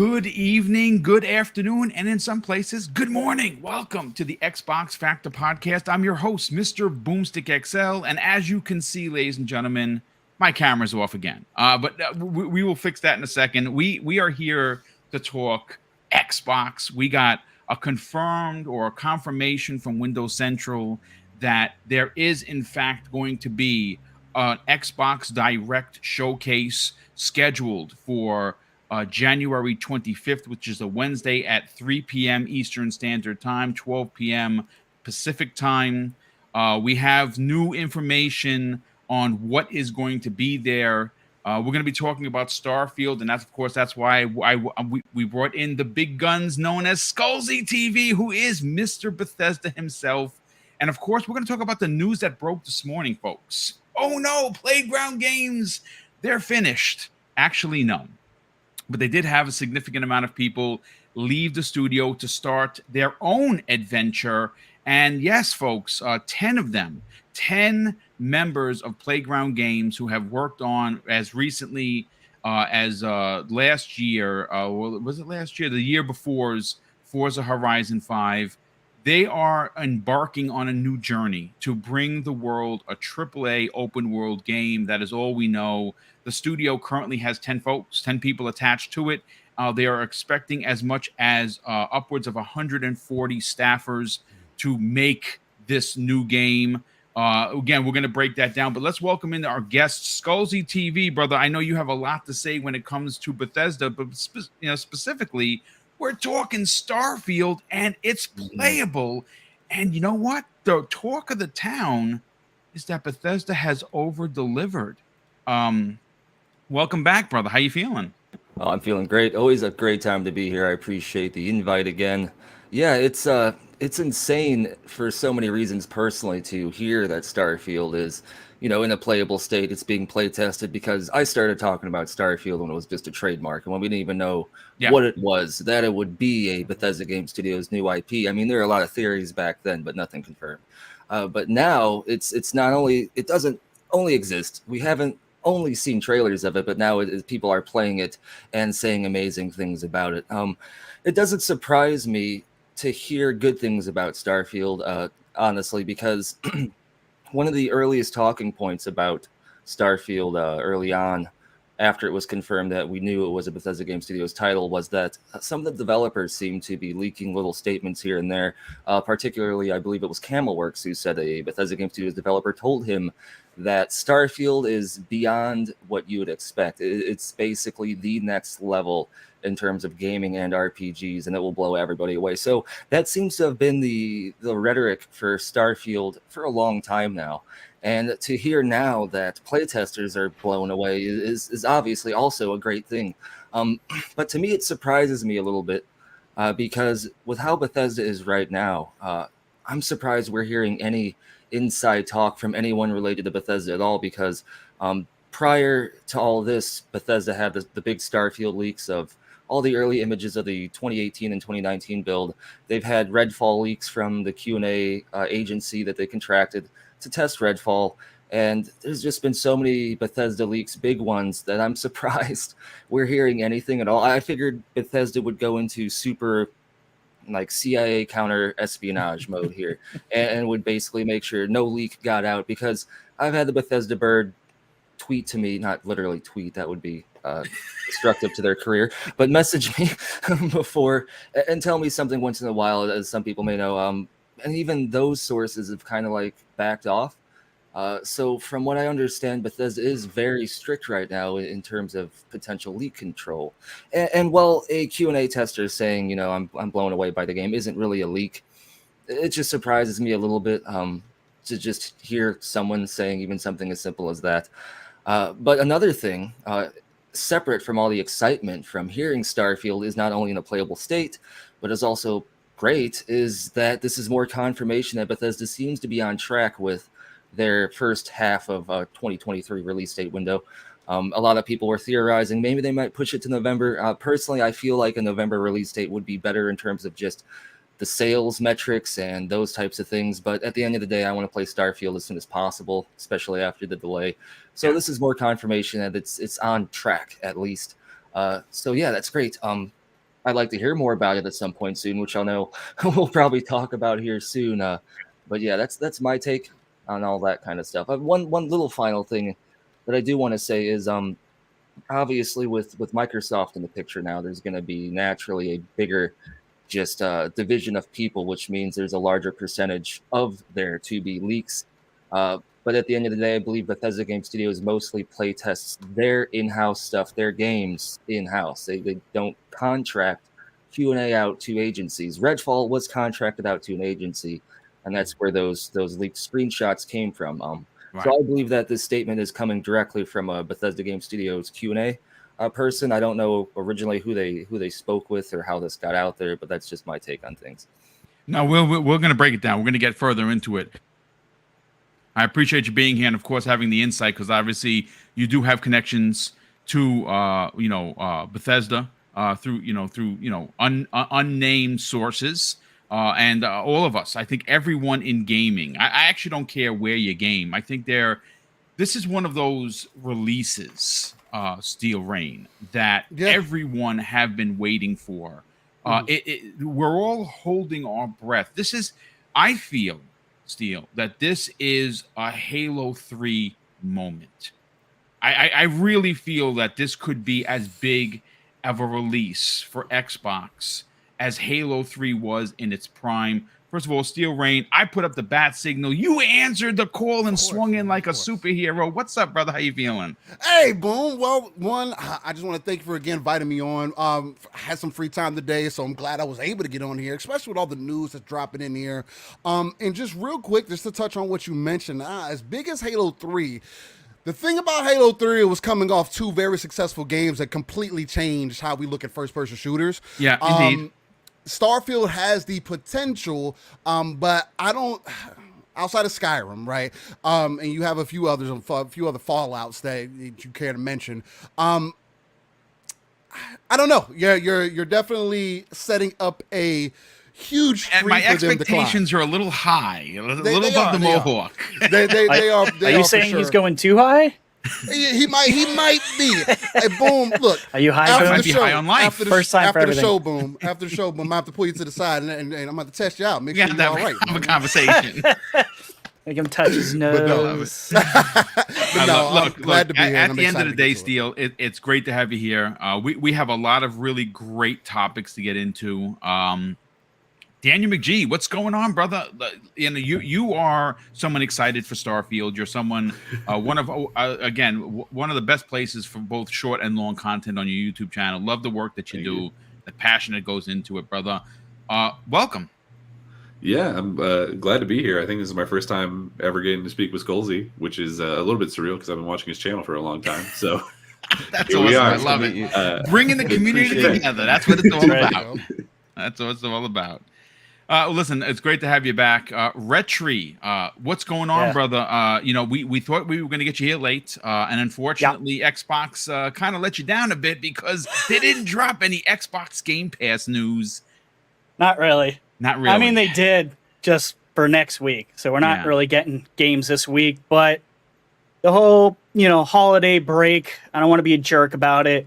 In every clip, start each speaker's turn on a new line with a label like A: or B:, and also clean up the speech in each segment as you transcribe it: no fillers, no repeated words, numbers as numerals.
A: good evening, good afternoon, and in some places, good morning. Welcome to the Xbox Factor Podcast. I'm your host, Mr. BoomStick XL, and as you can see, ladies and gentlemen, my camera's off again. But we will fix that in a second. We are here to talk Xbox. We got a confirmed or a confirmation from Windows Central that there is, in fact, going to be an Xbox Direct showcase scheduled for January 25th, which is a Wednesday at 3 p.m. Eastern Standard Time, 12 p.m. Pacific Time. We have new information on what is going to be there. We're going to be talking about Starfield, and that's why we brought in the big guns known as Skullsy TV, who is Mr. Bethesda himself. And of course, we're going to talk about the news that broke this morning, folks. Oh no, Playground Games, they're finished. Actually, no. But they did have a significant amount of people leave the studio to start their own adventure. And yes, folks, 10 of them, 10 members of Playground Games who have worked on as recently as last year. Was it last year? The year before's Forza Horizon 5. They are embarking on a new journey to bring the world a AAA open world game. That is all we know. The studio currently has 10 folks, 10 people attached to it. They are expecting as much as upwards of 140 staffers to make this new game. Again, we're going to break that down, but let's welcome in our guest, Skullsy TV, brother. I know you have a lot to say when it comes to Bethesda, but specifically, we're talking Starfield, and it's playable. And you know what? The talk of the town is that Bethesda has over-delivered. Welcome back, brother. How you feeling?
B: Oh, I'm feeling great. Always a great time to be here. I appreciate the invite again. Yeah, it's insane for so many reasons personally to hear that Starfield is, in a playable state. It's being play tested because I started talking about Starfield when it was just a trademark and when we didn't even know what it was, that it would be a Bethesda Game Studios new IP. I mean, there are a lot of theories back then, but nothing confirmed. But now it's not only, it doesn't only exist. We haven't only seen trailers of it, but now people are playing it and saying amazing things about it. It doesn't surprise me to hear good things about Starfield, honestly, because one of the earliest talking points about Starfield early on, after it was confirmed that we knew it was a Bethesda Game Studios title, was that some of the developers seemed to be leaking little statements here and there. Particularly, I believe it was Camelworks who said a Bethesda Game Studios developer told him that Starfield is beyond what you would expect. It's basically the next level in terms of gaming and RPGs, and it will blow everybody away. So that seems to have been the rhetoric for Starfield for a long time now. And to hear now that playtesters are blown away is obviously also a great thing. But to me, it surprises me a little bit because with how Bethesda is right now, I'm surprised we're hearing any inside talk from anyone related to Bethesda at all, because prior to all this, Bethesda had the big Starfield leaks of all the early images of the 2018 and 2019 build. They've had Redfall leaks from the Q&A agency that they contracted to test Redfall, and there's just been so many Bethesda leaks, big ones, that I'm surprised we're hearing anything at all. I figured Bethesda would go into super like CIA counter espionage mode here and would basically make sure no leak got out, because I've had the Bethesda bird tweet to me, not literally tweet, that would be destructive to their career, but message me before and tell me something once in a while, as some people may know. And even those sources have kind of like backed off. So from what I understand, Bethesda is very strict right now in terms of potential leak control. And while a Q&A tester is saying, I'm blown away by the game, isn't really a leak, it just surprises me a little bit to just hear someone saying even something as simple as that. But another thing, separate from all the excitement from hearing Starfield is not only in a playable state, but is also great, is that this is more confirmation that Bethesda seems to be on track with their first half of 2023 release date window. A lot of people were theorizing maybe they might push it to November. Personally, I feel like a November release date would be better in terms of just the sales metrics and those types of things. But at the end of the day, I want to play Starfield as soon as possible, especially after the delay. So This is more confirmation that it's on track, at least. So yeah, that's great. I'd like to hear more about it at some point soon, which I know we'll probably talk about here soon. But yeah, that's my take on all that kind of stuff. One little final thing that I do want to say is obviously with Microsoft in the picture now, there's going to be naturally a bigger just division of people, which means there's a larger percentage of there to be leaks. But at the end of the day, I believe Bethesda Game Studios mostly play tests their in-house stuff, their games in-house. They don't contract Q&A out to agencies. Redfall was contracted out to an agency, and that's where those leaked screenshots came from.
A: Right.
B: So I believe that this statement is coming directly from a Bethesda Game Studios Q&A person. I don't know originally who they spoke with or how this got out there, but that's just my take on things.
A: No, we're going to break it down. We're going to get further into it. I appreciate you being here and, of course, having the insight, because obviously you do have connections to, Bethesda through unnamed sources, and all of us. I think everyone in gaming. I actually don't care where you game. I think this is one of those releases, Steel Rain, that everyone have been waiting for. We're all holding our breath. This is, I feel, Steel, that this is a Halo 3 moment. I really feel that this could be as big of a release for Xbox as Halo 3 was in its prime. First of all, Steel Rain, I put up the bat signal. You answered the call and swung in like a superhero. What's up, brother? How you feeling?
C: Hey, Boom. Well, I just want to thank you for again inviting me on. I had some free time today, so I'm glad I was able to get on here, especially with all the news that's dropping in here. And just real quick, just to touch on what you mentioned, as big as Halo 3, the thing about Halo 3, it was coming off two very successful games that completely changed how we look at first-person shooters.
A: Yeah, indeed.
C: Starfield has the potential, but I don't. Outside of Skyrim, right? And you have a few other Fallouts that you care to mention. I don't know. You're definitely setting up a huge.
A: And my expectations are a little high, a little above the Mohawk.
C: They are.
D: Are you saying he's going too high?
C: He might be. Hey, Boom, look.
D: Are you high?
A: After the show, high on life.
C: After the,
D: First time
C: after
D: for
C: the
D: everything.
C: show, Boom. After the show, Boom, I have to pull you to the side and I'm going to test you out. Make sure you're all right.
A: Have a conversation.
D: Make him touch his nose.
A: Look,
C: glad to be here.
A: At the end of the day, Steel, it's great to have you here. We have a lot of really great topics to get into. Daniel McGee, what's going on, brother? You are someone excited for Starfield. You're someone one of the best places for both short and long content on your YouTube channel. Love the work that you do, the passion that goes into it, brother. Welcome.
E: Yeah, I'm glad to be here. I think this is my first time ever getting to speak with Skolzy, which is a little bit surreal because I've been watching his channel for a long time. So
A: that's awesome. I love it. Bringing the community together. That's what it's all about. That's what it's all about. Listen, it's great to have you back. Retri, what's going on, brother? We thought we were going to get you here late, and unfortunately, Xbox kind of let you down a bit because they didn't drop any Xbox Game Pass news.
D: Not really.
A: Not really.
D: I mean, they did just for next week, so we're not really getting games this week. But the whole, holiday break, I don't want to be a jerk about it.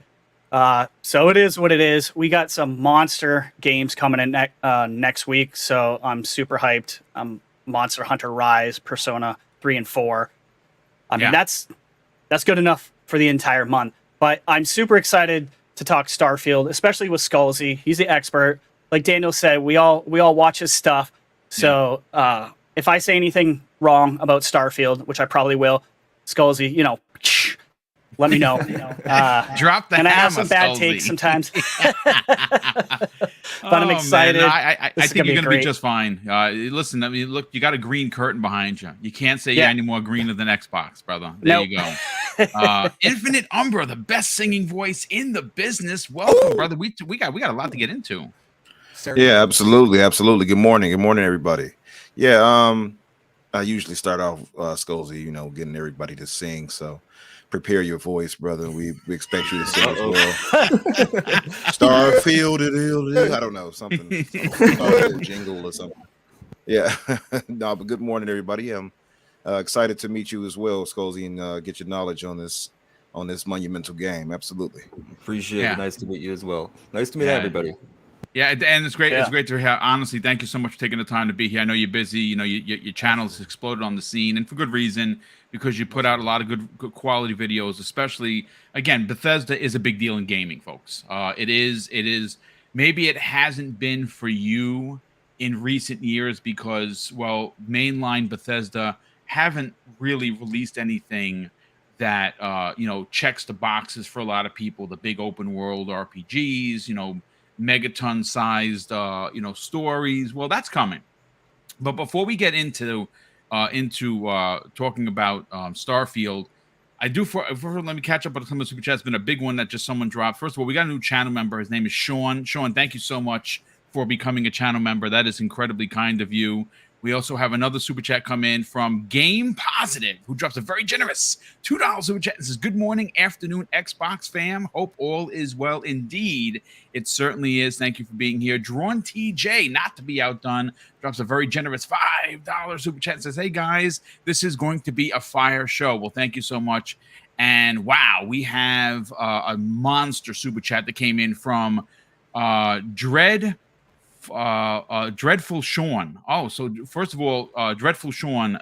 D: So it is what it is. We got some monster games coming in next week, so I'm super hyped. Monster Hunter Rise, Persona 3 and 4. I mean, that's good enough for the entire month. But I'm super excited to talk Starfield, especially with Skolzy. He's the expert. Like Daniel said, we all watch his stuff. So if I say anything wrong about Starfield, which I probably will, Skolzy, let me know.
A: Drop the
D: and I have
A: hammer,
D: some bad
A: Skolzy.
D: takes sometimes. But I'm excited.
A: Man, I think you're going to be
D: great.
A: just fine. Listen, I mean, look, you got a green curtain behind you. You can't say you're any more greener than Xbox, brother. There you go. Infinite Umbra, the best singing voice in the business. Welcome, brother. We got a lot to get into.
F: Yeah, absolutely. Good morning, everybody. Yeah, I usually start off Skolzy, getting everybody to sing. So prepare your voice, brother. We expect you to sing as well. Starfield, I don't know, something jingle or something. Yeah, no, but good morning, everybody. I'm excited to meet you as well, Skolzy, and get your knowledge on on this monumental game. Absolutely.
B: Appreciate it. Nice to meet you as well. Nice to meet everybody.
A: Yeah, and it's great.
D: Yeah.
A: It's great to hear. Honestly, thank you so much for taking the time to be here. I know you're busy. You know, your channel's exploded on the scene, and for good reason, because you put out a lot of good quality videos. Especially, again, Bethesda is a big deal in gaming, folks. It is. Maybe it hasn't been for you in recent years because, well, mainline Bethesda haven't really released anything that checks the boxes for a lot of people. The big open world RPGs, megaton sized stories. Well, that's coming. But before we get into talking about Starfield, I do let me catch up on some of the super chats. It's been a big one that just someone dropped. First of all, we got a new channel member. His name is Sean. Sean, thank you so much for becoming a channel member. That is incredibly kind of you. We also have another super chat come in from Game Positive, who drops a very generous $2 super chat and says, "Good morning, afternoon, Xbox fam. Hope all is well indeed." It certainly is. Thank you for being here. Drawn TJ, not to be outdone, drops a very generous $5 super chat and says, "Hey guys, this is going to be a fire show." Well, thank you so much. And wow, we have a monster super chat that came in from Dreadful Sean. Oh, so first of all, Dreadful Sean,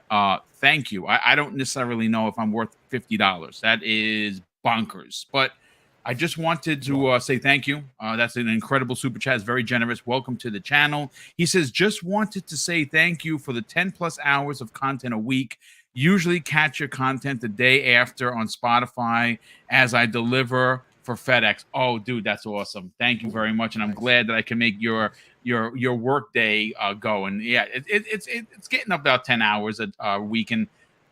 A: thank you. I don't necessarily know if I'm worth $50. That is bonkers, but I just wanted to say thank you. That's an incredible super chat. It's very generous. Welcome to the channel. He says, "Just wanted to say thank you for the 10 plus hours of content a week. Usually catch your content the day after on Spotify as I deliver for FedEx." Oh, dude, that's awesome. Thank you very much. And I'm glad that I can make your work day go. And yeah, it's getting up about 10 hours a week, and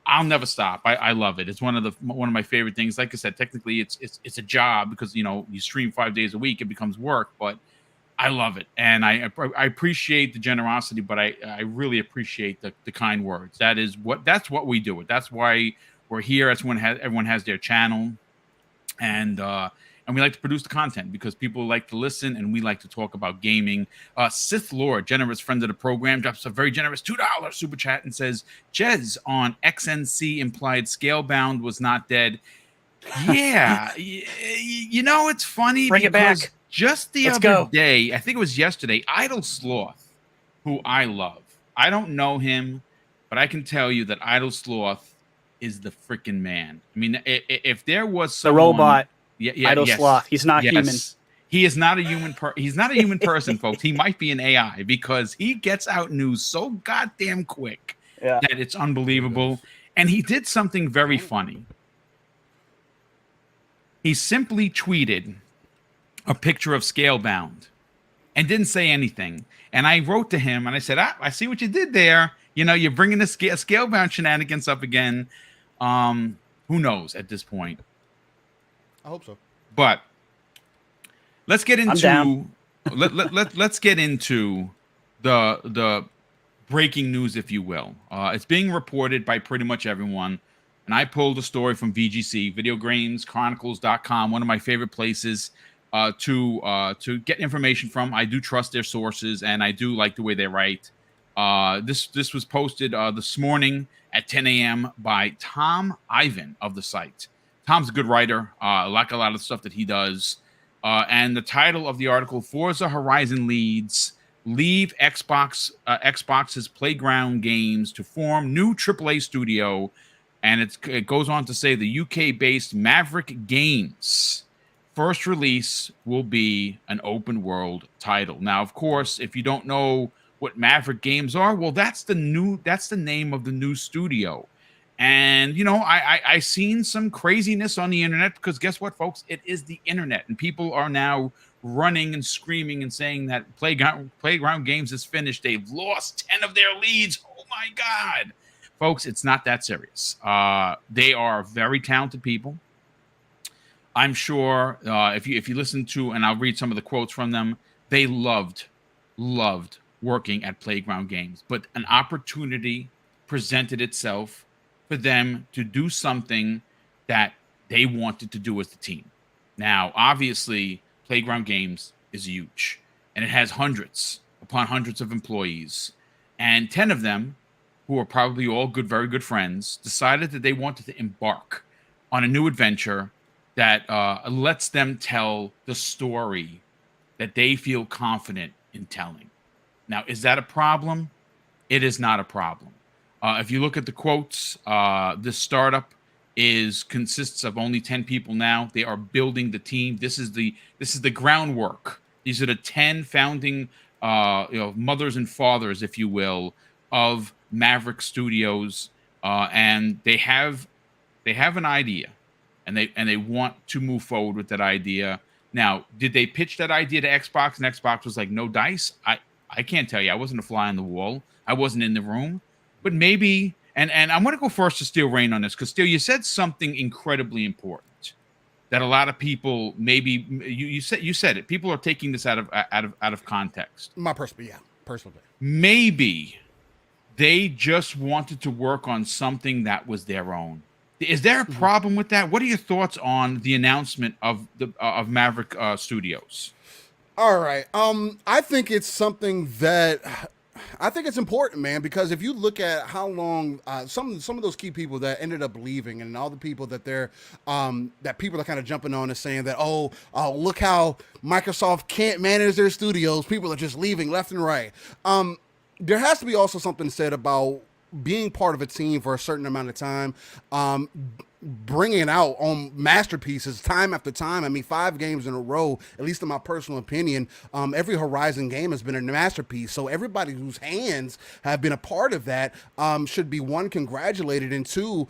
A: I'll never stop. I love it. It's one of my favorite things. Like I said, technically it's a job because you stream 5 days a week, it becomes work, but I love it. And I appreciate the generosity, but I really appreciate the kind words. That's what we do. That's why we're here. That's when everyone has their channel. And we like to produce the content because people like to listen and we like to talk about gaming. Sith Lord, generous friend of the program, drops a very generous $2 super chat and says, "Jez on XNC implied Scalebound was not dead." Yeah, it's funny.
D: Bring it back.
A: Just the other day, I think it was yesterday, Idle Sloth, who I love. I don't know him, but I can tell you that Idle Sloth is the freaking man. I mean, if there was someone,
D: the robot,
A: Idle
D: Sloth, he's not human.
A: He is not a human. He's not a human person, folks. He might be an AI because he gets out news so goddamn quick that it's unbelievable. And he did something very funny. He simply tweeted a picture of Scalebound and didn't say anything. And I wrote to him and I said, "I see what you did there. You're bringing the Scalebound shenanigans up again." Who knows at this point?
C: I hope so.
A: But let's get into let's get into the breaking news, if you will. It's being reported by pretty much everyone. And I pulled a story from VGC, VideoGamesChronicles.com, one of my favorite places to get information from. I do trust their sources, and I do like the way they write. This was posted this morning at 10 a.m. by Tom Ivan of the site. Tom's a good writer. I like a lot of the stuff that he does. And the title of the article, "Forza Horizon leave Xbox's Playground Games to form new AAA studio." And it goes on to say the UK-based Maverick Games first release will be an open world title. Now, of course, if you don't know what Maverick Games are, well, that's the name of the new studio. And I seen some craziness on the internet because guess what, folks? It is the internet, and people are now running and screaming and saying that Playground Games is finished. They've lost 10 of their leads. Oh my God, folks! It's not that serious. They are very talented people. I'm sure if you listen to, and I'll read some of the quotes from them, they loved working at Playground Games, but an opportunity presented itself for them to do something that they wanted to do as the team. Now, obviously, Playground Games is huge, and it has hundreds upon hundreds of employees, and 10 of them, who are probably all very good friends, decided that they wanted to embark on a new adventure that lets them tell the story that they feel confident in telling. Now, is that a problem? It is not a problem. If you look at the quotes, this startup consists of only 10 people now. They are building the team. This is the groundwork. These are the 10 founding mothers and fathers, if you will, of Maverick Studios, and they have an idea, and they want to move forward with that idea. Now, did they pitch that idea to Xbox, and Xbox was like, no dice? I can't tell you. I wasn't a fly on the wall. I wasn't in the room. But maybe, and I'm going to go first to Steel Rain on this, because Steel, you said something incredibly important that a lot of people maybe you said it. People are taking this out of context.
C: My personal opinion.
A: Maybe they just wanted to work on something that was their own. Is there a problem with that? What are your thoughts on the announcement of Maverick Studios?
C: All right. I think it's something that I think it's important, man, because if you look at how long some of those key people that ended up leaving, and all the people that that people are kind of jumping on and saying that, oh, look how Microsoft can't manage their studios. People are just leaving left and right. There has to be also something said about being part of a team for a certain amount of time, bringing out on masterpieces time after time. I mean, 5 games in a row, at least in my personal opinion, every Horizon game has been a masterpiece. So everybody whose hands have been a part of that should be, 1, congratulated, and 2,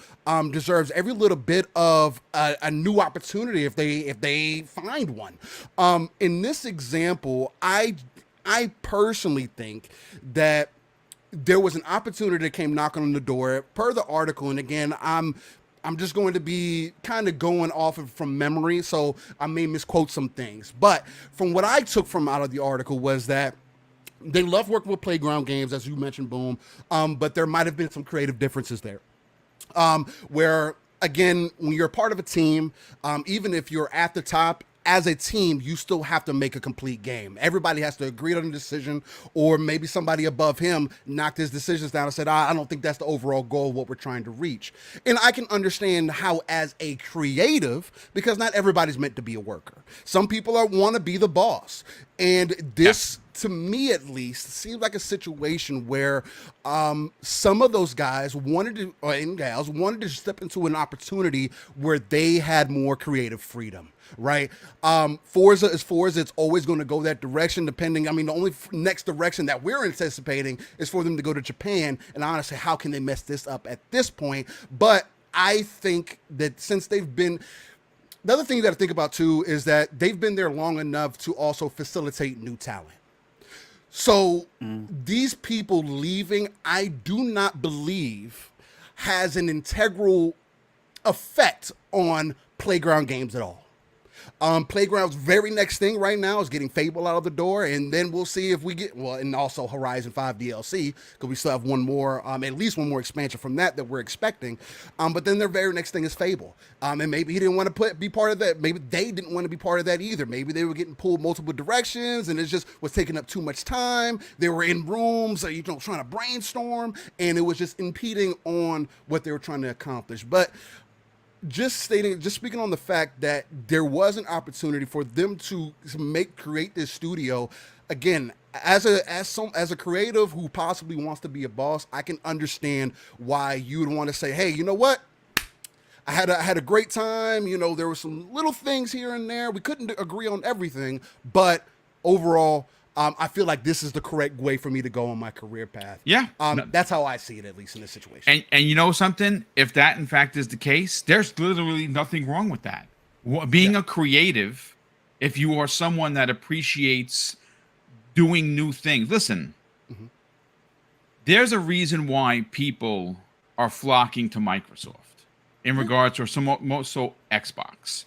C: deserves every little bit of a new opportunity if they find one. In this example, I personally think that there was an opportunity that came knocking on the door per the article. And again, I'm just going to be kind of going off from memory, so I may misquote some things. But from what I took from out of the article was that they love working with Playground Games, as you mentioned, Boom, but there might have been some creative differences there. Where, again, when you're part of a team, even if you're at the top, as a team, you still have to make a complete game. Everybody has to agree on a decision, or maybe somebody above him knocked his decisions down and said, I don't think that's the overall goal of what we're trying to reach. And I can understand how, as a creative, because not everybody's meant to be a worker. Some people want to be the boss. And this, to me at least, seems like a situation where some of those guys and gals wanted to step into an opportunity where they had more creative freedom. Right. Forza is Forza. It's always going to go that direction, depending. I mean, the only next direction that we're anticipating is for them to go to Japan. And honestly, how can they mess this up at this point? But I think that since they've been, the other thing you got to think about too is that they've been there long enough to also facilitate new talent. So these people leaving, I do not believe has an integral effect on Playground Games at all. Playground's very next thing right now is getting Fable out of the door, and then we'll see if we get, and also Horizon 5 DLC, because we still have one more, at least one more expansion from that we're expecting. But then their very next thing is Fable. And maybe he didn't want to be part of that. Maybe they didn't want to be part of that either. Maybe they were getting pulled multiple directions, and it just was taking up too much time. They were in rooms, trying to brainstorm, and it was just impeding on what they were trying to accomplish. But just speaking on the fact that there was an opportunity for them to create this studio, again, as a creative who possibly wants to be a boss, I can understand why you would want to say, hey, you know what? I had a great time. There were some little things here and there. We couldn't agree on everything, but overall, I feel like this is the correct way for me to go on my career path.
A: Yeah.
C: That's how I see it, at least in this situation.
A: And you know something? If that, in fact, is the case, there's literally nothing wrong with that. Being a creative, if you are someone that appreciates doing new things, listen, there's a reason why people are flocking to Microsoft in regards to so Xbox.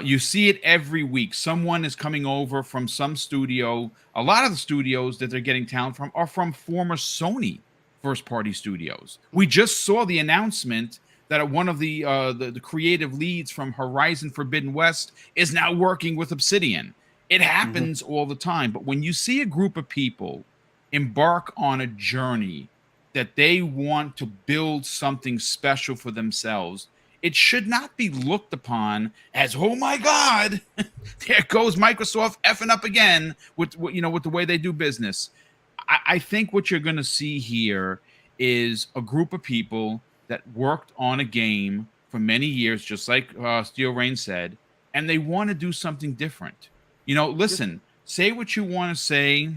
A: You see it every week. Someone is coming over from some studio. A lot of the studios that they're getting talent from are from former Sony first-party studios. We just saw the announcement that one of the creative leads from Horizon Forbidden West is now working with Obsidian. It happens all the time. But when you see a group of people embark on a journey that they want to build something special for themselves, it should not be looked upon as, oh my God, there goes Microsoft effing up again with the way they do business. I think what you're going to see here is a group of people that worked on a game for many years, just like Steel Rain said, and they want to do something different. Listen, say what you want to say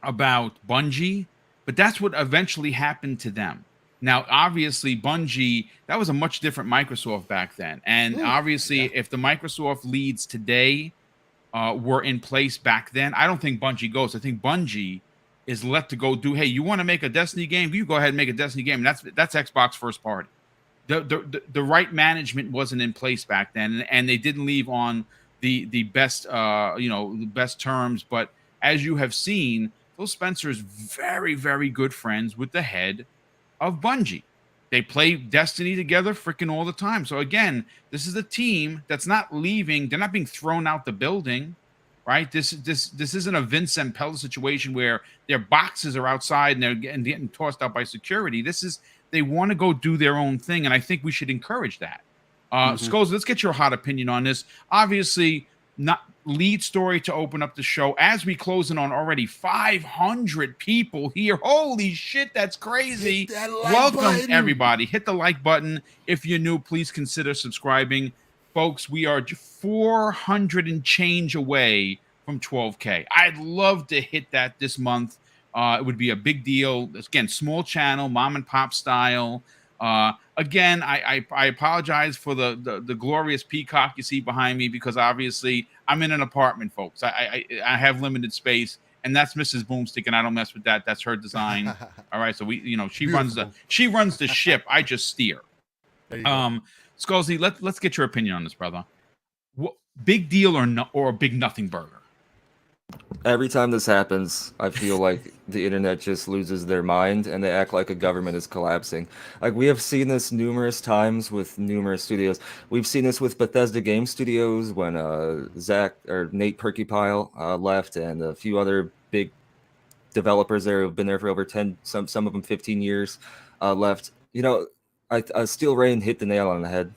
A: about Bungie, but that's what eventually happened to them. Now, obviously, Bungie, that was a much different Microsoft back then. And obviously, if the Microsoft leads today were in place back then, I don't think Bungie goes. I think Bungie is let to go do, hey, you want to make a Destiny game? You go ahead and make a Destiny game. And that's Xbox first party. The right management wasn't in place back then, and they didn't leave on the best the best terms. But as you have seen, Phil Spencer is very, very good friends with the head of Bungie. They play Destiny together freaking all the time. So again, this is a team that's not leaving. They're not being thrown out the building, right? This isn't a Vince Zampella situation where their boxes are outside and they're getting tossed out by security. They want to go do their own thing, and I think we should encourage that. Skulls, let's get your hot opinion on this. Obviously, not lead story to open up the show as we close in on already 500 people here. Holy shit, that's crazy. Welcome, everybody. Hit the like button. If you're new, please consider subscribing. Folks, we are 400 and change away from 12K. I'd love to hit that this month. It would be a big deal. Again, small channel, mom and pop style. Again, I apologize for the glorious peacock you see behind me, because obviously I'm in an apartment, folks. I have limited space, and that's Mrs. Boomstick, and I don't mess with that. That's her design. All right, so she
C: Beautiful.
A: runs the ship. I just steer. Skullsy, let's get your opinion on this, brother. Big deal or a big nothing burger?
B: Every time this happens, I feel like the internet just loses their mind and they act like a government is collapsing. Like, we have seen this numerous times with numerous studios. We've seen this with Bethesda Game Studios when Nate Perkypile left, and a few other big developers there who've been there for over 10, some of them 15 years left. Steel Rain hit the nail on the head.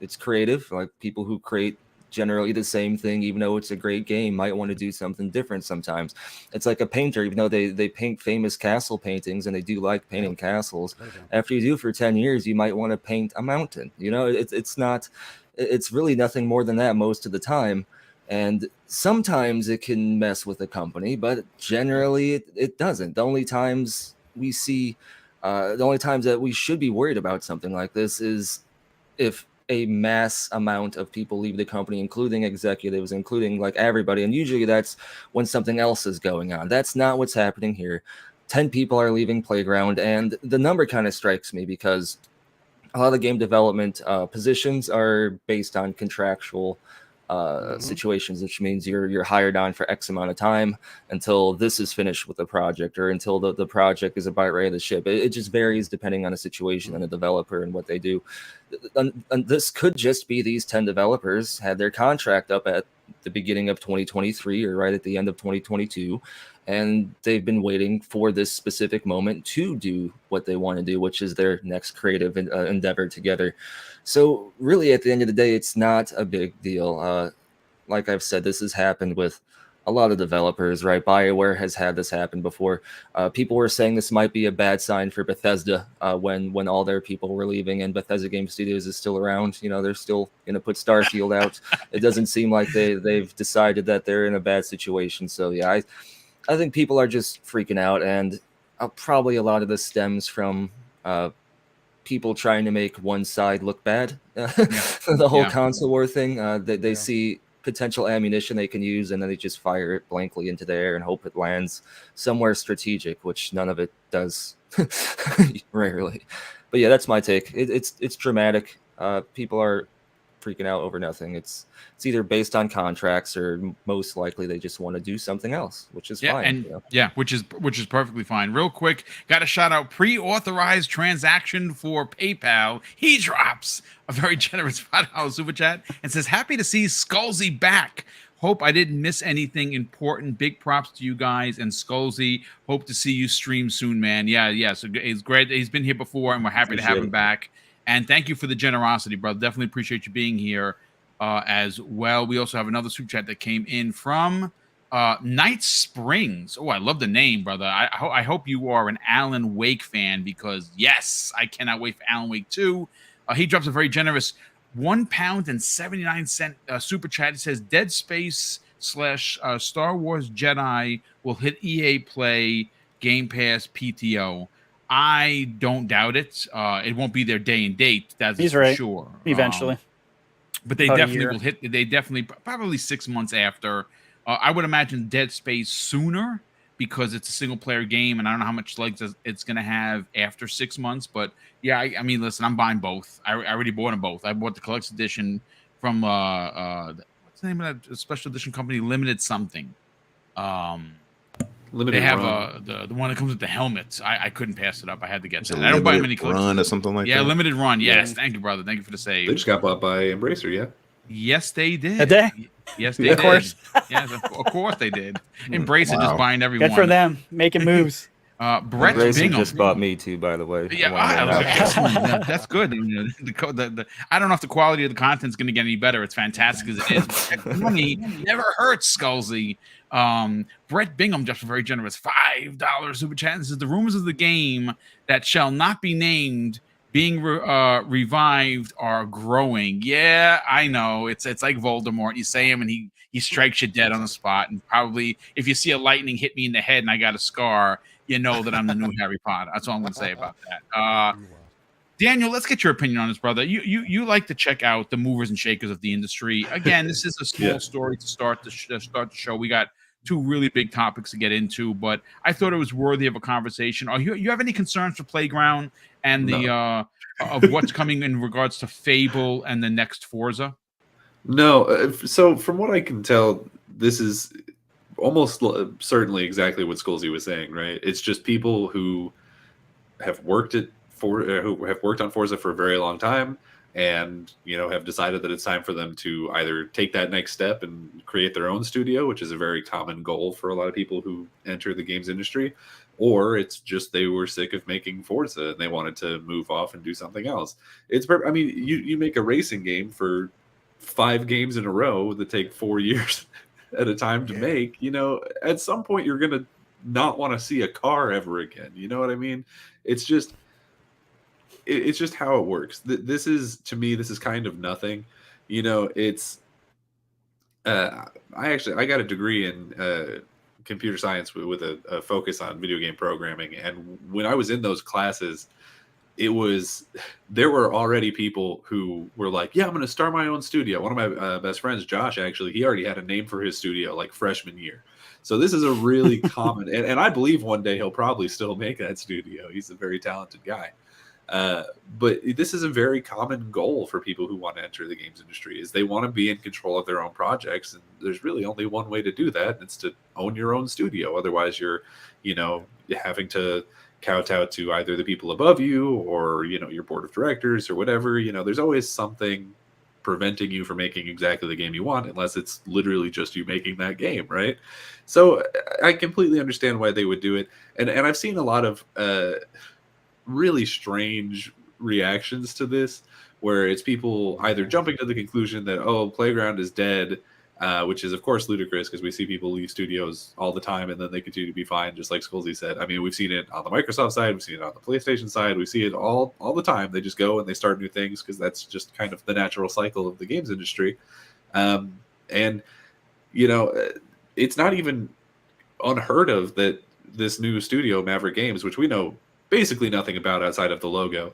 B: It's creative. Like, people who create generally the same thing, even though it's a great game, might want to do something different sometimes. It's like a painter, even though they paint famous castle paintings, and they do like painting castles. After you do for 10 years, you might want to paint a mountain. It's really nothing more than that most of the time. And sometimes it can mess with a company, but generally it doesn't. The only times that we should be worried about something like this is if a mass amount of people leave the company, including executives, including like everybody. And usually that's when something else is going on. That's not what's happening here. 10 people are leaving Playground, and the number kind of strikes me because a lot of the game development positions are based on contractual situations, which means you're hired on for X amount of time until this is finished with the project, or until the project is about ready to ship. It just varies depending on the situation and the developer and what they do. And this could just be these 10 developers had their contract up at the beginning of 2023 or right at the end of 2022, and they've been waiting for this specific moment to do what they want to do, which is their next creative endeavor together. So really, at the end of the day, it's not a big deal. Like I've said, this has happened with a lot of developers, right? BioWare has had this happen before. People were saying this might be a bad sign for Bethesda when all their people were leaving, and Bethesda Game Studios is still around. They're still going to put Starfield out. It doesn't seem like they've decided that they're in a bad situation. So yeah, I think people are just freaking out, and probably a lot of this stems from people trying to make one side look bad. The whole console war thing. They see potential ammunition they can use, and then they just fire it blankly into the air and hope it lands somewhere strategic, which none of it does. Rarely. But yeah, that's my take. It's dramatic. People are freaking out over nothing. It's either based on contracts, or most likely they just want to do something else, which is fine.
A: And which is perfectly fine. Real quick, got to shout out pre-authorized transaction for PayPal. He drops a very generous $5 super chat and says, happy to see Skullsy back. Hope I didn't miss anything important. Big props to you guys, and Skullsy, hope to see you stream soon, man. Yeah. So it's great. He's been here before, and we're happy to have him back. And thank you for the generosity, brother. Definitely appreciate you being here as well. We also have another super chat that came in from Night Springs. Oh, I love the name, brother. I hope you are an Alan Wake fan, because yes, I cannot wait for Alan Wake 2. He drops a very generous £1.79 super chat. He says Dead Space / Star Wars Jedi will hit EA Play, Game Pass, PTO. I don't doubt it. It won't be their day and date. That's
D: He's
A: for
D: right.
A: sure.
D: Eventually.
A: But they
D: About a
A: definitely
D: year.
A: will hit. They definitely, probably 6 months after. I would imagine Dead Space sooner, because it's a single player game, and I don't know how much legs it's going to have after 6 months. But yeah, I mean, listen, I'm buying both. I already bought them both. I bought the collector's edition from what's the name of that special edition company? Limited something.
E: Limited
A: They have
E: run.
A: the one that comes with the helmet. I couldn't pass it up. I had to get
F: It's
A: that.
F: a
A: I don't buy
F: limited
A: many
F: run or something like
A: Yeah,
F: that.
A: limited run. Yes,
D: Yeah.
A: thank you, brother. Thank you for the
E: They
A: save.
E: just got bought by Embracer, yeah.
A: Yes, they did.
D: Did they?
A: Yes, they
E: Of
A: did.
D: course.
A: Yes, of course they did. Embrace it, just
F: Wow.
A: buying everyone.
D: Good for them. Making moves.
A: Brett
B: Embracer
A: Bingham
B: just bought me too, by the way.
A: Yeah,
B: I wanna know that.
A: excellent. That's good. I don't know if the quality of the content's going to get any better. It's fantastic as it is. Money never hurts, Skullsy. Brett Bingham just a very generous $5 super chat. This is the rumors of the game that shall not be named being revived are growing. Yeah, I know. It's like Voldemort. You say him and he strikes you dead on the spot. And probably if you see a lightning hit me in the head and I got a scar, you know that I'm the new Harry Potter. That's all I'm going to say about that. Daniel, let's get your opinion on this, brother. You like to check out the movers and shakers of the industry. Again, this is a small story to start the show. We got two really big topics to get into, but I thought it was worthy of a conversation. You have any concerns for Playground and the of what's coming in regards to Fable and the next Forza?
E: No. So from what I can tell, this is almost certainly exactly what Skullsy was saying, right? It's just people who have worked on Forza for a very long time, and have decided that it's time for them to either take that next step and create their own studio, which is a very common goal for a lot of people who enter the games industry, or it's just they were sick of making Forza and they wanted to move off and do something else. I mean, you make a racing game for 5 games in a row that take 4 years at a time to make, at some point you're going to not want to see a car ever again. You know what I mean? It's just how it works. This is kind of nothing. It's I got a degree in computer science with a focus on video game programming, and when I was in those classes, there were already people who were like, yeah, I'm going to start my own studio. One of my best friends, Josh, actually, he already had a name for his studio like freshman year. So this is a really common, and I believe one day he'll probably still make that studio. He's a very talented guy. But this is a very common goal for people who want to enter the games industry, is they want to be in control of their own projects. And there's really only one way to do that. And it's to own your own studio. Otherwise you're, having to kowtow to either the people above you or, your board of directors or whatever. There's always something preventing you from making exactly the game you want, unless it's literally just you making that game, right? So I completely understand why they would do it. And I've seen a lot of really strange reactions to this, where it's people either jumping to the conclusion that, oh, Playground is dead, which is of course ludicrous, because we see people leave studios all the time and then they continue to be fine, just like Skullsy said. I mean, we've seen it on the Microsoft side, we've seen it on the PlayStation side, we see it all the time. They just go and they start new things because that's just kind of the natural cycle of the games industry. And it's not even unheard of that this new studio, Maverick Games, which we know basically nothing about outside of the logo,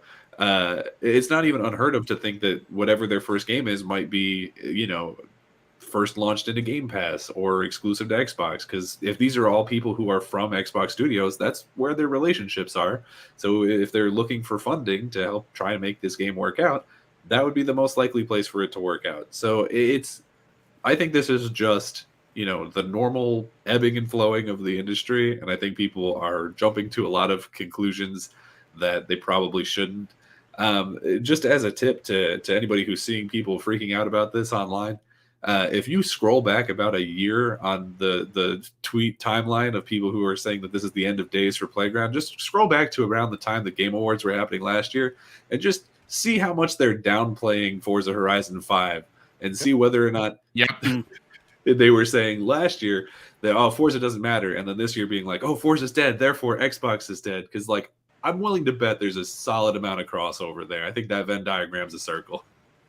E: it's not even unheard of to think that whatever their first game is might be, first launched into Game Pass or exclusive to Xbox. Because if these are all people who are from Xbox Studios, that's where their relationships are. So if they're looking for funding to help try and make this game work out, that would be the most likely place for it to work out. So I think this is just, the normal ebbing and flowing of the industry. And I think people are jumping to a lot of conclusions that they probably shouldn't. Just as a tip to anybody who's seeing people freaking out about this online, if you scroll back about a year on the tweet timeline of people who are saying that this is the end of days for Playground, just scroll back to around the time the Game Awards were happening last year and just see how much they're downplaying Forza Horizon 5 and see whether or not they were saying last year that, oh, Forza doesn't matter, and then this year being like, oh, Forza's dead, therefore Xbox is dead. Because, like, I'm willing to bet there's a solid amount of crossover there. I think that Venn diagram's a circle.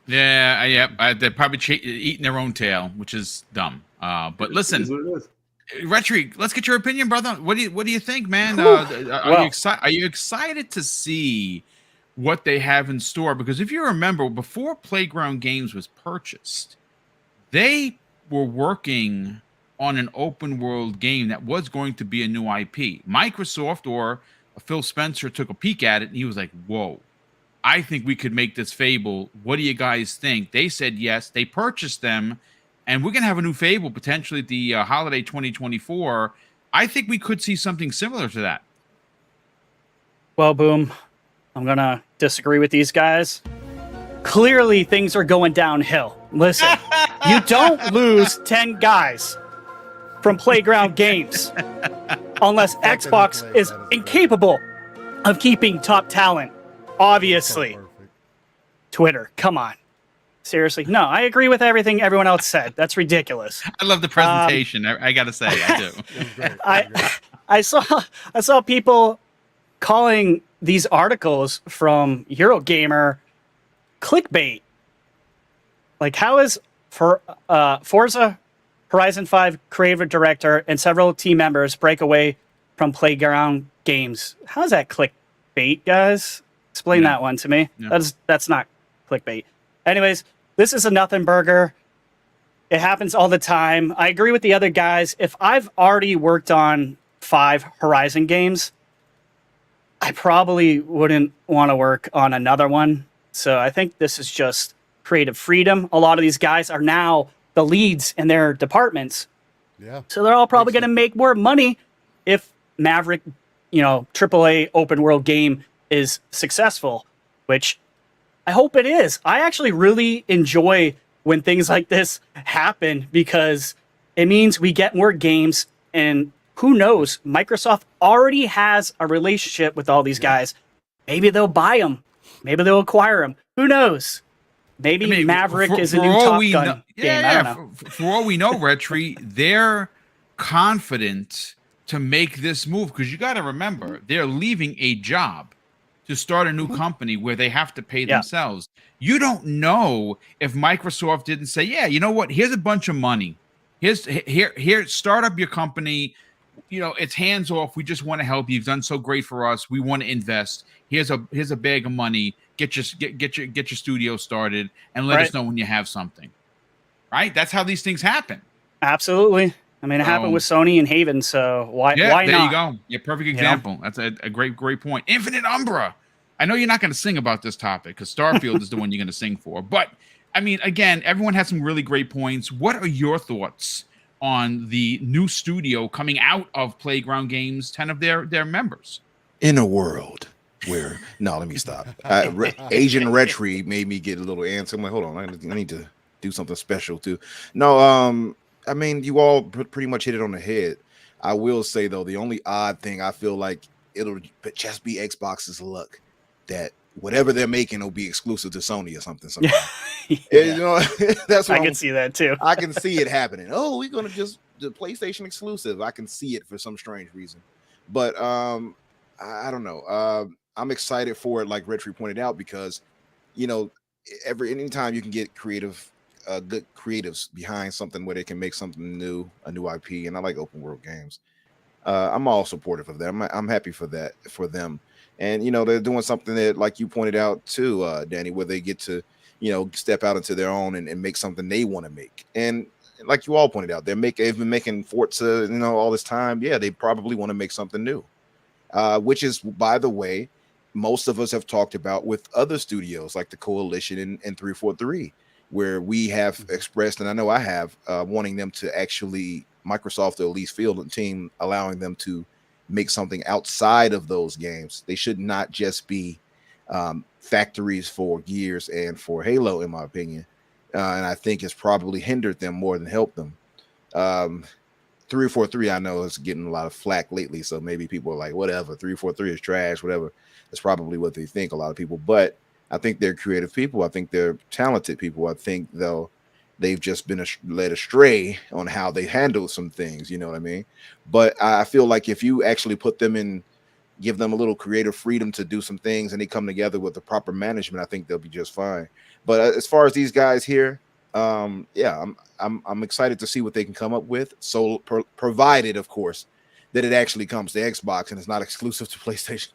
A: Yeah, they're probably eating their own tail, which is dumb. But listen,
E: It is what it is.
A: Retri, let's get your opinion, brother. What do you think, man? Are you excited to see what they have in store? Because if you remember, before Playground Games was purchased, they were working on an open world game that was going to be a new IP. Microsoft or Phil Spencer took a peek at it, and he was like, whoa, I think we could make this Fable. What do you guys think? They said yes. They purchased them, and we're going to have a new Fable potentially at the holiday 2024. I think we could see something similar to that.
D: Well, Boom, I'm going to disagree with these guys. Clearly, things are going downhill. Listen, you don't lose 10 guys from Playground Games unless Xbox is incapable of keeping top talent. Obviously. Twitter, come on. Seriously. No, I agree with everything everyone else said. That's ridiculous.
A: I love the presentation. I got to say, I do.
D: I saw people calling these articles from Eurogamer clickbait. Like, how is Forza Horizon 5 creative director and several team members break away from Playground Games? How's that clickbait, guys? Explain that one to me. Yeah. That's not clickbait. Anyways, this is a nothing burger. It happens all the time. I agree with the other guys. If I've already worked on 5 Horizon games, I probably wouldn't want to work on another one. So I think this is just creative freedom. A lot of these guys are now the leads in their departments.
C: Yeah.
D: So they're all probably going to make more money if Maverick, AAA open world game is successful, which I hope it is. I actually really enjoy when things like this happen because it means we get more games, and who knows, Microsoft already has a relationship with all these guys. Maybe they'll buy them. Maybe they'll acquire them. Who knows? Maybe Maverick is a new Top Gun game. I don't know.
A: For all we know, Retri, they're confident to make this move because you got to remember, they're leaving a job to start a new company where they have to pay themselves. You don't know if Microsoft didn't say, yeah, you know what? Here's a bunch of money. Here, start up your company. It's hands off. We just want to help you. You've done so great for us. We want to invest. Here's a bag of money. Get your studio started and let us know when you have something. Right? That's how these things happen.
D: Absolutely. I mean, it happened with Sony and Haven, so why not?
A: There you go. Yeah, perfect example. That's a great point. Infinite Umbra. I know you're not going to sing about this topic because Starfield is the one you're going to sing for. But, I mean, again, everyone has some really great points. What are your thoughts on the new studio coming out of Playground Games, 10 of their members?
F: In a world where... No, let me stop. Agent Retri made me get a little antsy. I'm like, hold on. I need to do something special, too. No, I mean, you all pretty much hit it on the head. I will say, though, the only odd thing I feel like it'll just be Xbox's luck that whatever they're making will be exclusive to Sony or something. That's what
D: I can see that, too.
F: I can see it happening. Oh, we're going to just the PlayStation exclusive. I can see it for some strange reason. But I don't know. I'm excited for it, like Retri pointed out, because, anytime you can get good creatives behind something where they can make something new, a new IP, and I like open world games. I'm all supportive of them. I'm happy for them. And, they're doing something that, like you pointed out too, Danny, where they get to, step out into their own and make something they want to make. And like you all pointed out, they've been making Forza, all this time. Yeah, they probably want to make something new, which is, by the way, most of us have talked about with other studios like the Coalition and 343. Where we have expressed, and I know I have, wanting them to actually, Microsoft or at least Field and team, allowing them to make something outside of those games. They should not just be factories for Gears and for Halo, in my opinion. And I think it's probably hindered them more than helped them. 343, I know, is getting a lot of flack lately, so maybe people are like, whatever, 343 is trash, whatever. That's probably what they think, a lot of people. But I think they're creative people. I think they're talented people. I think they've just been led astray on how they handle some things. You know what I mean? But I feel like if you actually put them in, give them a little creative freedom to do some things, and they come together with the proper management, I think they'll be just fine. But as far as these guys here, yeah, I'm excited to see what they can come up with. So provided, of course, that it actually comes to Xbox and it's not exclusive to PlayStation.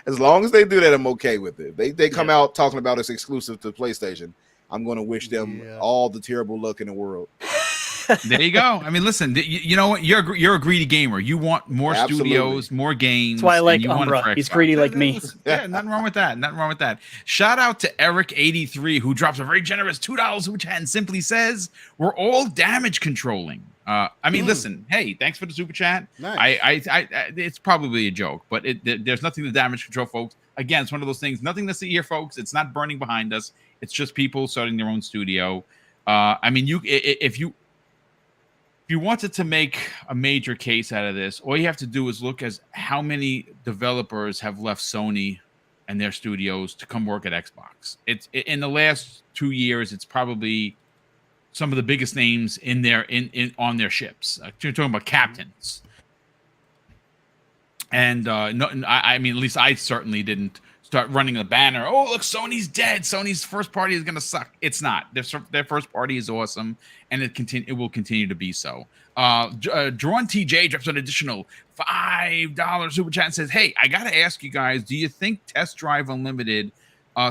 F: As long as they do that, I'm okay with it. They come out talking about it's exclusive to PlayStation, I'm going to wish them all the terrible luck in the world.
A: There you go. I mean, listen, you know what? You're a greedy gamer. You want more studios, more games.
D: That's why I like
A: and you want it for
D: Umbra. He's
A: Xbox.
D: greedy like me.
A: Yeah, nothing wrong with that. Nothing wrong with that. Shout out to Eric83, who drops a very generous $2 super chat and simply says, "We're all damage controlling." I mean, listen. Hey, thanks for the super chat.
C: Nice.
A: I it's probably a joke, but there's nothing to damage control, folks. Again, it's one of those things. Nothing to see here, folks. It's not burning behind us. It's just people starting their own studio. I mean, if you wanted to make a major case out of this, all you have to do is look as how many developers have left Sony and their studios to come work at Xbox. It's in the last 2 years, it's probably some of the biggest names in their on their ships. You're talking about captains. And I mean, at least I certainly didn't start running a banner. Oh, look, Sony's dead. Sony's first party is going to suck. It's not. Their first party is awesome, and it will continue to be so. Drawn TJ drops an additional $5 super chat and says, "Hey, I got to ask you guys, do you think Test Drive Unlimited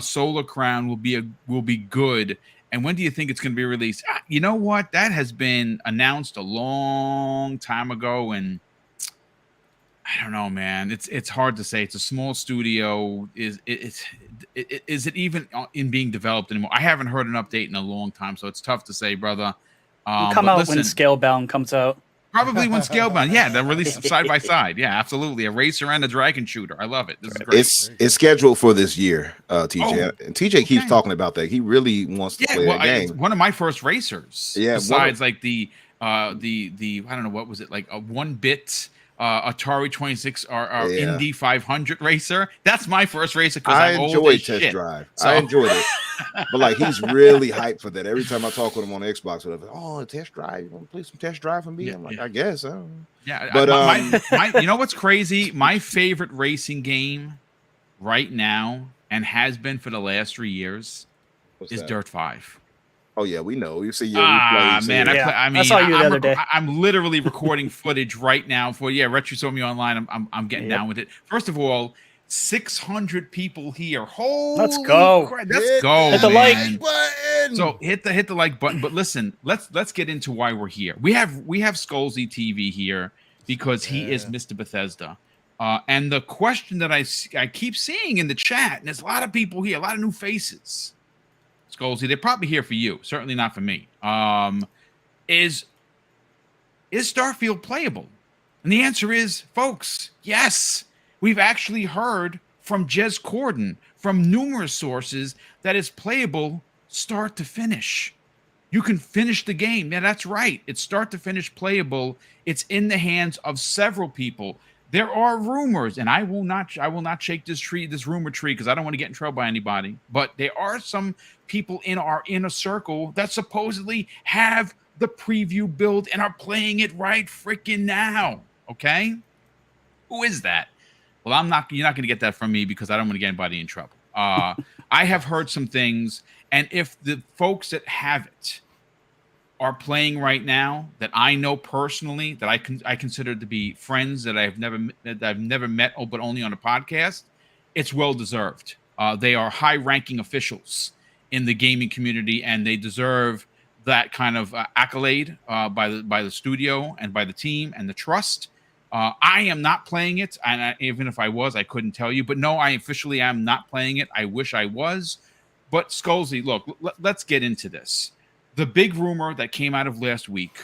A: Solar Crown will be good? And when do you think it's going to be released?" You know what? That has been announced a long time ago, and I don't know, man. It's hard to say. It's a small studio. Is it even in being developed anymore? I haven't heard an update in a long time, so it's tough to say, brother.
D: Come out when Scalebound comes out.
A: Probably when Scalebound. Yeah, they'll release side by side. Yeah, absolutely. A racer and a dragon shooter. I love it. This is great.
F: It's scheduled for this year, TJ. And TJ keeps talking about that. He really wants to play a game.
A: It's one of my first racers.
F: Yeah.
A: Besides, like the I don't know, what was it, like a 1-bit Atari 26 or Indy 500 racer. That's my first racer because I enjoyed
F: Test Drive. So. I enjoyed it, but like he's really hyped for that. Every time I talk with him on Xbox, whatever, oh, Test Drive, you want to play some Test Drive for me? Yeah, I'm like, I guess.
A: Yeah,
F: but
A: my you know what's crazy? My favorite racing game right now, and has been for the last 3 years, is Dirt 5.
F: Oh yeah, we know. You see,
A: man,
D: I saw you the other day.
A: I'm literally recording footage right now for Retro saw me online. I'm getting down with it. First of all, 600 people here. Holy
D: let's go!
A: Let's go!
D: Hit the like
C: button.
A: So hit the like button. But listen, let's get into why we're here. We have Skullsy TV here because he is Mr. Bethesda. And the question that I keep seeing in the chat, and there's a lot of people here, a lot of new faces. Skullsy, they're probably here for you, certainly not for me. Is Starfield playable? And the answer is, folks, yes. We've actually heard from Jez Corden, from numerous sources, that it's playable start to finish. You can finish the game. Yeah, that's right. It's start to finish playable. It's in the hands of several people. There are rumors, and I will not shake this rumor tree because I don't want to get in trouble by anybody. But there are some people in our inner circle that supposedly have the preview build and are playing it right freaking now. Okay, who is that? Well, you're not going to get that from me because I don't want to get anybody in trouble. I have heard some things, and if the folks that have it are playing right now that I know personally, that I consider to be friends that I've never met, but only on a podcast, it's well deserved. They are high-ranking officials in the gaming community, and they deserve that kind of accolade by the studio and by the team and the trust. I am not playing it, and even if I was, I couldn't tell you. But no, I officially am not playing it. I wish I was. But Skullsy, look, let's get into this. The big rumor that came out of last week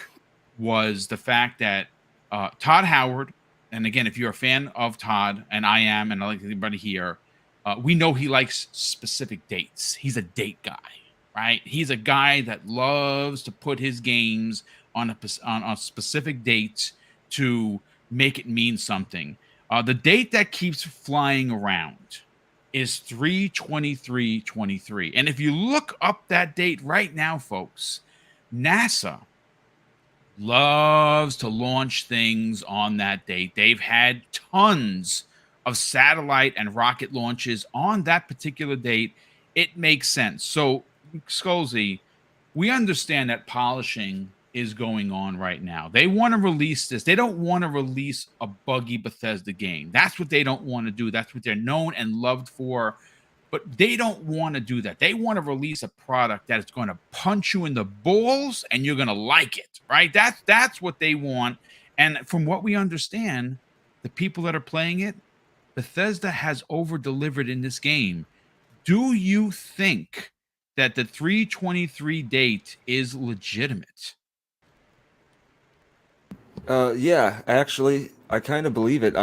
A: was the fact that Todd Howard, and again, if you're a fan of Todd, and I am, and I like everybody here, we know he likes specific dates. He's a date guy, right? He's a guy that loves to put his games on a specific date to make it mean something. The date that keeps flying around is 3/23/23. And if you look up that date right now, folks, NASA loves to launch things on that date. They've had tons of satellite and rocket launches on that particular date. It makes sense. So, Skolzy, we understand that polishing is going on right now. They want to release this. They don't want to release a buggy Bethesda game. That's what they don't want to do. That's what they're known and loved for. But they don't want to do that. They want to release a product that is going to punch you in the balls and you're going to like it, right? That's what they want. And from what we understand, the people that are playing it, Bethesda has over-delivered in this game. Do you think that the 3/23 date is legitimate?
B: Yeah, actually, I kind of believe it.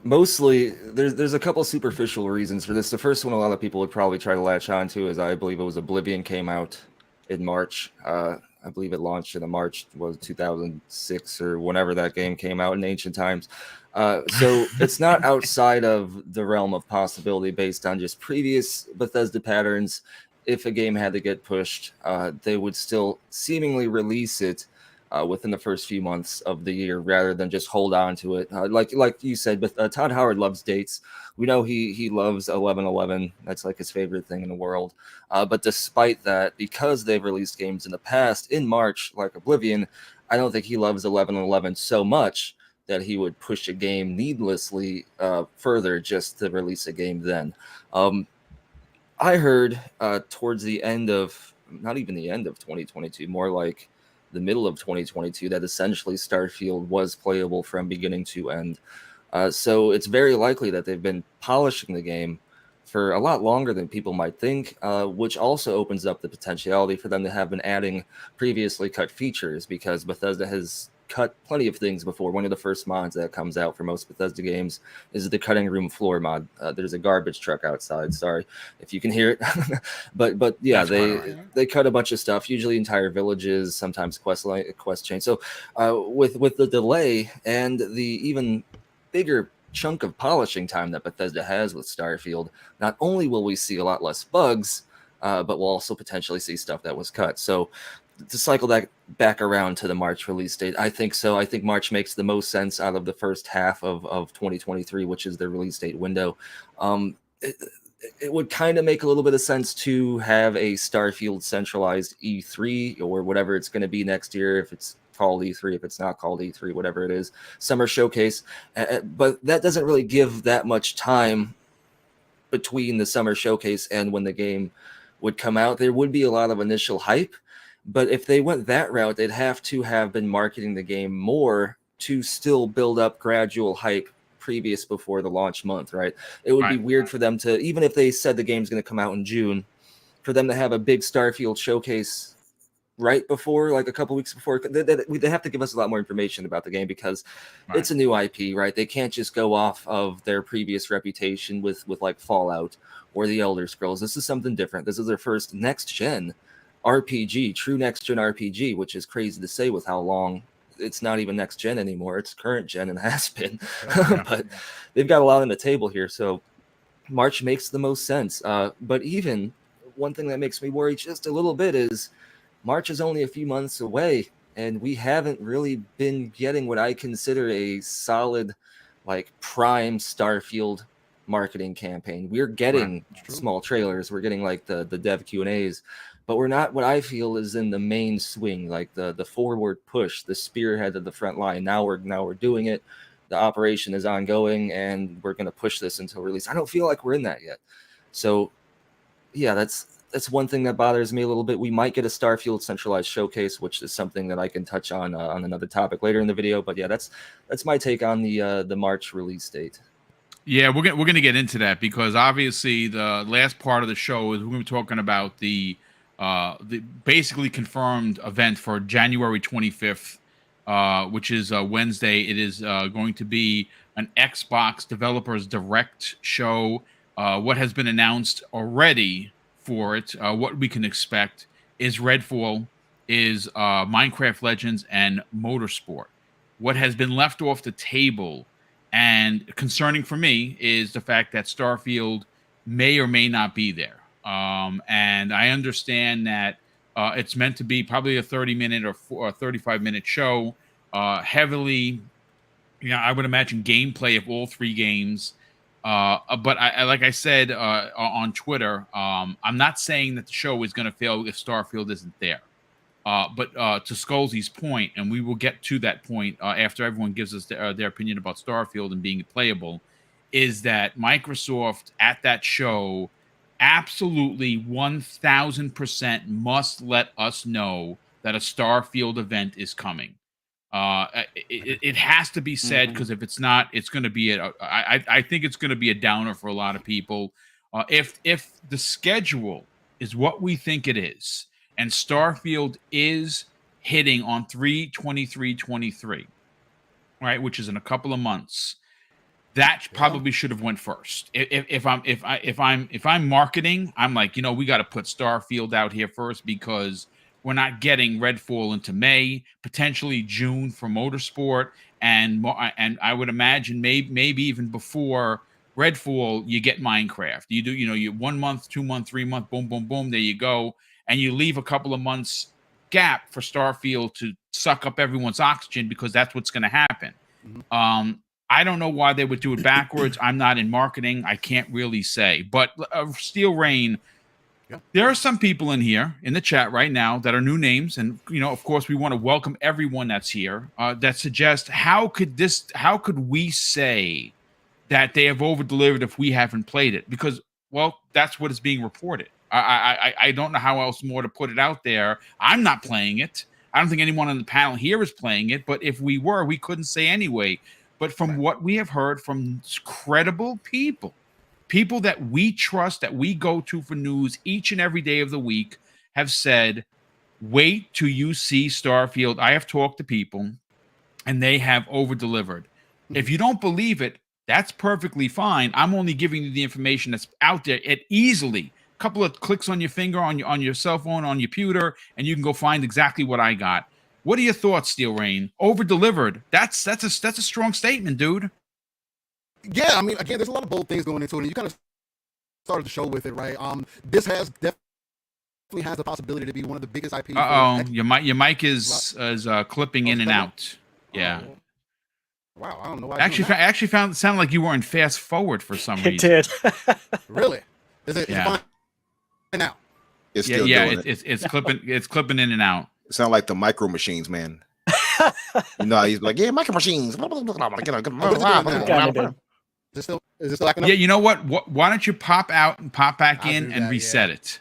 B: Mostly, there's a couple superficial reasons for this. The first one, a lot of people would probably try to latch onto, is I believe it was Oblivion came out in March. I believe it launched in March, was 2006 or whenever that game came out in ancient times. So it's not outside of the realm of possibility based on just previous Bethesda patterns. If a game had to get pushed, they would still seemingly release it within the first few months of the year, rather than just hold on to it. Like you said, but Todd Howard loves dates. We know he loves 11/11. That's like his favorite thing in the world. But despite that, because they've released games in the past in March, like Oblivion, I don't think he loves 11/11 so much that he would push a game needlessly further just to release a game then. I heard towards the end of, not even the end of 2022, more like the middle of 2022, that essentially Starfield was playable from beginning to end. So it's very likely that they've been polishing the game for a lot longer than people might think, which also opens up the potentiality for them to have been adding previously cut features, because Bethesda has cut plenty of things before. One of the first mods that comes out for most Bethesda games is the cutting room floor mod. There's a garbage truck outside. Sorry if you can hear it, but yeah, they cut a bunch of stuff, usually entire villages, sometimes quest chains. So with the delay and the even bigger chunk of polishing time that Bethesda has with Starfield, not only will we see a lot less bugs, but we'll also potentially see stuff that was cut. So to cycle that back around to the March release date, I think so. I think March makes the most sense out of the first half of 2023, which is the release date window. It would kind of make a little bit of sense to have a Starfield centralized E3 or whatever it's going to be next year, if it's called E3, if it's not called E3, whatever it is, summer showcase. But that doesn't really give that much time between the summer showcase and when the game would come out. There would be a lot of initial hype, but if they went that route, they'd have to have been marketing the game more to still build up gradual hype previous before the launch month, right? It would be weird for them to, even if they said the game's going to come out in June, for them to have a big Starfield showcase right before, like a couple weeks before. They have to give us a lot more information about the game, because it's a new IP, right? They can't just go off of their previous reputation with like Fallout or the Elder Scrolls. This is something different. This is their first next-gen RPG, true next-gen RPG, which is crazy to say with how long it's not even next-gen anymore. It's current-gen and has been. But they've got a lot on the table here, so March makes the most sense. But even one thing that makes me worry just a little bit is March is only a few months away, and we haven't really been getting what I consider a solid, like, prime Starfield marketing campaign. We're getting small trailers. We're getting like the dev Q&As, but we're not what I feel is in the main swing, like the forward push, the spearhead of the front line. Now we're doing it. The operation is ongoing, and we're going to push this until release. I don't feel like we're in that yet. So yeah, that's one thing that bothers me a little bit. We might get a Starfield centralized showcase, which is something that I can touch on another topic later in the video. But yeah, that's my take on the March release date.
A: Yeah, we're gonna get into that, because obviously the last part of the show is we're gonna be talking about the basically confirmed event for January 25th, which is Wednesday. It is going to be an Xbox Developers Direct show. What has been announced already for it, what we can expect, is Redfall, is Minecraft Legends, and Motorsport. What has been left off the table and concerning for me is the fact that Starfield may or may not be there. And I understand that it's meant to be probably a 30-minute or 35-minute show, heavily, I would imagine gameplay of all three games. But I like I said on Twitter, I'm not saying that the show is going to fail if Starfield isn't there. But to Scolzy's point, and we will get to that point after everyone gives us their opinion about Starfield and being playable, is that Microsoft at that show absolutely 1000% must let us know that a Starfield event is coming. It has to be said, because if it's not, it's going to be I think it's going to be a downer for a lot of people. If the schedule is what we think it is, and Starfield is hitting on 3/23/23, right, which is in a couple of months, that probably should have went first. If I'm marketing, I'm like, we got to put Starfield out here first, because we're not getting Redfall into May, potentially June for Motorsport, and I would imagine maybe even before Redfall you get Minecraft. You do, you 1 month, 2 month, 3 month, boom, boom, boom, there you go, and you leave a couple of months gap for Starfield to suck up everyone's oxygen, because that's what's going to happen. I don't know why they would do it backwards. I'm not in marketing. I can't really say. But Steel Rain, there are some people in here in the chat right now that are new names. And, of course, we want to welcome everyone that's here that suggest, how could we say that they have over-delivered if we haven't played it? Because, well, that's what is being reported. I don't know how else more to put it out there. I'm not playing it. I don't think anyone on the panel here is playing it. But if we were, we couldn't say anyway. But from what we have heard from credible people that we trust, that we go to for news each and every day of the week, have said, wait till you see Starfield. I have talked to people, and they have over-delivered. If you don't believe it, that's perfectly fine. I'm only giving you the information that's out there. It easily, a couple of clicks on your finger, on your cell phone, on your computer, and you can go find exactly what I got. What are your thoughts, Steel Rain? Over-delivered. That's a strong statement, dude.
C: Yeah, I mean, again, there's a lot of bold things going into it, and you kind of started the show with it, right? This definitely has the possibility to be one of the biggest IPs.
A: Your mic is clipping in and out. Yeah.
C: Wow, I don't know why.
A: Actually found it sounded like you were in fast forward for some reason.
D: It did.
C: Really? Is it fine now?
F: It's still doing it.
A: It's clipping in and out.
F: It sounds like the micro machines, man. He's like, micro machines.
C: Is it still acting up?
A: Yeah, you know what? Why don't you pop out and pop back in and reset it?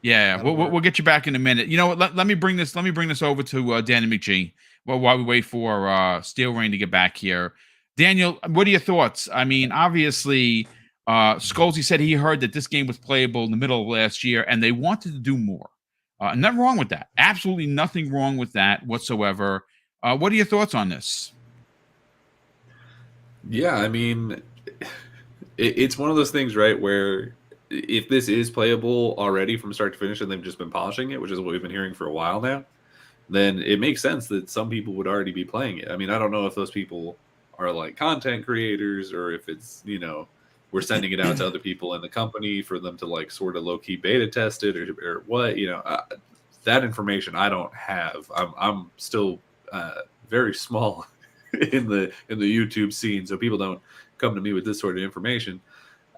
A: Yeah, we'll get you back in a minute. You know what? Let me bring this over to Danny McGee. Well, while we wait for Steel Rain to get back here, Daniel, what are your thoughts? I mean, obviously, Scolzy said he heard that this game was playable in the middle of last year, and they wanted to do more. Nothing wrong with that. Absolutely nothing wrong with that whatsoever. What are your thoughts on this?
E: Yeah, I mean, it's one of those things, right, where if this is playable already from start to finish and they've just been polishing it, which is what we've been hearing for a while now, then it makes sense that some people would already be playing it. I mean, I don't know if those people are like content creators, or if it's, we're sending it out to other people in the company for them to like sort of low-key beta test it, or what, that information I don't have. I'm still very small in the YouTube scene, so people don't come to me with this sort of information.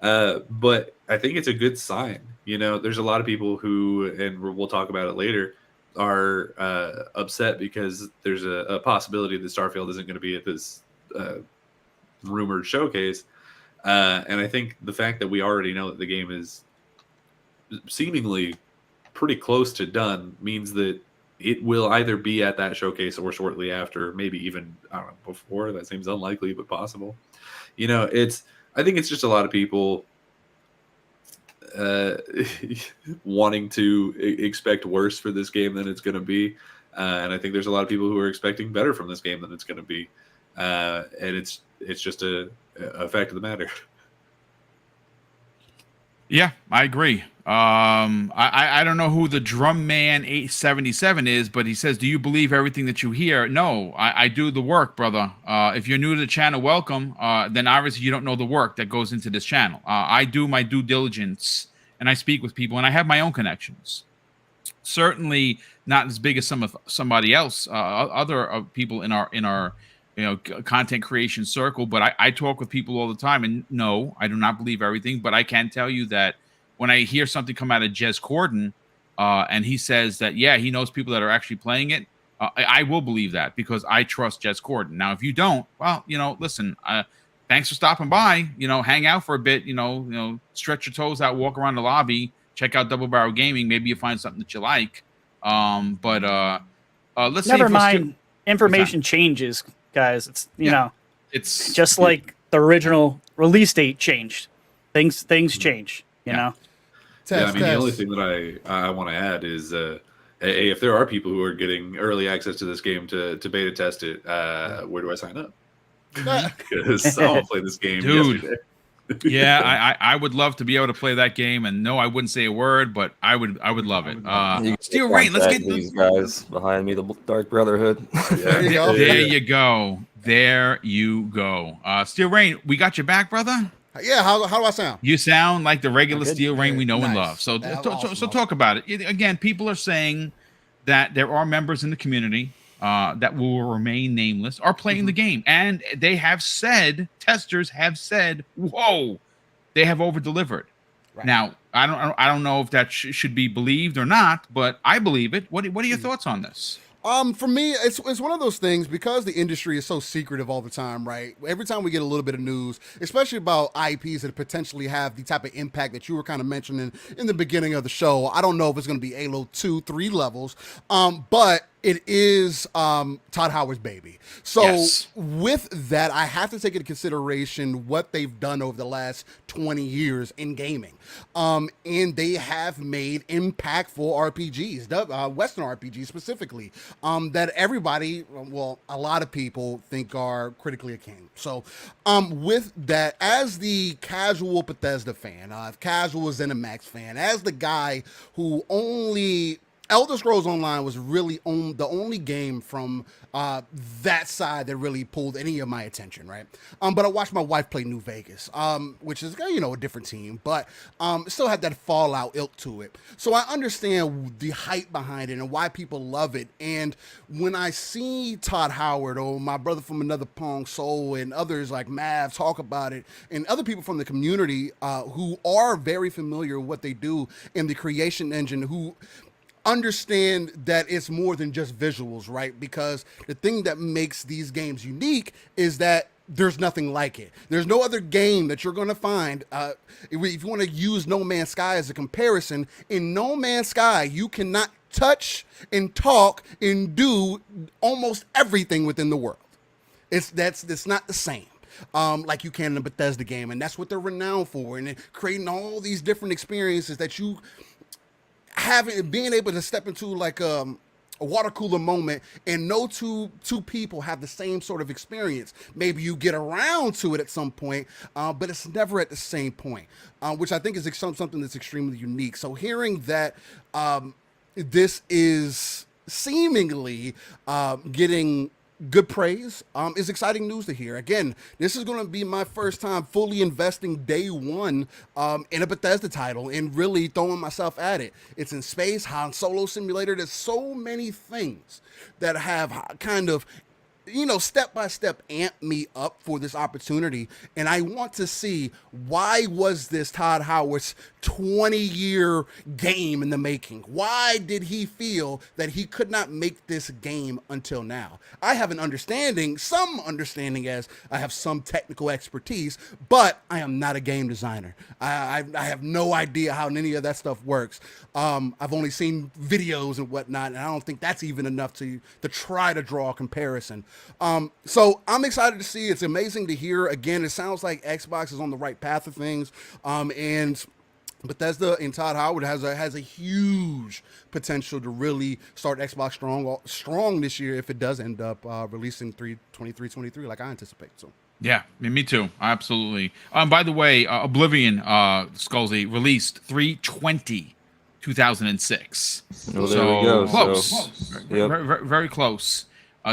E: But I think it's a good sign. There's a lot of people who, and we'll talk about it later, are upset because there's a possibility that Starfield isn't going to be at this rumored showcase. And I think the fact that we already know that the game is seemingly pretty close to done means that it will either be at that showcase or shortly after, maybe even, I don't know, before. That seems unlikely, but possible. I think it's just a lot of people wanting to expect worse for this game than it's going to be. And I think there's a lot of people who are expecting better from this game than it's going to be. And it's just a fact of the matter.
A: Yeah, I agree. I don't know who the drum man 877 is, but he says, "Do you believe everything that you hear?" No, I do the work, brother. If you're new to the channel, welcome. Then obviously you don't know the work that goes into this channel. I do my due diligence, and I speak with people, and I have my own connections. Certainly not as big as somebody else, other people in our content creation circle, but I talk with people all the time, and no, I do not believe everything, but I can tell you that when I hear something come out of Jez Corden, and he says that, yeah, he knows people that are actually playing it, I will believe that because I trust Jez Corden. Now, if you don't, well, listen, thanks for stopping by, hang out for a bit, stretch your toes out, walk around the lobby, check out Double Barrel Gaming. Maybe you find something that you like. Let's
D: never mind. Information changes, guys. It's it's just like the original release date changed. Things change. You know.
E: The only thing that I want to add is, hey, if there are people who are getting early access to this game to beta test it, where do I sign up? Because I want to play this game,
A: dude. Yeah, I would love to be able to play that game, and no, I wouldn't say a word, but I would love it. Steel Rain, let's get
B: these guys behind me, the Dark Brotherhood.
A: There you go. There you go. Steel Rain, we got your back, brother.
C: Yeah, how do I sound?
A: You sound like the regular Steel Rain we know and love. So
C: awesome.
A: talk about it. Again, people are saying that there are members in the community that will remain nameless are playing the game, and they have said, testers have said, whoa, they have over-delivered. Right. Now, I don't know if that should be believed or not, but I believe it. What are your thoughts on this?
C: For me, it's one of those things, because the industry is so secretive all the time, right? Every time we get a little bit of news, especially about IPs that potentially have the type of impact that you were kind of mentioning in the beginning of the show, I don't know if it's going to be Halo 2, 3 levels, but it is Todd Howard's baby. So yes. With that, I have to take into consideration what they've done over the last 20 years in gaming. And they have made impactful RPGs, Western RPGs specifically, that everybody, well, a lot of people think are critically acclaimed. So with that, as the casual Bethesda fan, casual ZeniMax fan, as the guy who only... Elder Scrolls Online was really the only game from that side that really pulled any of my attention, right? But I watched my wife play New Vegas, which is, a different team, but still had that Fallout ilk to it. So I understand the hype behind it and why people love it. And when I see Todd Howard or my brother from Another Pong Soul and others like Mav talk about it, and other people from the community who are very familiar with what they do in the creation engine, who understand that it's more than just visuals, right? Because the thing that makes these games unique is that there's nothing like it. There's no other game that you're going to find. If you want to use No Man's Sky as a comparison, in No Man's Sky, you cannot touch and talk and do almost everything within the world. It's not the same. Like you can in a Bethesda game, and that's what they're renowned for, and creating all these different experiences that you being able to step into like a water cooler moment and no two people have the same sort of experience. Maybe you get around to it at some point, but it's never at the same point, which I think is something that's extremely unique. So hearing that this is seemingly getting good praise is exciting news to hear. Again, this is going to be my first time fully investing day one in a Bethesda title and really throwing myself at it. It's in space, Han Solo simulator. There's so many things that have kind of step by step amp me up for this opportunity. And I want to see, why was this Todd Howard's 20-year game in the making? Why did he feel that he could not make this game until now? I have some understanding, as I have some technical expertise, but I am not a game designer. I have no idea how any of that stuff works. I've only seen videos and whatnot, and I don't think that's even enough to try to draw a comparison. So I'm excited to see. It's amazing to hear. Again, it sounds like Xbox is on the right path of things. And Bethesda and Todd Howard has a huge potential to really start Xbox strong this year if it does end up releasing 23 like I anticipate. So.
A: Yeah, me too. Absolutely. By the way, Oblivion, Skullsy, released 3/20/2006.
B: Well, there we
A: So
B: go.
A: close.
B: So,
A: Very,
B: yep.
A: very close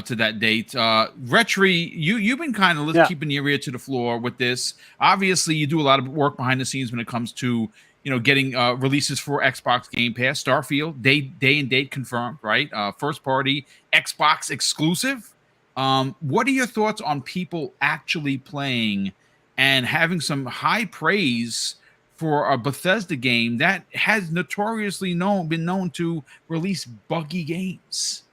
A: to that date. Retri, you've been kind of
D: Yeah.
A: keeping your ear to the floor with this. Obviously, you do a lot of work behind the scenes when it comes to getting releases for Xbox Game Pass. Starfield, day and date confirmed, right? First party Xbox exclusive. What are your thoughts on people actually playing and having some high praise for a Bethesda game that has notoriously been known to release buggy games?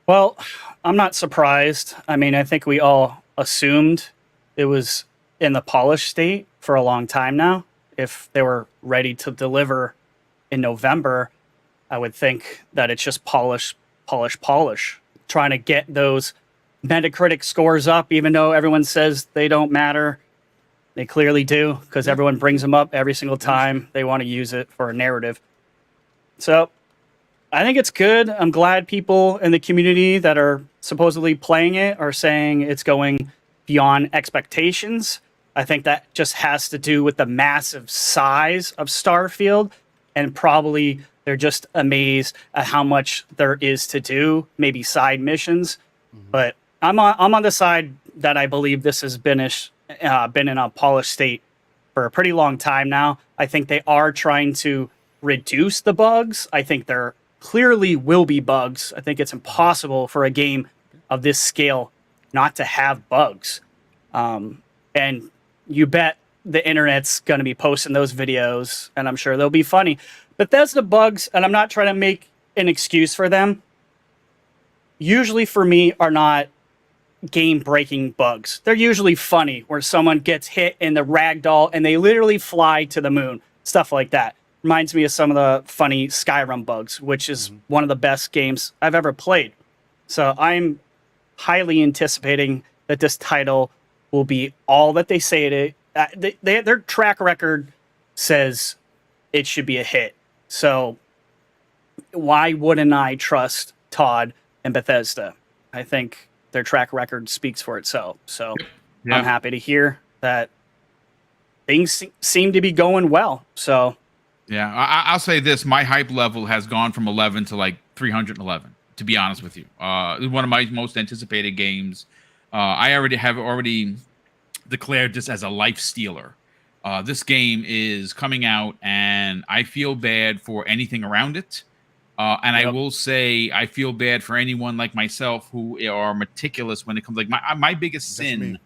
D: Well, I'm not surprised. I mean, I think we all assumed it was in the polished state for a long time now. If they were ready to deliver in November, I would think that it's just polish, trying to get those Metacritic scores up, even though everyone says they don't matter. They clearly do, because everyone brings them up every single time they want to use it for a narrative. So I think it's good. I'm glad people in the community that are supposedly playing it are saying it's going beyond expectations. I think that just has to do with the massive size of Starfield, and probably they're just amazed at how much there is to do, maybe side missions. But I'm on the side that I believe this has been in a polished state for a pretty long time now. I think they are trying to reduce the bugs. I think there clearly will be bugs. I think it's impossible for a game of this scale not to have bugs. And you bet the internet's going to be posting those videos, and I'm sure they'll be funny. Bethesda bugs, and I'm not trying to make an excuse for them, usually for me are not game-breaking bugs. They're usually funny, where someone gets hit in the ragdoll and they literally fly to the moon. Stuff like that. Reminds me of some of the funny Skyrim bugs, which is one of the best games I've ever played. So I'm highly anticipating that this title will be all that they say it is. Their track record says it should be a hit. So why wouldn't I trust Todd and Bethesda? I think their track record speaks for itself. So
A: Yeah.
D: I'm happy to hear that things seem to be going well. So
A: Yeah, I'll say this: my hype level has gone from 11 to like 311. To be honest with you, it's one of my most anticipated games. I already declared this as a life stealer. This game is coming out, and I feel bad for anything around it. And I will say, I feel bad for anyone like myself who are meticulous when it comes. Like my biggest sin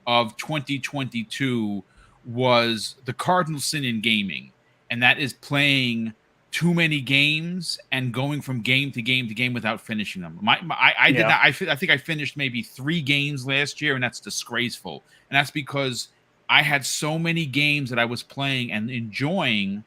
A: of 2022 was the cardinal sin in gaming, and that is playing too many games and going from game to game to game without finishing them. I did not. I think I finished maybe 3 games last year, and that's disgraceful. And that's because I had so many games that I was playing and enjoying.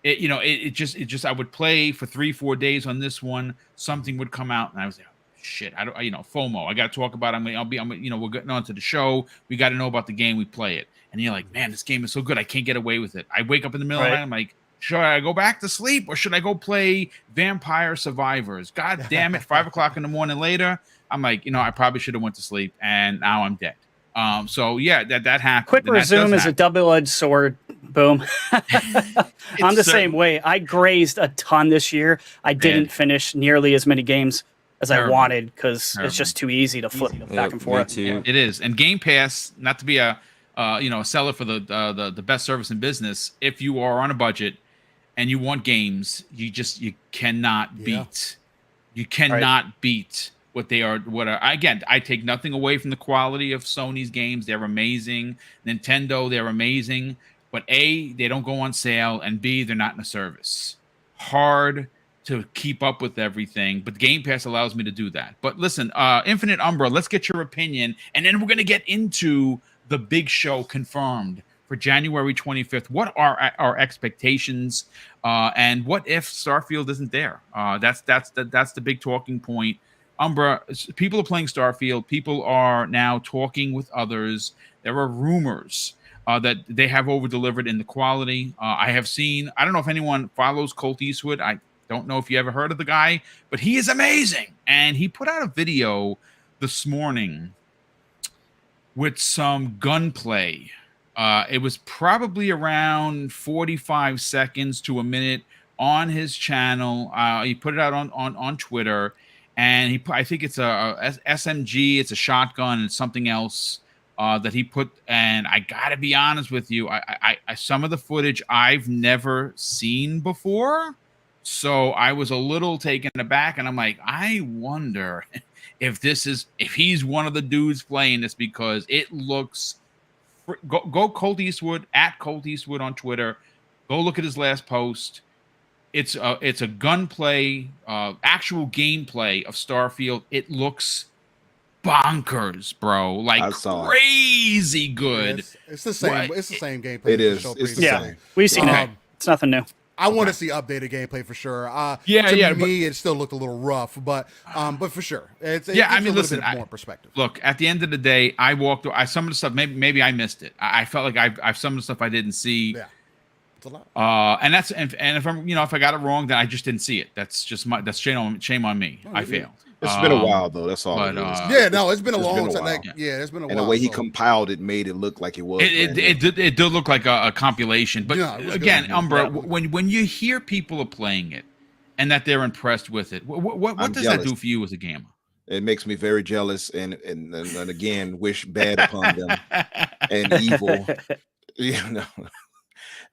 A: It just I would play for 3-4 days on this one. Something would come out, and I was like, oh, shit. I don't, FOMO. I got to talk about it. We're getting on to the show. We got to know about the game. We play it, and you're like, man, this game is so good. I can't get away with it. I wake up in the middle of the night. I'm like, should I go back to sleep or should I go play Vampire Survivors? God damn it! 5 o'clock in the morning later, I'm like, I probably should have went to sleep, and now I'm dead. So yeah, that happened.
D: Quick resume is a double-edged sword. Boom. I'm the same way. I grazed a ton this year. I didn't finish nearly as many games as I wanted because it's just too easy to flip back and forth.
A: It is. And Game Pass, not to be a seller for the best service in business, if you are on a budget and you want games, you cannot beat. You cannot beat what they are. Again, I take nothing away from the quality of Sony's games. They're amazing. Nintendo, they're amazing. But A, they don't go on sale, and B, they're not in a service. Hard to keep up with everything, but Game Pass allows me to do that. But listen, Infinite Umbra, let's get your opinion, and then we're going to get into the big show confirmed for January 25th. What are our expectations, and what if Starfield isn't there? That's the big talking point. Umbra, people are playing Starfield. People are now talking with others. There are rumors that they have over-delivered in the quality. I have seen, I don't know if anyone follows Colt Eastwood. I don't know if you ever heard of the guy, but he is amazing. And he put out a video this morning with some gunplay. It was probably around 45 seconds to a minute on his channel. He put it out on Twitter, and I think it's a SMG, it's a shotgun, and something else that he put. And I gotta be honest with you, I some of the footage I've never seen before, so I was a little taken aback, and I'm like, I wonder if he's one of the dudes playing this, because it looks. Go Colt Eastwood at Colt Eastwood on Twitter. Go look at his last post. It's a gunplay, actual gameplay of Starfield. It looks bonkers, bro. Like crazy good.
C: Yeah, it's the same. It's the same gameplay.
F: It is. It's the same.
D: We've seen it. It's nothing new.
C: I want to see updated gameplay for sure. To me, it still looked a little rough, but for sure, it's
A: I mean,
C: listen, more perspective.
A: Look, at the end of the day, I walked. Some of the stuff, maybe I missed it. I felt like I've some of the stuff I didn't see.
C: Yeah, it's a lot.
A: And if I'm, if I got it wrong, then I just didn't see it. That's shame on me. I failed.
F: It's been a while though. That's all.
A: But,
C: it's been a long time. It's been a while.
F: And the way he compiled it made it look like it was.
A: It did look like a compilation. But again, good. Umbra, when you hear people are playing it and that they're impressed with it, what does that do for you as a gamer?
F: It makes me very jealous and again wish bad upon them and evil.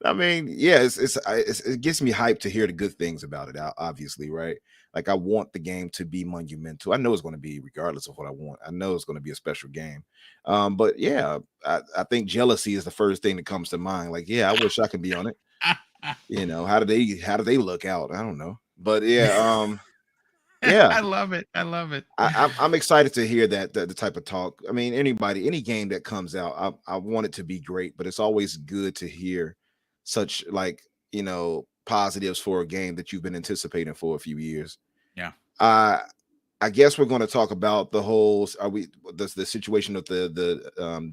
F: I mean, it gets me hyped to hear the good things about it. Obviously, right? Like, I want the game to be monumental. I know it's going to be, regardless of what I want. I know it's going to be a special game. But yeah, I think jealousy is the first thing that comes to mind. Like, yeah, I wish I could be on it. How do they look out? I don't know. But yeah, yeah,
A: I love it.
F: I'm excited to hear that the type of talk. I mean, any game that comes out, I want it to be great. But it's always good to hear such positives for a game that you've been anticipating for a few years.
A: Yeah.
F: I guess we're going to talk about the situation of the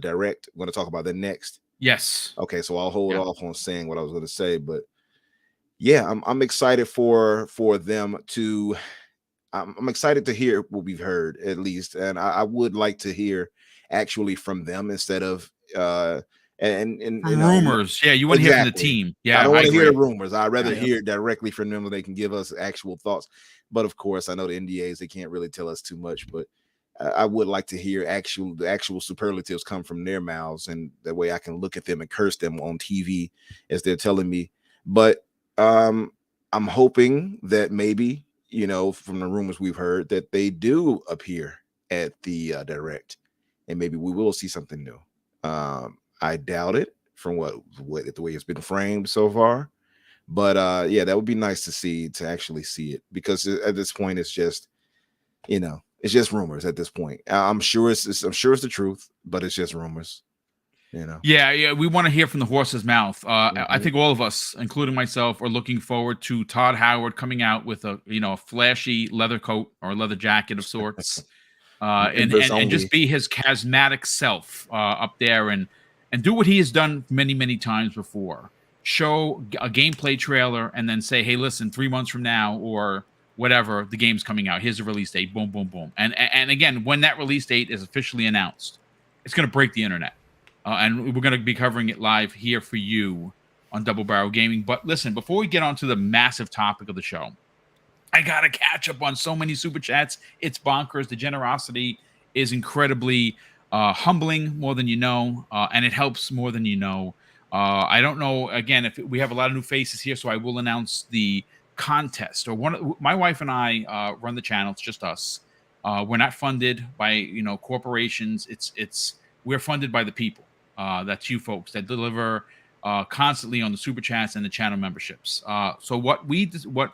F: direct. We're going to talk about that next.
A: Yes.
F: Okay, so I'll hold off on saying what I was going to say, but yeah, I'm excited for them to. I'm excited to hear what we've heard, at least, and I would like to hear actually from them instead of and
A: rumors. Yeah, you want to hear from the team. Yeah,
F: I don't want to hear the rumors. I'd rather hear it directly from them, where they can give us actual thoughts. But of course, I know the NDAs, they can't really tell us too much. But I would like to hear the actual superlatives come from their mouths, and that way I can look at them and curse them on TV as they're telling me. But I'm hoping that maybe, from the rumors we've heard, that they do appear at the direct, and maybe we will see something new. I doubt it from what the way it's been framed so far, but yeah, that would be nice to actually see it, because at this point it's just it's just rumors at this point. I'm sure it's the truth, but it's just rumors.
A: Yeah, we want to hear from the horse's mouth. I think all of us, including myself, are looking forward to Todd Howard coming out with a flashy leather coat or leather jacket of sorts, and just be his charismatic self up there and do what he has done many, many times before. Show a gameplay trailer and then say, hey, listen, 3 months from now or whatever, the game's coming out. Here's a release date. Boom, boom, boom. And again, when that release date is officially announced, it's going to break the internet. And we're going to be covering it live here for you on Double Barrel Gaming. But listen, before we get on to the massive topic of the show, I got to catch up on so many super chats. It's bonkers. The generosity is incredibly humbling, more than you know, and it helps more than you know. I don't know, again, if we have a lot of new faces here, so I will announce the contest. My wife and I run the channel. It's just us. We're not funded by corporations. We're funded by the people. That's you folks that deliver constantly on the super chats and the channel memberships. So what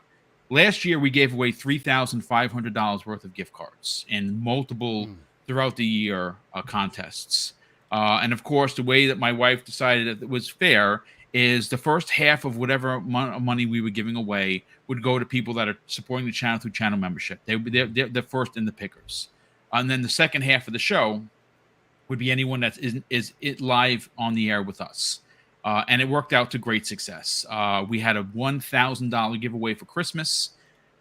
A: last year we gave away $3,500 worth of gift cards in multiple throughout the year contests. And of course, the way that my wife decided that it was fair is the first half of whatever money we were giving away would go to people that are supporting the channel through channel membership. They're first in the pickers. And then the second half of the show would be anyone that is live on the air with us. And it worked out to great success. We had a $1,000 giveaway for Christmas,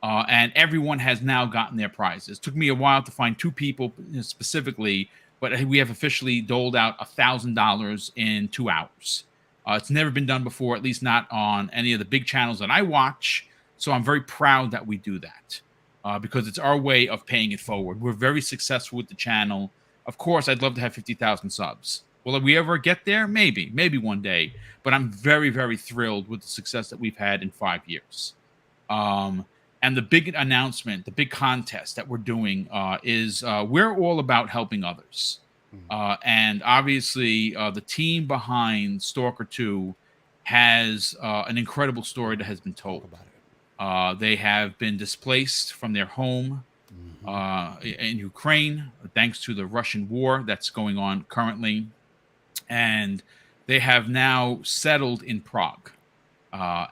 A: and everyone has now gotten their prizes. It took me a while to find two people specifically but we have officially doled out $1,000 in 2 hours. It's never been done before, at least not on any of the big channels that I watch. So I'm very proud that we do that because it's our way of paying it forward. We're very successful with the channel. Of course, I'd love to have 50,000 subs. Will we ever get there? Maybe one day. But I'm very, very thrilled with the success that we've had in 5 years. And the big announcement, the big contest that we're doing is we're all about helping others. And obviously, the team behind Stalker 2 has an incredible story that has been told. They have been displaced from their home in Ukraine, thanks to the Russian war that's going on currently. And they have now settled in Prague. Their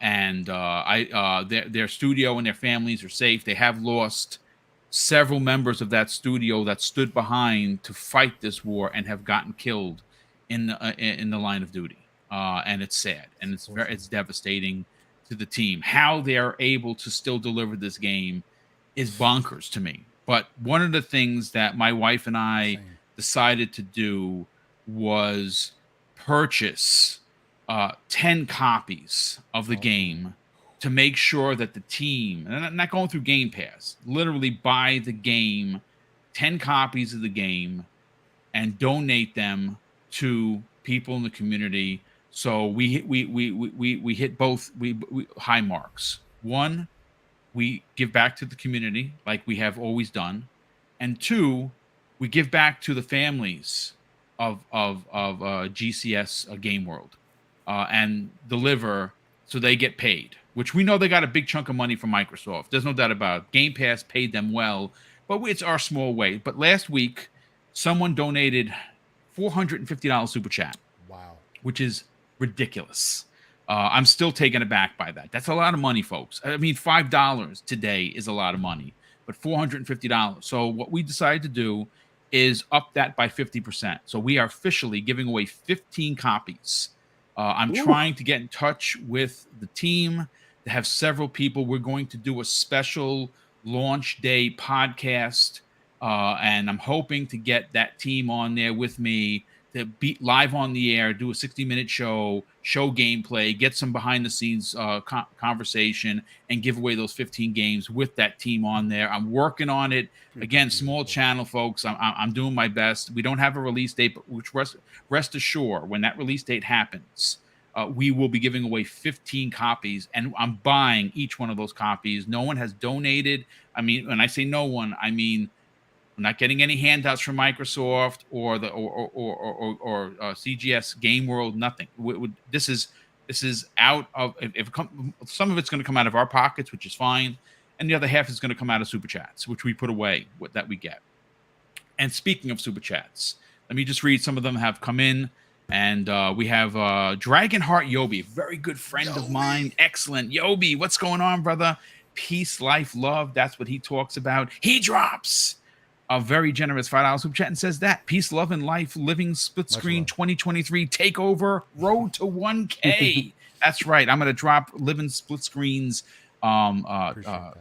A: studio and their families are safe. They have lost several members of that studio that stood behind to fight this war and have gotten killed in the line of duty. And it's sad, and it's devastating to the team. How they are able to still deliver this game is bonkers to me. But one of the things that my wife and I decided to do was purchase 10 copies of the game to make sure that the team, and I'm not going through Game Pass, literally buy the game, 10 copies of the game, and donate them to people in the community. So we hit both high marks. One, we give back to the community like we have always done, and two, we give back to the families of GCS Game World and deliver so they get paid, which we know they got a big chunk of money from Microsoft. There's no doubt about it. Game Pass paid them well, but it's our small way. But last week, someone donated $450 super chat.
C: Wow.
A: Which is ridiculous. I'm still taken aback by that. That's a lot of money, folks. I mean, $5 today is a lot of money, but $450. So what we decided to do is up that by 50%. So we are officially giving away 15 copies. I'm trying to get in touch with the team to have several people. We're going to do a special launch day podcast, and I'm hoping to get that team on there with me to be live on the air, do a 60-minute show gameplay, get some behind-the-scenes conversation, and give away those 15 games with that team on there. I'm working on it. Again, small channel, folks. I'm doing my best. We don't have a release date, but rest assured, when that release date happens, we will be giving away 15 copies, and I'm buying each one of those copies. No one has donated. I mean, when I say no one, I mean I'm not getting any handouts from Microsoft or CGS Game World. Nothing. This is out of some of it's going to come out of our pockets, which is fine, and the other half is going to come out of super chats, which we put away that we get. And speaking of super chats, let me just read some of them have come in, and we have Dragonheart Yobi, very good friend of mine. Excellent, Yobi. What's going on, brother? Peace, life, love. That's what he talks about. He drops a very generous $5 super chat and says that peace, love, and life, living split screen 2023 takeover, road to 1K. That's right. I'm going to drop living split screens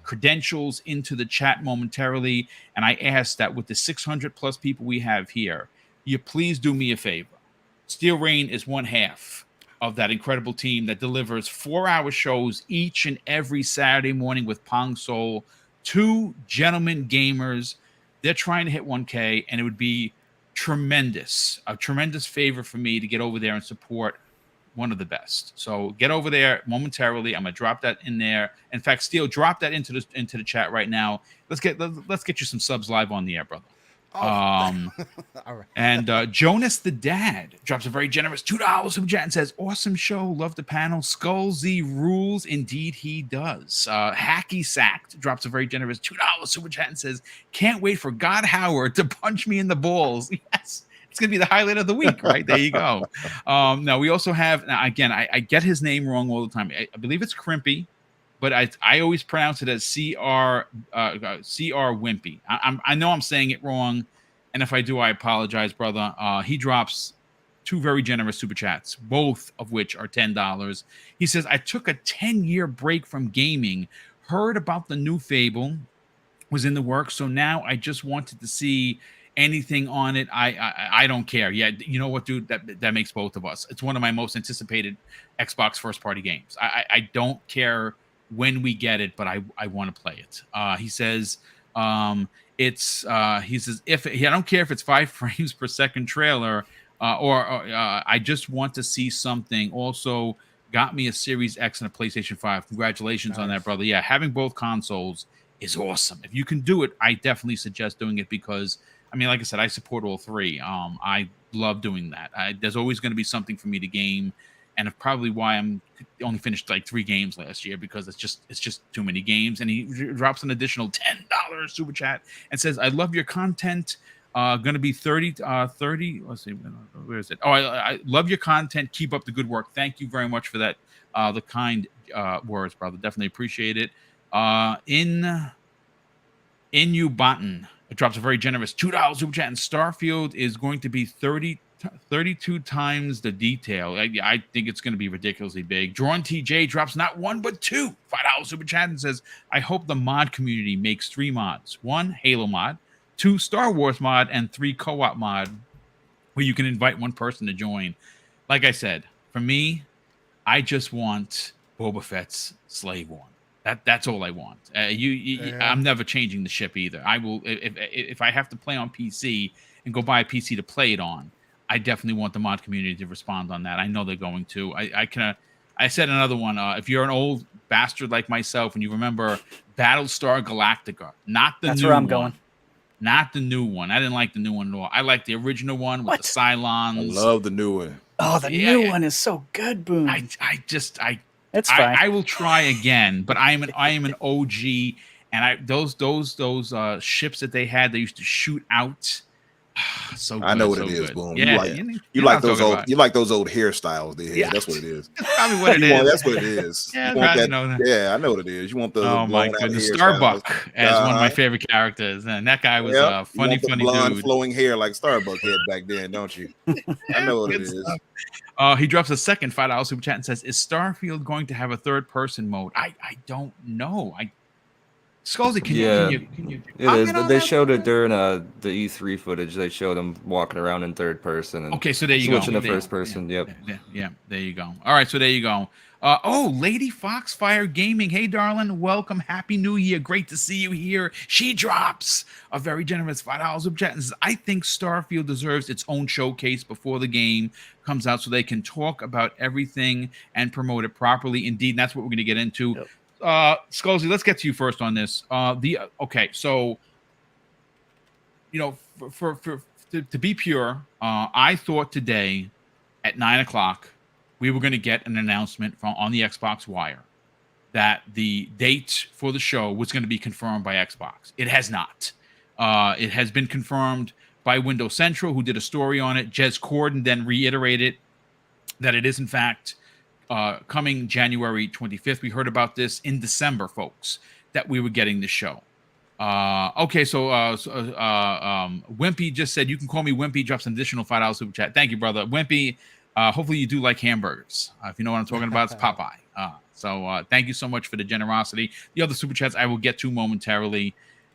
A: credentials into the chat momentarily. And I ask that with the 600 plus people we have here, you please do me a favor. Steel Rain is one half of that incredible team that delivers 4-hour shows each and every Saturday morning with Pong Soul. 2 gentlemen gamers. They're trying to hit 1K, and it would be a tremendous favor for me to get over there and support one of the best. So get over there momentarily. I'm gonna drop that in there. In fact, Steel, drop that into the chat right now. Let's get you some subs live on the air, brother. All right. And Jonas the Dad drops a very generous $2 super chat and says, "Awesome show, love the panel. Skull Z rules, indeed he does." Hacky Sacked drops a very generous $2 super chat and says, "Can't wait for God Howard to punch me in the balls." Yes, it's gonna be the highlight of the week, right? There you go. Now we also have, again, I get his name wrong all the time. I believe it's Crimpy, but I always pronounce it as CR Wimpy. I know I'm saying it wrong, and if I do, I apologize, brother. He drops 2 very generous super chats, both of which are $10. He says, "I took a 10-year break from gaming, heard about the new Fable, was in the works, so now I just wanted to see anything on it, I don't care. Yeah, you know what, dude? That makes both of us. It's one of my most anticipated Xbox first party games. I don't care when we get it, but I want to play it. He says he says I don't care if it's 5 frames per second trailer or I just want to see something. Also got me a Series X and a PlayStation 5. Congratulations on that, brother. Yeah, having both consoles is awesome. If you can do it, I definitely suggest doing it because, I mean, like I said, I support all three. I love doing that. There's always going to be something for me to game, and it's probably why I'm only finished like 3 games last year because it's just too many games. And he drops an additional $10 super chat and says, "I love your content. Going to be 30. Let's see, where is it? Oh, I love your content. Keep up the good work. Thank you very much for that. The kind words, brother. Definitely appreciate it. In you button, it drops a very generous $2 super chat, and Starfield is going to be 32 times the detail. I think it's going to be ridiculously big. Drawn TJ drops not one but two $5 super chat and says, "I hope the mod community makes 3 mods: 1 Halo mod, 2 Star Wars mod, and 3 co-op mod, where you can invite one person to join." Like I said, for me, I just want Boba Fett's slave one. That's all I want. I'm never changing the ship either. I will if I have to play on PC and go buy a PC to play it on. I definitely want the mod community to respond on that. I know they're going to. I said another one. If you're an old bastard like myself and you remember Battlestar Galactica, not the
D: That's
A: new
D: where I'm
A: one.
D: going.
A: Not the new one. I didn't like the new one at all. I like the original one with the Cylons.
F: I love the new one.
D: Oh, the new one is so good, Boom.
A: It's fine. I will try again, but I am an OG, and those ships that they had, they used to shoot out. So good,
F: I know what
A: so
F: it is,
A: good.
F: Boom.
A: Yeah,
F: you like those old hairstyles they had.
A: Yeah.
F: That's what it is.
A: That's probably what it is.
F: That's what it is.
A: Yeah,
F: you want that,
A: know that.
F: Yeah, I know what it is. You want the
A: oh my goodness, Starbuck as one of my favorite characters, and that guy was funny
F: blonde,
A: dude.
F: flowing hair like Starbuck had back then, don't you? I know what it is.
A: He drops a second $5 super chat and says, "Is Starfield going to have a third-person mode?" I don't know. Skullsy, can you
B: it is. They showed it during the E3 footage. They showed him walking around in third person. And
A: okay, so there you go.
B: Switching to first person.
A: Yeah, there you go. All right, so there you go. Lady Foxfire Gaming. Hey, darling. Welcome. Happy New Year. Great to see you here. She drops a very generous $5 super chat and says, "I think Starfield deserves its own showcase before the game comes out so they can talk about everything and promote it properly." Indeed, and that's what we're going to get into. Yep. Skullsy, let's get to you first on this. So to be pure, I thought today at 9:00 we were going to get an announcement on the Xbox Wire that the date for the show was going to be confirmed by Xbox. It has not. It has been confirmed by Windows Central, who did a story on it. Jez Corden then reiterated that it is in fact coming January 25th. We heard about this in December, folks, that we were getting the show. Wimpy just said, "You can call me Wimpy," drops an additional $5 super chat. Thank you, brother. Wimpy, hopefully you do like hamburgers. If you know what I'm talking about, it's Popeye. So thank you so much for the generosity. The other super chats I will get to momentarily.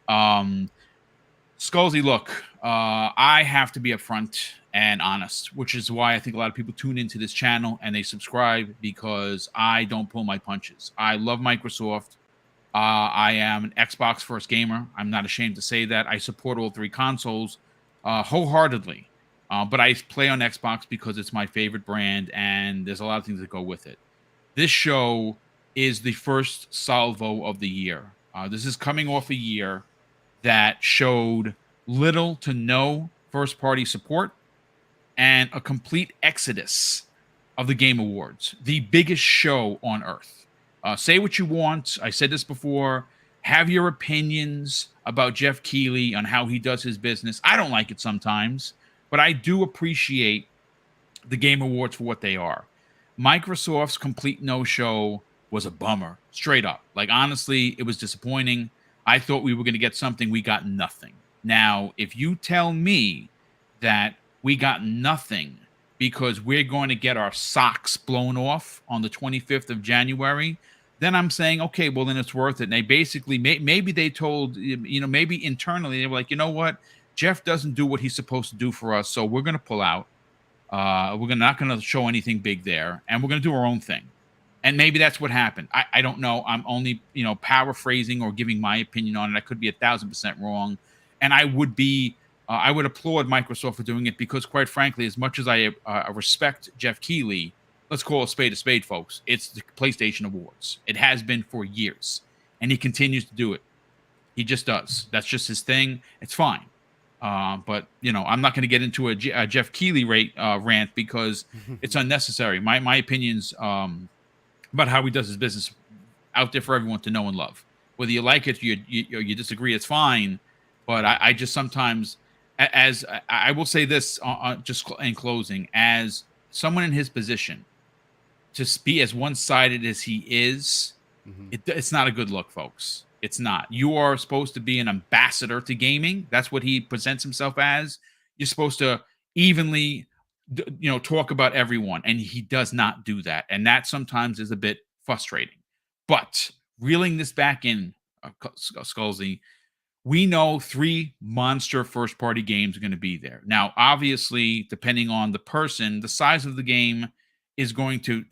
A: Skullsy, look, I have to be upfront and honest, which is why I think a lot of people tune into this channel and they subscribe, because I don't pull my punches. I love Microsoft. I am an Xbox first gamer. I'm not ashamed to say that. I support all 3 consoles wholeheartedly, but I play on Xbox because it's my favorite brand and there's a lot of things that go with it. This show is the first salvo of the year. This is coming off a year that showed little to no first-party support and a complete exodus of the Game Awards, the biggest show on earth. Say what you want. I said this before. Have your opinions about Jeff Keighley on how he does his business. I don't like it sometimes, but I do appreciate the Game Awards for what they are. Microsoft's complete no-show was a bummer, straight up. Like, honestly, it was disappointing. I thought we were going to get something. We got nothing. Now, if you tell me that we got nothing because we're going to get our socks blown off on the 25th of January, then I'm saying, okay, well, then it's worth it. And they basically, maybe they told, maybe internally, they were like, you know what? Jeff doesn't do what he's supposed to do for us, so we're going to pull out. We're not going to show anything big there, and we're going to do our own thing. And maybe that's what happened. I don't know. I'm only, paraphrasing or giving my opinion on it. I could be 1,000% wrong. And I would applaud Microsoft for doing it because, quite frankly, as much as I respect Jeff Keighley, let's call a spade, folks. It's the PlayStation Awards. It has been for years, and he continues to do it. He just does. That's just his thing. It's fine. But I'm not going to get into a Jeff Keighley rant because it's unnecessary. My opinions about how he does his business out there for everyone to know and love. Whether you like it, you disagree, it's fine. But I just sometimes, as I will say this, just in closing, as someone in his position, to be as one-sided as he is, it's not a good look, folks. It's not. You are supposed to be an ambassador to gaming. That's what he presents himself as. You're supposed to evenly, talk about everyone, and he does not do that. And that sometimes is a bit frustrating. But reeling this back in, Scalzi, we know 3 monster first-party games are going to be there. Now, obviously, depending on the person, the size of the game is going to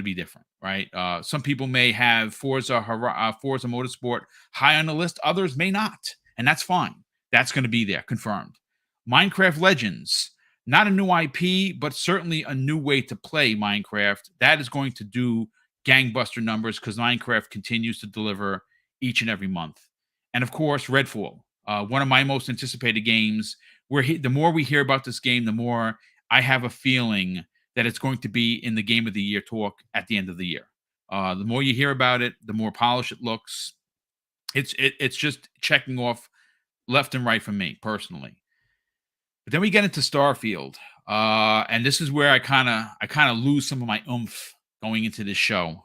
A: be different, right? Some people may have Forza Motorsport high on the list, others may not, and that's fine. That's going to be there, confirmed. Minecraft Legends, not a new IP, but certainly a new way to play Minecraft. That is going to do gangbuster numbers because Minecraft continues to deliver each and every month. And of course, Redfall, one of my most anticipated games. The more we hear about this game, the more I have a feeling that it's going to be in the Game of the Year talk at the end of the year. The more you hear about it, the more polished it looks. It's just checking off left and right for me personally. But then we get into Starfield, and this is where I kind of lose some of my oomph going into this show.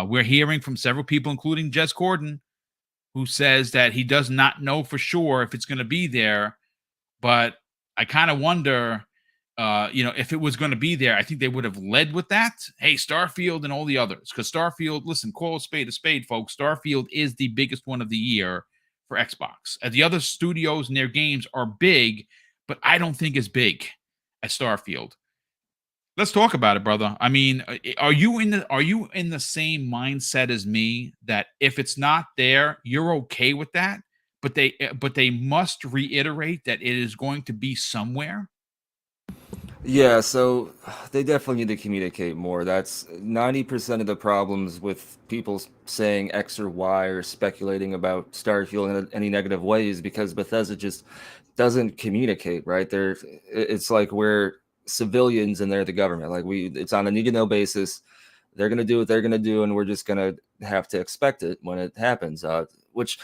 A: We're hearing from several people, including Jez Corden, who says that he does not know for sure if it's going to be there. But I kind of wonder, if it was going to be there, I think they would have led with that. Hey, Starfield and all the others. Because Starfield, listen, call a spade, folks. Starfield is the biggest one of the year for Xbox. The other studios and their games are big, but I don't think as big as Starfield. Let's talk about it, brother. I mean, are you in the same mindset as me that if it's not there, you're okay with that? But they must reiterate that it is going to be somewhere.
B: Yeah, so they definitely need to communicate more. That's 90% of the problems with people saying X or Y or speculating about Starfield in any negative ways because Bethesda just doesn't communicate, right? It's like we're civilians and they're the government. Like it's on a need-to-know basis. They're going to do what they're going to do, and we're just going to have to expect it when it happens, which,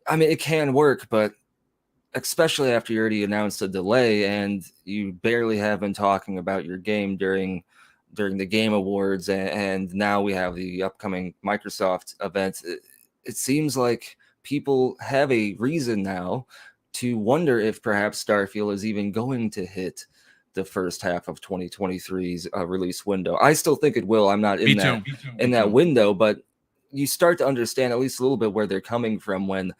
B: I mean, it can work, but especially after you already announced a delay and you barely have been talking about your game during the Game Awards, and now we have the upcoming Microsoft event. It seems like people have a reason now to wonder if perhaps Starfield is even going to hit the first half of 2023's release window. I still think it will. I'm not in that window, but you start to understand at least a little bit where they're coming from when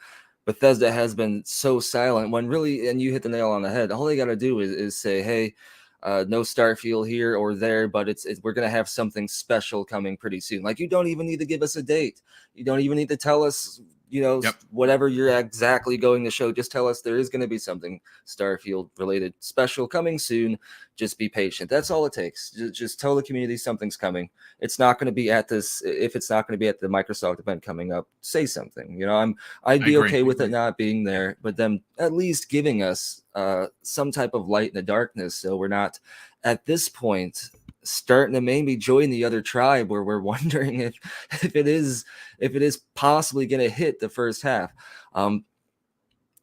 B: Bethesda has been so silent, when really, and you hit the nail on the head, all they got to do is say, hey, no Starfield here or there, but we're going to have something special coming pretty soon. Like, you don't even need to give us a date. You don't even need to tell us, whatever you're exactly going to show. Just tell us there is going to be something Starfield related special coming soon. Just be patient. That's all it takes. Just tell the community something's coming. It's not going to be at this. If it's not going to be at the Microsoft event coming up, say something. I'd be okay with it not being there, but them at least giving us some type of light in the darkness, so we're not at this point starting to maybe join the other tribe where we're wondering if it is possibly going to hit the first half. And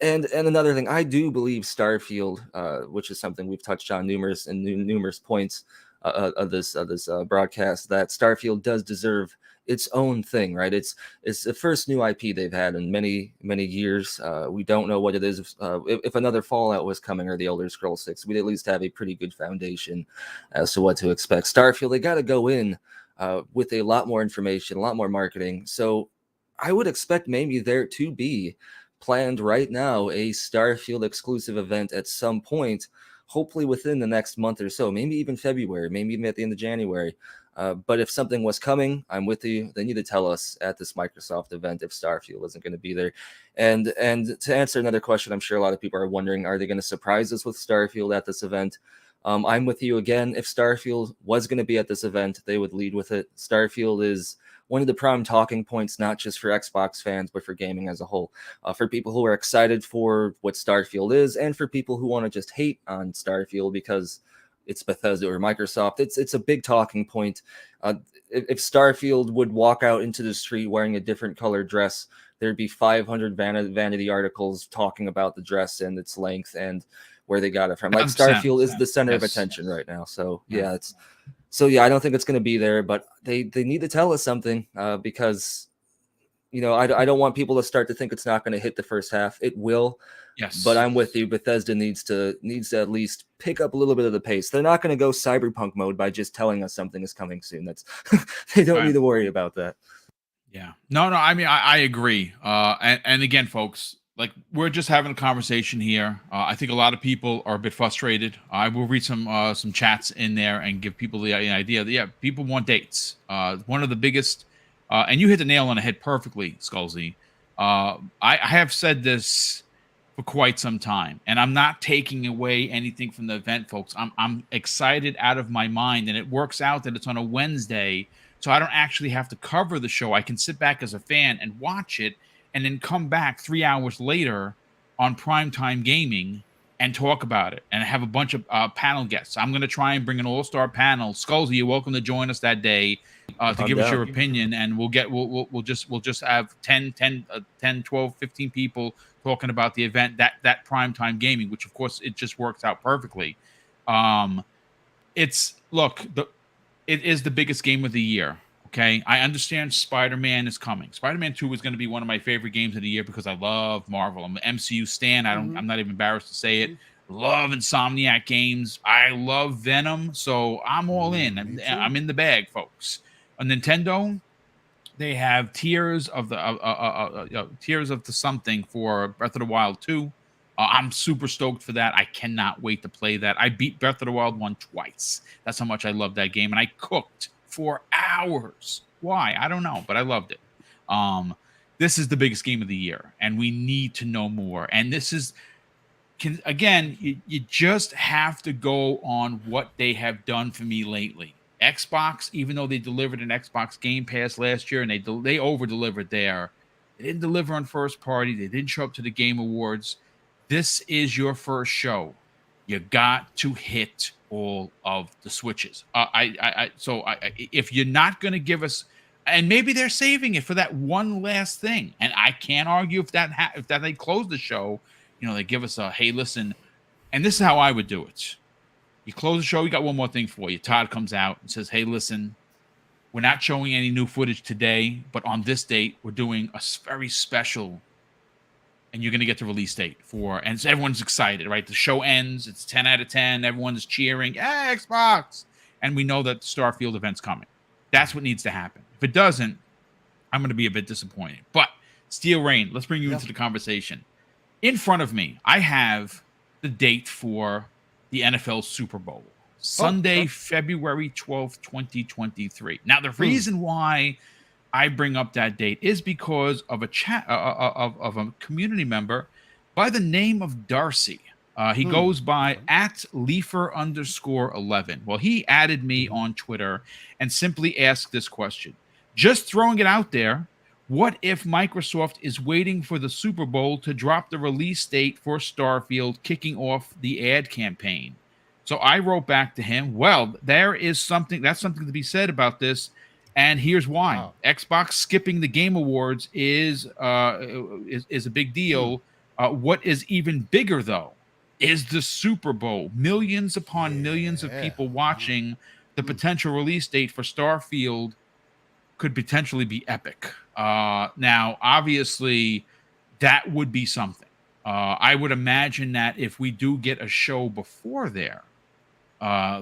B: another thing, I do believe Starfield, which is something we've touched on numerous points of this broadcast, that Starfield does deserve its own thing, right? It's the first new IP they've had in many years. We don't know what it is. If another Fallout was coming or the Elder Scrolls 6, we'd at least have a pretty good foundation as to what to expect. Starfield, they got to go in with a lot more information, a lot more marketing. So I would expect maybe there to be planned right now a Starfield exclusive event at some point, hopefully within the next month or so, maybe even February, maybe even at the end of January. But if something was coming, I'm with you. They need to tell us at this Microsoft event if Starfield isn't going to be there. And to answer another question, I'm sure a lot of people are wondering, are they going to surprise us with Starfield at this event? I'm with you again. If Starfield was going to be at this event, they would lead with it. Starfield is one of the prime talking points, not just for Xbox fans, but for gaming as a whole. For people who are excited for what Starfield is, and for people who want to just hate on Starfield because it's Bethesda or Microsoft, it's a big talking point. If Starfield would walk out into the street wearing a different colored dress, there'd be 500 vanity articles talking about the dress and its length and where they got it from. Like Starfield is the center of attention right now. So yeah, I don't think it's going to be there, but they need to tell us something because, you know, I don't want people to start to think it's not going to hit the first half. It will.
A: Yes.
B: But I'm with you. Bethesda needs to at least pick up a little bit of the pace. They're not going to go cyberpunk mode by just telling us something is coming soon. That's they don't need to worry about that.
A: Yeah. No, I mean, I agree. And again, folks, like, we're just having a conversation here. I think a lot of people are a bit frustrated. I will read some chats in there and give people the idea that, yeah, people want dates. One of the biggest, and you hit the nail on the head perfectly, Skullsy. I have said this for quite some time, and I'm not taking away anything from the event, folks. I'm excited out of my mind, and it works out that it's on a Wednesday, so I don't actually have to cover the show. I can sit back as a fan and watch it, and then come back 3 hours later on primetime gaming and talk about it and have a bunch of panel guests. I'm going to try and bring an all-star panel. Skullsy, you're welcome to join us that day to give us your opinion, and we'll just have 10, 12, 15 people talking about the event, that primetime gaming, which of course it just works out perfectly. It is the biggest game of the year. Okay, I understand Spider-Man is coming. Spider-Man 2 is going to be one of my favorite games of the year because I love Marvel. I'm an MCU stan. I'm not even embarrassed to say it. Love Insomniac games. I love Venom, so I'm all in. I'm in the bag, folks. On Nintendo, they have Tears of the something for Breath of the Wild 2. I'm super stoked for that. I cannot wait to play that. I beat Breath of the Wild 1 twice. That's how much I love that game, and I cooked for hours. Why? I don't know, but I loved it. This is the biggest game of the year, and we need to know more. And this is, you just have to go on what they have done for me lately. Xbox, even though they delivered an Xbox Game Pass last year, and they over-delivered there, they didn't deliver on first party. They didn't show up to the Game Awards. This is your first show. You got to hit all of the switches. If you're not going to give us, and maybe they're saving it for that one last thing, and I can't argue if that they close the show, you know, they give us a, hey, listen, and this is how I would do it. You close the show, we got one more thing for you. Todd comes out and says, hey, listen, we're not showing any new footage today, but on this date, we're doing a very special, and you're going to get the release date and so everyone's excited, right? The show ends. It's 10 out of 10. Everyone's cheering, hey, Xbox. And we know that the Starfield event's coming. That's what needs to happen. If it doesn't, I'm going to be a bit disappointed. But Steel Rain, let's bring you into the conversation. In front of me, I have the date for the NFL Super Bowl. Sunday, February 12th, 2023. Now, the reason why I bring up that date is because of a chat of a community member by the name of Darcy. He goes by @Leafer_11. Well, he added me on Twitter and simply asked this question. Just throwing it out there, what if Microsoft is waiting for the Super Bowl to drop the release date for Starfield, kicking off the ad campaign? So I wrote back to him, well, that's something to be said about this. And here's why. Wow. Xbox skipping the Game Awards is a big deal. What is even bigger, though, is the Super Bowl. Millions upon millions of people watching. The potential release date for Starfield could potentially be epic. Now, obviously, that would be something. I would imagine that if we do get a show before there,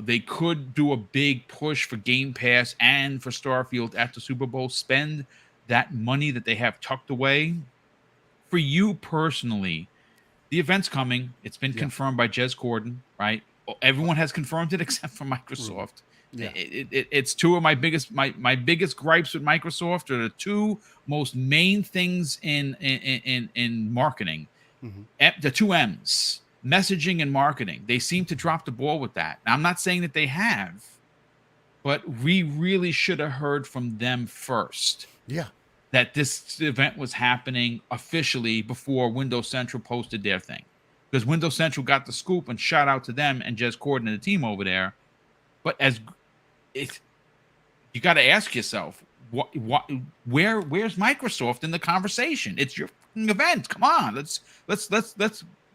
A: they could do a big push for Game Pass and for Starfield at the Super Bowl, spend that money that they have tucked away for you personally, the event's coming. It's been confirmed by Jez Corden, right? Everyone has confirmed it except for Microsoft.
C: Yeah.
A: It's two of my biggest gripes with Microsoft are the two most main things in marketing. The two M's, messaging and marketing. They seem to drop the ball with that. Now, I'm not saying that they have, but we really should have heard from them first.
C: Yeah.
A: That this event was happening officially before Windows Central posted their thing. Because Windows Central got the scoop, and shout out to them and Jez Corden and the team over there. But you got to ask yourself, where's Microsoft in the conversation? It's your event. Come on, let's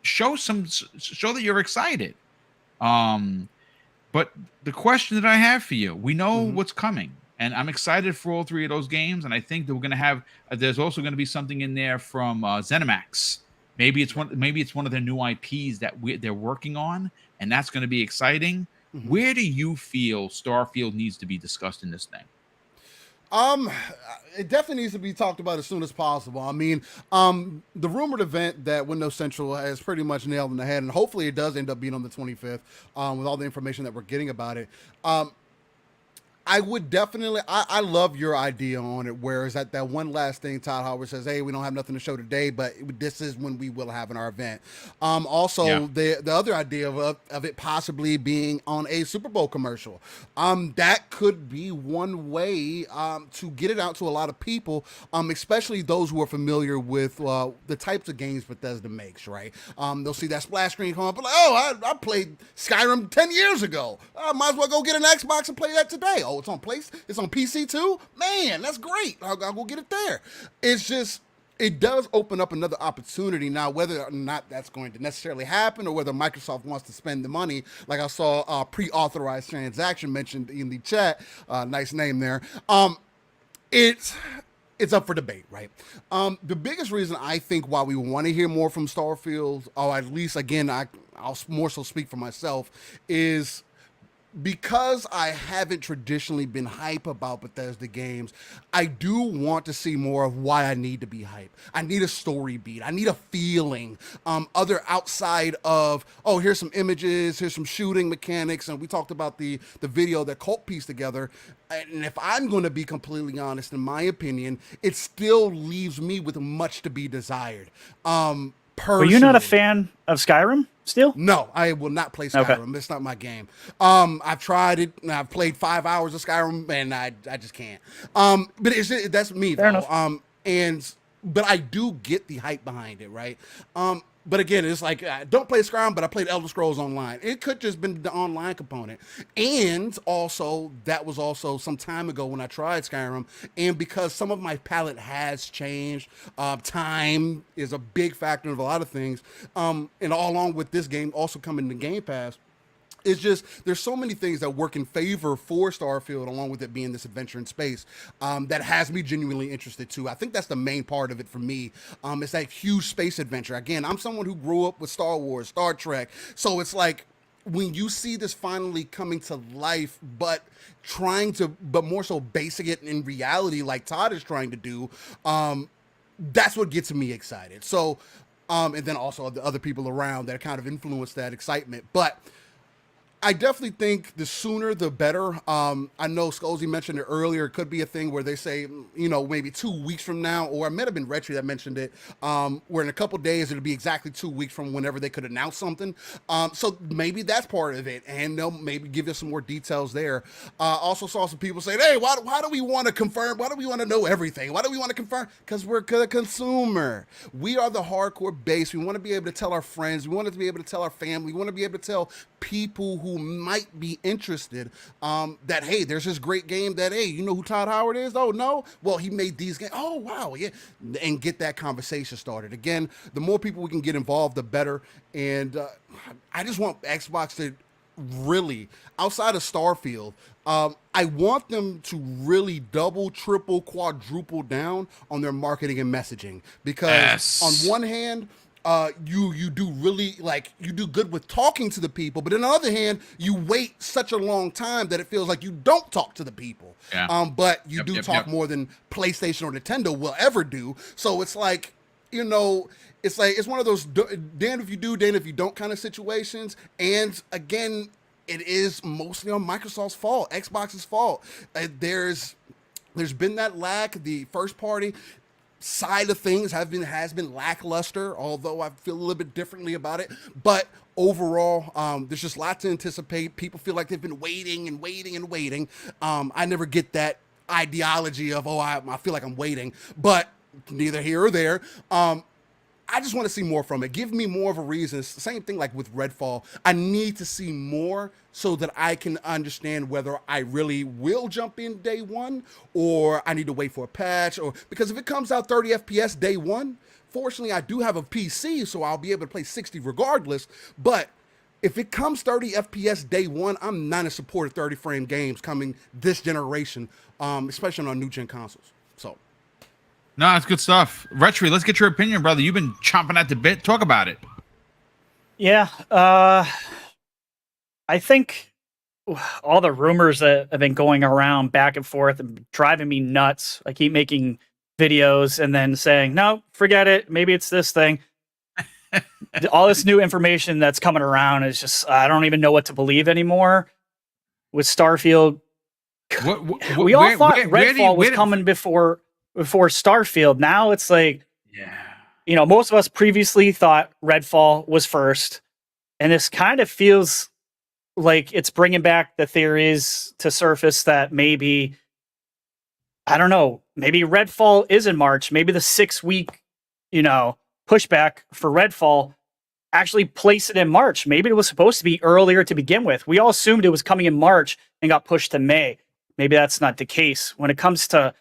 A: show that you're excited. But the question that I have for you, we know what's coming, and I'm excited for all three of those games. And I think that we're going to have. There's also going to be something in there from ZeniMax. Maybe it's one of their new IPs that they're working on, and that's going to be exciting. Where do you feel Starfield needs to be discussed in this thing?
C: It definitely needs to be talked about as soon as possible. I mean, the rumored event that Windows Central has pretty much nailed in the head, and hopefully it does end up being on the 25th, with all the information that we're getting about it. I would definitely, I love your idea on it, where is that one last thing Todd Howard says, hey, we don't have nothing to show today, but this is when we will have in our event. The other idea of it possibly being on a Super Bowl commercial, that could be one way to get it out to a lot of people, especially those who are familiar with the types of games Bethesda makes, right? They'll see that splash screen come up, like, oh, I played Skyrim 10 years ago. I might as well go get an Xbox and play that today. Oh, it's on PC too? Man, that's great. I'll go get it there. It's just, it does open up another opportunity. Now, whether or not that's going to necessarily happen, or whether Microsoft wants to spend the money, like I saw a pre-authorized transaction mentioned in the chat, nice name there. It's up for debate, right? The biggest reason I think why we want to hear more from Starfield, or at least, again, I'll more so speak for myself, is because I haven't traditionally been hype about Bethesda games. I do want to see more of why I need to be hype. I need a story beat. I need a feeling, other outside of, oh, here's some images, here's some shooting mechanics, and we talked about the video that Colt pieced together. And if I'm going to be completely honest, in my opinion, it still leaves me with much to be desired. Were
D: you not a fan of Skyrim still?
C: No, I will not play Skyrim. Okay. It's not my game. I've tried it, and I've played 5 hours of Skyrim, and I just can't. But that's me,
D: Fair
C: though.
D: Enough.
C: But I do get the hype behind it, right? But again, it's like, I don't play Skyrim, but I played Elder Scrolls Online. It could just been the online component. And also, that was also some time ago when I tried Skyrim. And because some of my palette has changed, time is a big factor of a lot of things. And along with this game also coming to Game Pass, it's just, there's so many things that work in favor for Starfield, along with it being this adventure in space, that has me genuinely interested too. I think that's the main part of it for me. It's that huge space adventure. Again, I'm someone who grew up with Star Wars, Star Trek. So it's like, when you see this finally coming to life, but more so basing it in reality, like Todd is trying to do, that's what gets me excited. So, and then also the other people around that kind of influence that excitement. But I definitely think the sooner the better. I know Scolzy mentioned it earlier. It could be a thing where they say, maybe 2 weeks from now, or it might have been Retry that mentioned it, where in a couple days it'll be exactly 2 weeks from whenever they could announce something. So maybe that's part of it, and they'll maybe give us some more details there. Also saw some people saying, hey, why do we want to confirm? Why do we want to know everything? Why do we want to confirm? Because we're the consumer. We are the hardcore base. We want to be able to tell our friends. We want to be able to tell our family. We want to be able to tell people who might be interested, that, hey, there's this great game that, hey, you know who Todd Howard is? Oh, no? Well, he made these games. Oh, wow, yeah. And get that conversation started. Again, the more people we can get involved, the better. And I just want Xbox to really, outside of Starfield, I want them to really double, triple, quadruple down on their marketing and messaging. Because on one hand, you do really, you do good with talking to the people, but on the other hand, you wait such a long time that it feels like you don't talk to the people. Yeah. But you talk more than PlayStation or Nintendo will ever do. So it's like, you know, it's like it's one of those damned if you do, damned if you don't kind of situations. And again, it is mostly on Microsoft's fault, Xbox's fault. There's been that lack. The first party side of things has been lackluster, although I feel a little bit differently about it. But overall, there's just lots to anticipate. People feel like they've been waiting and waiting and waiting. I never get that ideology of, oh, I feel like I'm waiting, but neither here or there. I just want to see more from it. Give me more of a reason. It's the same thing like with Redfall. I need to see more so that I can understand whether I really will jump in day one or I need to wait for a patch. Or because if it comes out 30 FPS day one, fortunately I do have a PC, so I'll be able to play 60 regardless. But if it comes 30 FPS day one, I'm not in support of 30 frame games coming this generation, especially on new gen consoles. So.
A: No, that's good stuff. Retry, let's get your opinion, brother. You've been chomping at the bit. Talk about it.
D: Yeah, I think all the rumors that have been going around back and forth and driving me nuts. I keep making videos and then saying, no, forget it. Maybe it's this thing. All this new information that's coming around is just, I don't even know what to believe anymore. With Starfield, we all thought Redfall was coming before Starfield. Now it's like, you know, most of us previously thought Redfall was first, and this kind of feels like it's bringing back the theories to surface that maybe, I don't know, maybe Redfall is in March. Maybe the 6-week, you know, pushback for Redfall actually placed it in March. Maybe it was supposed to be earlier to begin with. We all assumed it was coming in March and got pushed to May. Maybe that's not the case. When it comes to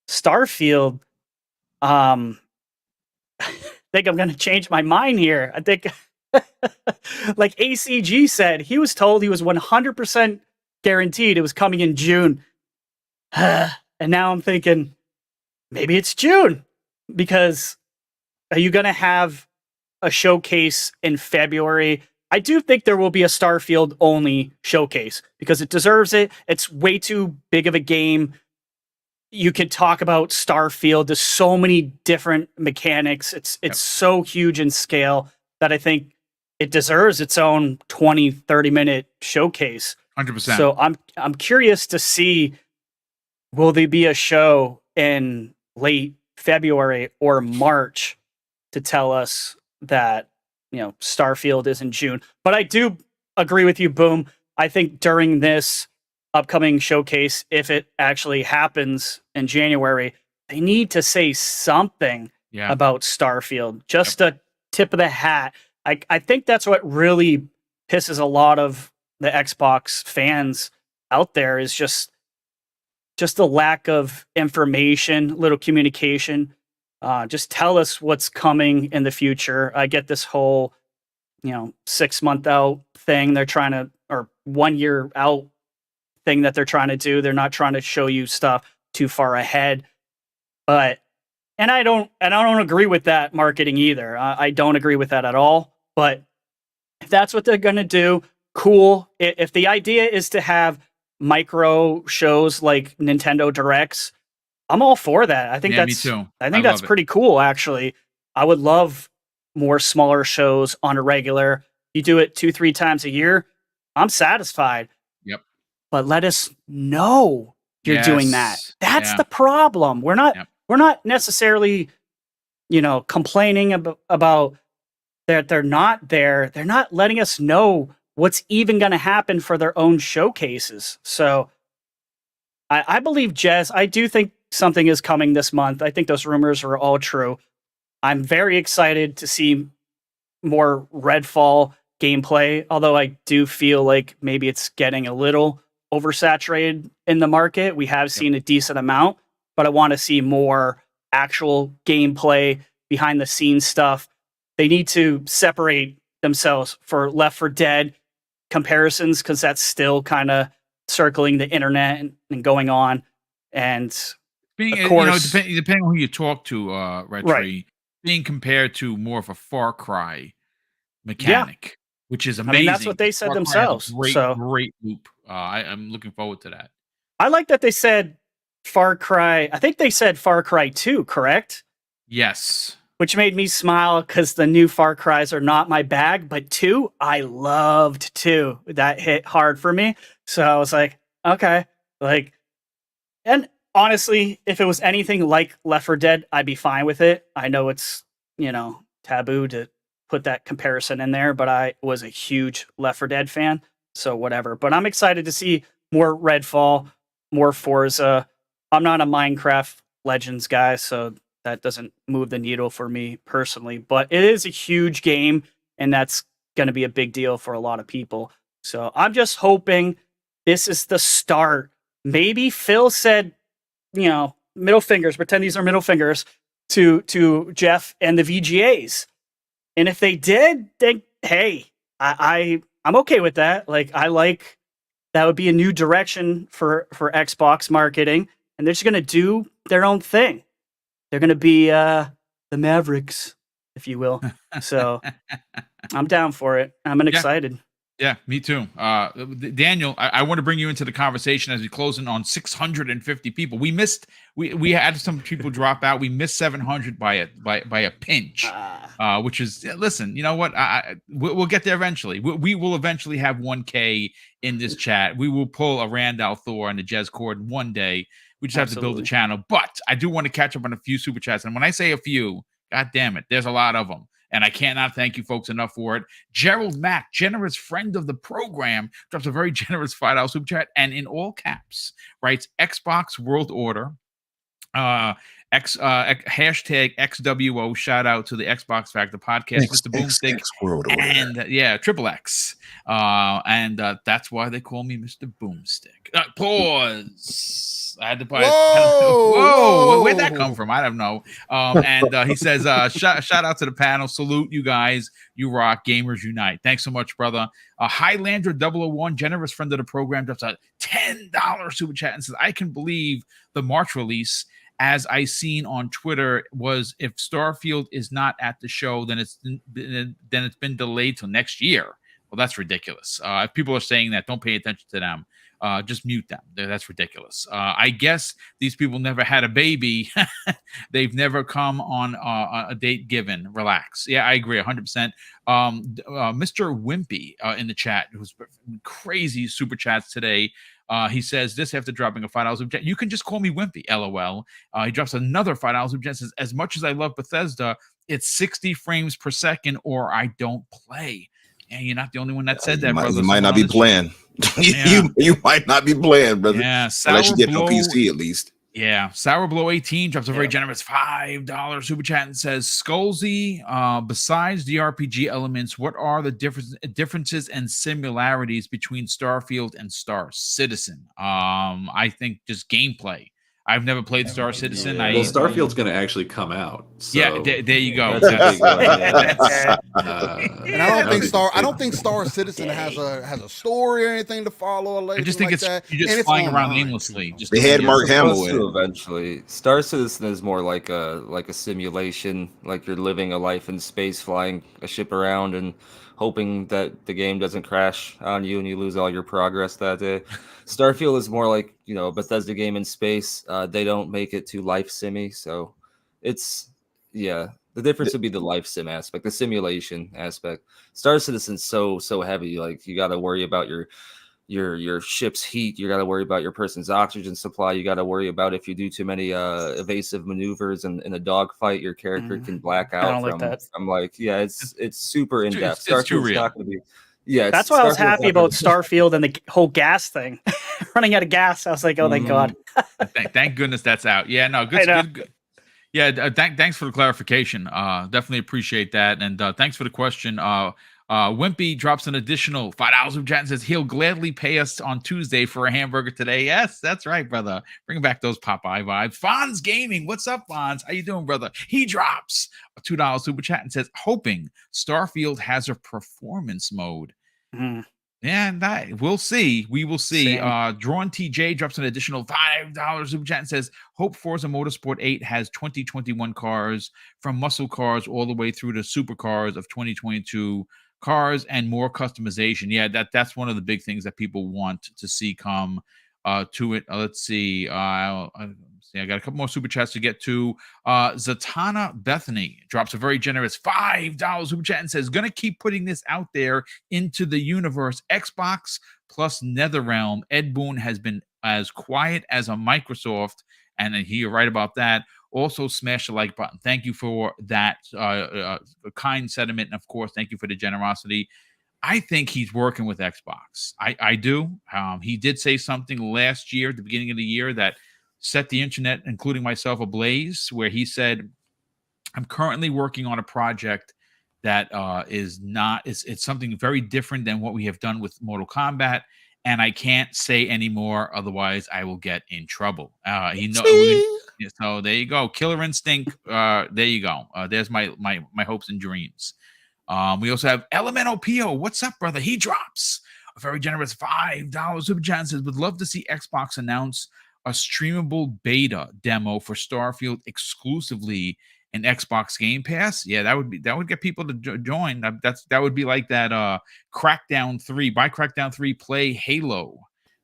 D: Starfield, I think I'm going to change my mind here. I think, like ACG said, he was told he was 100% guaranteed it was coming in June. And now I'm thinking, maybe it's June, because are you going to have a showcase in February? I do think there will be a Starfield only showcase because it deserves it. It's way too big of a game. You could talk about Starfield. There's so many different mechanics. It's so huge in scale that I think it deserves its own 20, 30-minute showcase.
A: 100%.
D: So I'm curious to see, will there be a show in late February or March to tell us that, you know, Starfield is in June? But I do agree with you, Boom. I think during this upcoming showcase, if it actually happens in January, they need to say something about Starfield. Just a tip of the hat. I think that's what really pisses a lot of the Xbox fans out there, is just the lack of information, little communication. Just tell us what's coming in the future. I get this whole, 6-month out thing they're trying to, or 1 year out thing that they're trying to do. They're not trying to show you stuff too far ahead. And I don't agree with that marketing either. I don't agree with that at all. But if that's what they're going to do, cool. If the idea is to have micro shows like Nintendo Directs, I'm all for that. I think that's, me too. I think that's pretty cool, actually. I would love more smaller shows on a regular. You do it 2-3 times a year, I'm satisfied.
A: Yep.
D: But let us know you're doing that. That's the problem. We're not necessarily, complaining about that they're not there. They're not letting us know what's even going to happen for their own showcases. So I believe Jez. I do think something is coming this month. I think those rumors are all true. I'm very excited to see more Redfall gameplay, although I do feel like maybe it's getting a little oversaturated in the market. We have seen a decent amount, but I want to see more actual gameplay, behind the scenes stuff. They need to separate themselves for Left 4 Dead comparisons, because that's still kind of circling the internet and going on. And of course,
A: depending on who you talk to, Retry, being compared to more of a Far Cry mechanic, which is amazing.
D: That's what they said
A: Far
D: themselves.
A: Great loop. I'm looking forward to that.
D: I like that they said Far Cry. I think they said Far Cry 2, correct?
A: Yes.
D: which made me smile because the new Far Cries are not my bag. But 2, I loved 2. That hit hard for me. So I was like, okay, like, and honestly, if it was anything like Left 4 Dead, I'd be fine with it. I know it's, taboo to put that comparison in there, but I was a huge Left 4 Dead fan, so whatever. But I'm excited to see more Redfall, more Forza. I'm not a Minecraft Legends guy, so that doesn't move the needle for me personally, but it is a huge game, and that's going to be a big deal for a lot of people. So I'm just hoping this is the start. Maybe Phil said, middle fingers, pretend these are middle fingers to Jeff and the VGAs. And if they did, then hey, I'm okay with that. Like, that would be a new direction for Xbox marketing, and they're just gonna do their own thing. They're gonna be the Mavericks, if you will. So I'm down for it. I'm excited.
A: Yeah, me too. Daniel, I want to bring you into the conversation as we close in on 650 people. We had some people drop out. We missed 700 by a pinch, which is, listen, you know what? We'll get there eventually. We will eventually have 1K in this chat. We will pull a Randall Thor and a Jez Cord one day. We just have to build a channel. But I do want to catch up on a few super chats. And when I say a few, God damn it, there's a lot of them. And I cannot thank you folks enough for it. Gerald Mack, generous friend of the program, drops a very generous $5 super chat and in all caps writes Xbox World Order, hashtag XWO. Shout out to the Xbox Factor podcast, Mr. Boomstick, and Triple X. And that's why they call me Mr. Boomstick. Pause. I had to buy. Whoa! Where'd that come from? I don't know. And he says, shout out to the panel. Salute you guys. You rock. Gamers unite. Thanks so much, brother. Highlander 001, generous friend of the program, drops a $10 super chat and says, I can believe the March release, as I seen on Twitter, was if Starfield is not at the show, then it's been delayed till next year. Well, that's ridiculous. If people are saying that, don't pay attention to them. Just mute them. That's ridiculous. I guess these people never had a baby. They've never come on a date given. Relax. Yeah, I agree 100%. Mr. Wimpy in the chat, who's crazy super chats today. He says this after dropping a $5 super chat. You can just call me Wimpy, LOL. He drops another $5 super chat. Says, as much as I love Bethesda, it's 60 frames per second or I don't play. And you're not the only one that said that, brother.
F: You might not be playing. You might not be playing, brother.
A: Yeah,
F: unless you get no PC at least.
A: Yeah, Sourbloww 18 drops a very generous $5 super chat and says, Skullsy, besides the RPG elements, what are the differences and similarities between Starfield and Star Citizen? I think just gameplay. I've never played Star Citizen.
E: Well, Starfield's going to actually come out. So.
A: Yeah, there you go.
C: And I don't think Star Citizen has a story or anything to follow.
A: I just think you're just flying around aimlessly.
F: They had Mark Hamill in.
B: Eventually, Star Citizen is more like a simulation, like you're living a life in space, flying a ship around and hoping that the game doesn't crash on you and you lose all your progress that day. Starfield is more like, a Bethesda game in space. They don't make it too life simmy, so it's the difference would be the life sim aspect, the simulation aspect. Star Citizen's so heavy, like you got to worry about your ship's heat, you got to worry about your person's oxygen supply, you got to worry about if you do too many evasive maneuvers in a dogfight, your character can black out.
D: I don't like that.
B: I'm like, it's super in depth.
A: It's too real.
B: Not gonna be. Yeah,
D: that's why I was happy about Starfield and the whole gas thing. Running out of gas, I was like, oh, thank God.
A: Thank goodness that's out. Yeah, no, good. Yeah, thanks for the clarification. Definitely appreciate that. And thanks for the question. Wimpy drops an additional $5 super chat and says he'll gladly pay us on Tuesday for a hamburger today. Yes, that's right, brother. Bring back those Popeye vibes. Fonz Gaming, what's up, Fonz? How you doing, brother? He drops a $2 super chat and says, hoping Starfield has a performance mode. Yeah, we'll see. We will see. Drawn TJ drops an additional $5 super chat and says, hope Forza Motorsport 8 has 2021 cars, from muscle cars all the way through to supercars of 2022 cars and more customization. Yeah, that's one of the big things that people want to see come to it. Let's see. I got a couple more super chats to get to. Zatanna Bethany drops a very generous $5 super chat and says, "Gonna keep putting this out there into the universe. Xbox plus NetherRealm. Ed Boon has been as quiet as a Microsoft," and you're right about that. Also, smash the like button. Thank you for that kind sentiment, and of course, thank you for the generosity. I think he's working with Xbox. I do. He did say something last year, at the beginning of the year, that set the internet, including myself, ablaze, where he said, "I'm currently working on a project that it's something very different than what we have done with Mortal Kombat, and I can't say anymore, otherwise I will get in trouble." So there you go. Killer Instinct. There you go. There's my hopes and dreams. We also have Elemental Pio. What's up, brother? He drops a very generous $5 super chat and says, "Would love to see Xbox announce a streamable beta demo for Starfield exclusively in Xbox Game Pass." Yeah, that would get people to join. That would be like that Crackdown 3. Buy Crackdown 3, play Halo.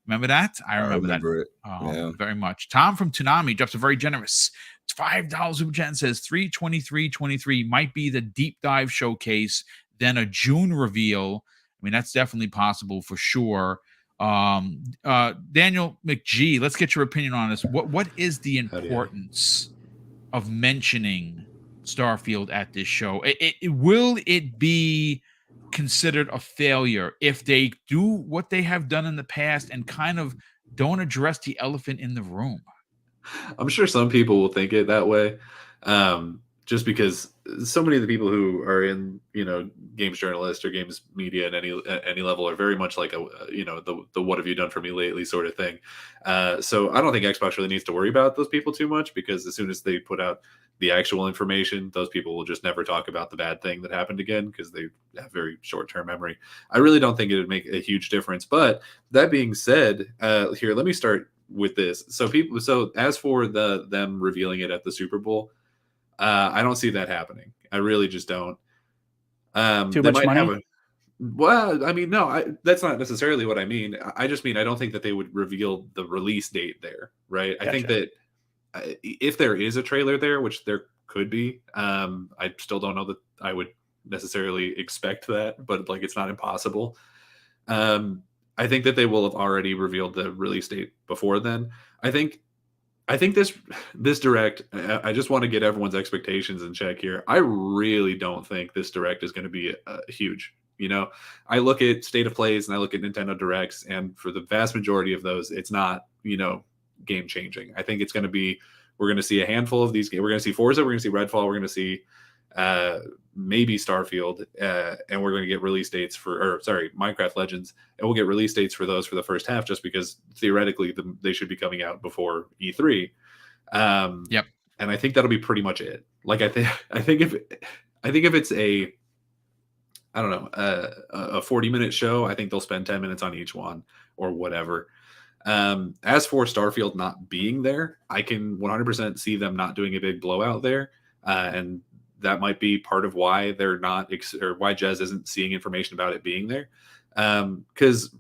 A: Remember that? I remember that.
F: It. Yeah.
A: Very much. Tom from Toonami drops a very generous $5 super chat and says 3/23/23 might be the deep dive showcase, then a June reveal. I mean, that's definitely possible for sure. Daniel McGee, let's get your opinion on this. What is the importance of mentioning Starfield at this show? Will it be considered a failure if they do what they have done in the past and kind of don't address the elephant in the room?
E: I'm sure some people will think it that way, just because so many of the people who are in, games journalists or games media at any level are very much like the "what have you done for me lately" sort of thing. So I don't think Xbox really needs to worry about those people too much, because as soon as they put out the actual information, those people will just never talk about the bad thing that happened again, because they have very short-term memory. I really don't think it would make a huge difference. But that being said, here, let me start with this. So as for them revealing it at the Super Bowl, I don't see that happening. I really just don't.
D: Too much money?
E: Well, I mean, no, that's not necessarily what I mean. I just mean I don't think that they would reveal the release date there, right? Gotcha. I think that if there is a trailer there, which there could be, I still don't know that I would necessarily expect that, but it's not impossible. I think that they will have already revealed the release date before then. I think this direct, I just want to get everyone's expectations in check here. I really don't think this direct is going to be huge. I look at State of Plays and I look at Nintendo Directs, and for the vast majority of those, it's not, game changing. I think it's going to be, we're going to see a handful of these games. We're going to see Forza, we're going to see Redfall, we're going to see maybe Starfield, and we're going to get release dates for Minecraft Legends, and we'll get release dates for those for the first half, just because theoretically they should be coming out before E3.
A: Yep.
E: And I think that'll be pretty much it. I think if it's a 40-minute show, I think they'll spend 10 minutes on each one or whatever. As for Starfield not being there, I can 100% see them not doing a big blowout there, and that might be part of why they're not, or why Jez isn't seeing information about it being there. Because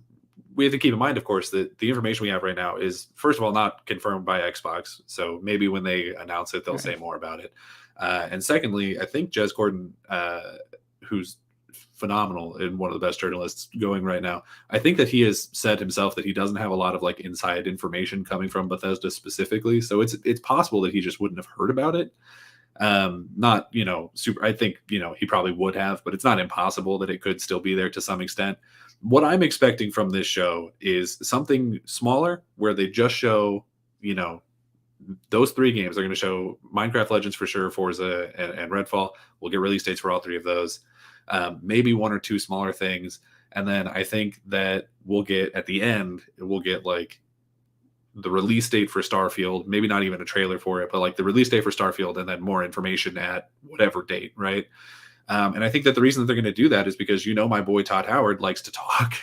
E: we have to keep in mind, of course, that the information we have right now is, first of all, not confirmed by Xbox. So maybe when they announce it, they'll say more about it. And secondly, I think Jez Gordon, who's phenomenal and one of the best journalists going right now, I think that he has said himself that he doesn't have a lot of inside information coming from Bethesda specifically. So it's possible that he just wouldn't have heard about it. Not, super, I think, he probably would have, but it's not impossible that it could still be there to some extent. What I'm expecting from this show is something smaller, where they just show, those three games. They're going to show Minecraft Legends for sure, Forza and Redfall. We'll get release dates for all three of those. Maybe one or two smaller things. And then I think that we'll get, at the end, we'll get the release date for Starfield, maybe not even a trailer for it, but the release date for Starfield, and then more information at whatever date, right? And I think that the reason that they're going to do that is because my boy Todd Howard likes to talk.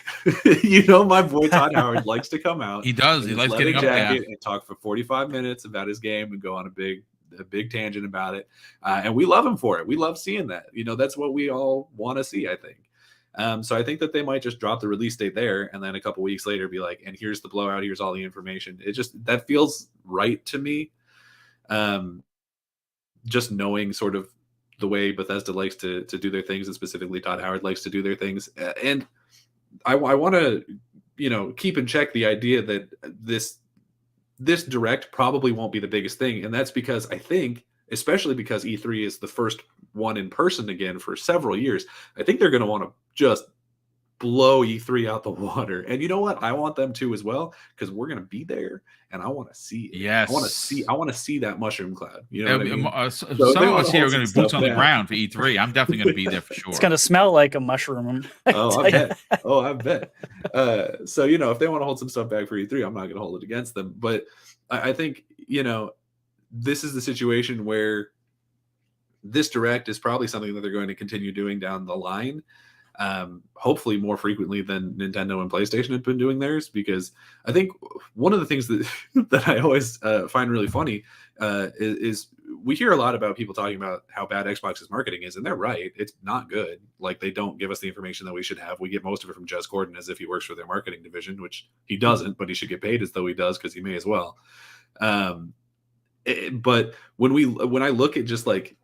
E: My boy Todd Howard likes to come out.
A: He does. He likes getting up there
E: and talk for 45 minutes about his game and go on a big tangent about it. And we love him for it. We love seeing that. That's what we all want to see, I think. So I think that they might just drop the release date there, and then a couple weeks later be like, and here's the blowout, here's all the information. It just, that feels right to me. Just knowing sort of the way Bethesda likes to do their things, and specifically Todd Howard likes to do their things. And I want to, keep in check the idea that this direct probably won't be the biggest thing. And that's because I think, especially because E3 is the first one in person again for several years, I think they're going to want to just blow E3 out the water. And you know what? I want them to as well, because we're going to be there and I want to see it.
A: Yes.
E: I want to see that mushroom cloud. You know what I mean?
A: Some of us here are going to be boots on the ground for E3. I'm definitely going to be there for sure.
D: It's going to smell like a mushroom.
E: I bet. I bet. So, if they want to hold some stuff back for E3, I'm not going to hold it against them. But I think, this is the situation where this direct is probably something that they're going to continue doing down the line. Hopefully more frequently than Nintendo and PlayStation have been doing theirs, because I think one of the things that I always find really funny is we hear a lot about people talking about how bad Xbox's marketing is, and they're right. It's not good. Like, they don't give us the information that we should have. We get most of it from Jez Gordon as if he works for their marketing division, which he doesn't, but he should get paid as though he does, because he may as well. But when I look at just like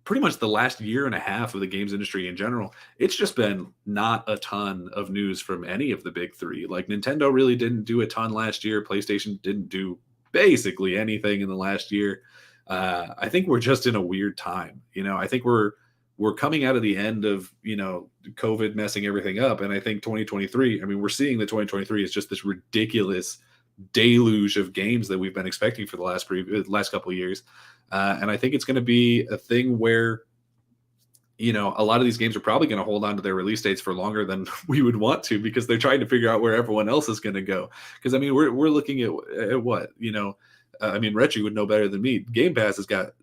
E: pretty much the last year and a half of the games industry in general, it's just been not a ton of news from any of the big three. Like, Nintendo really didn't do a ton last year. PlayStation didn't do basically anything in the last year. I think we're just in a weird time. I think we're coming out of the end of, COVID messing everything up. And I think 2023, we're seeing that 2023 is just this ridiculous deluge of games that we've been expecting for the last couple of years. And I think it's going to be a thing where, a lot of these games are probably going to hold on to their release dates for longer than we would want to, because they're trying to figure out where everyone else is going to go. Because we're looking at what, Retchy would know better than me. Game Pass has got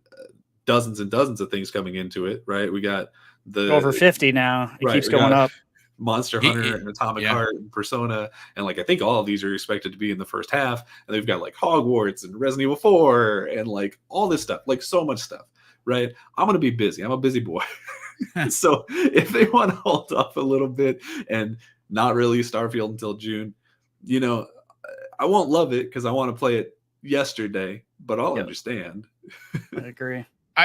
E: dozens and dozens of things coming into it, right? We got the
D: over 50 now. It keeps going up.
E: Monster Hunter and Atomic Heart and Persona, and I think all of these are expected to be in the first half, and they've got like Hogwarts and Resident Evil 4 and like all this stuff, like so much stuff, right? I'm gonna be busy. I'm a busy boy. So if they want to hold off a little bit and not release Starfield until June, I won't love it because I want to play it yesterday, but I'll understand.
D: I agree.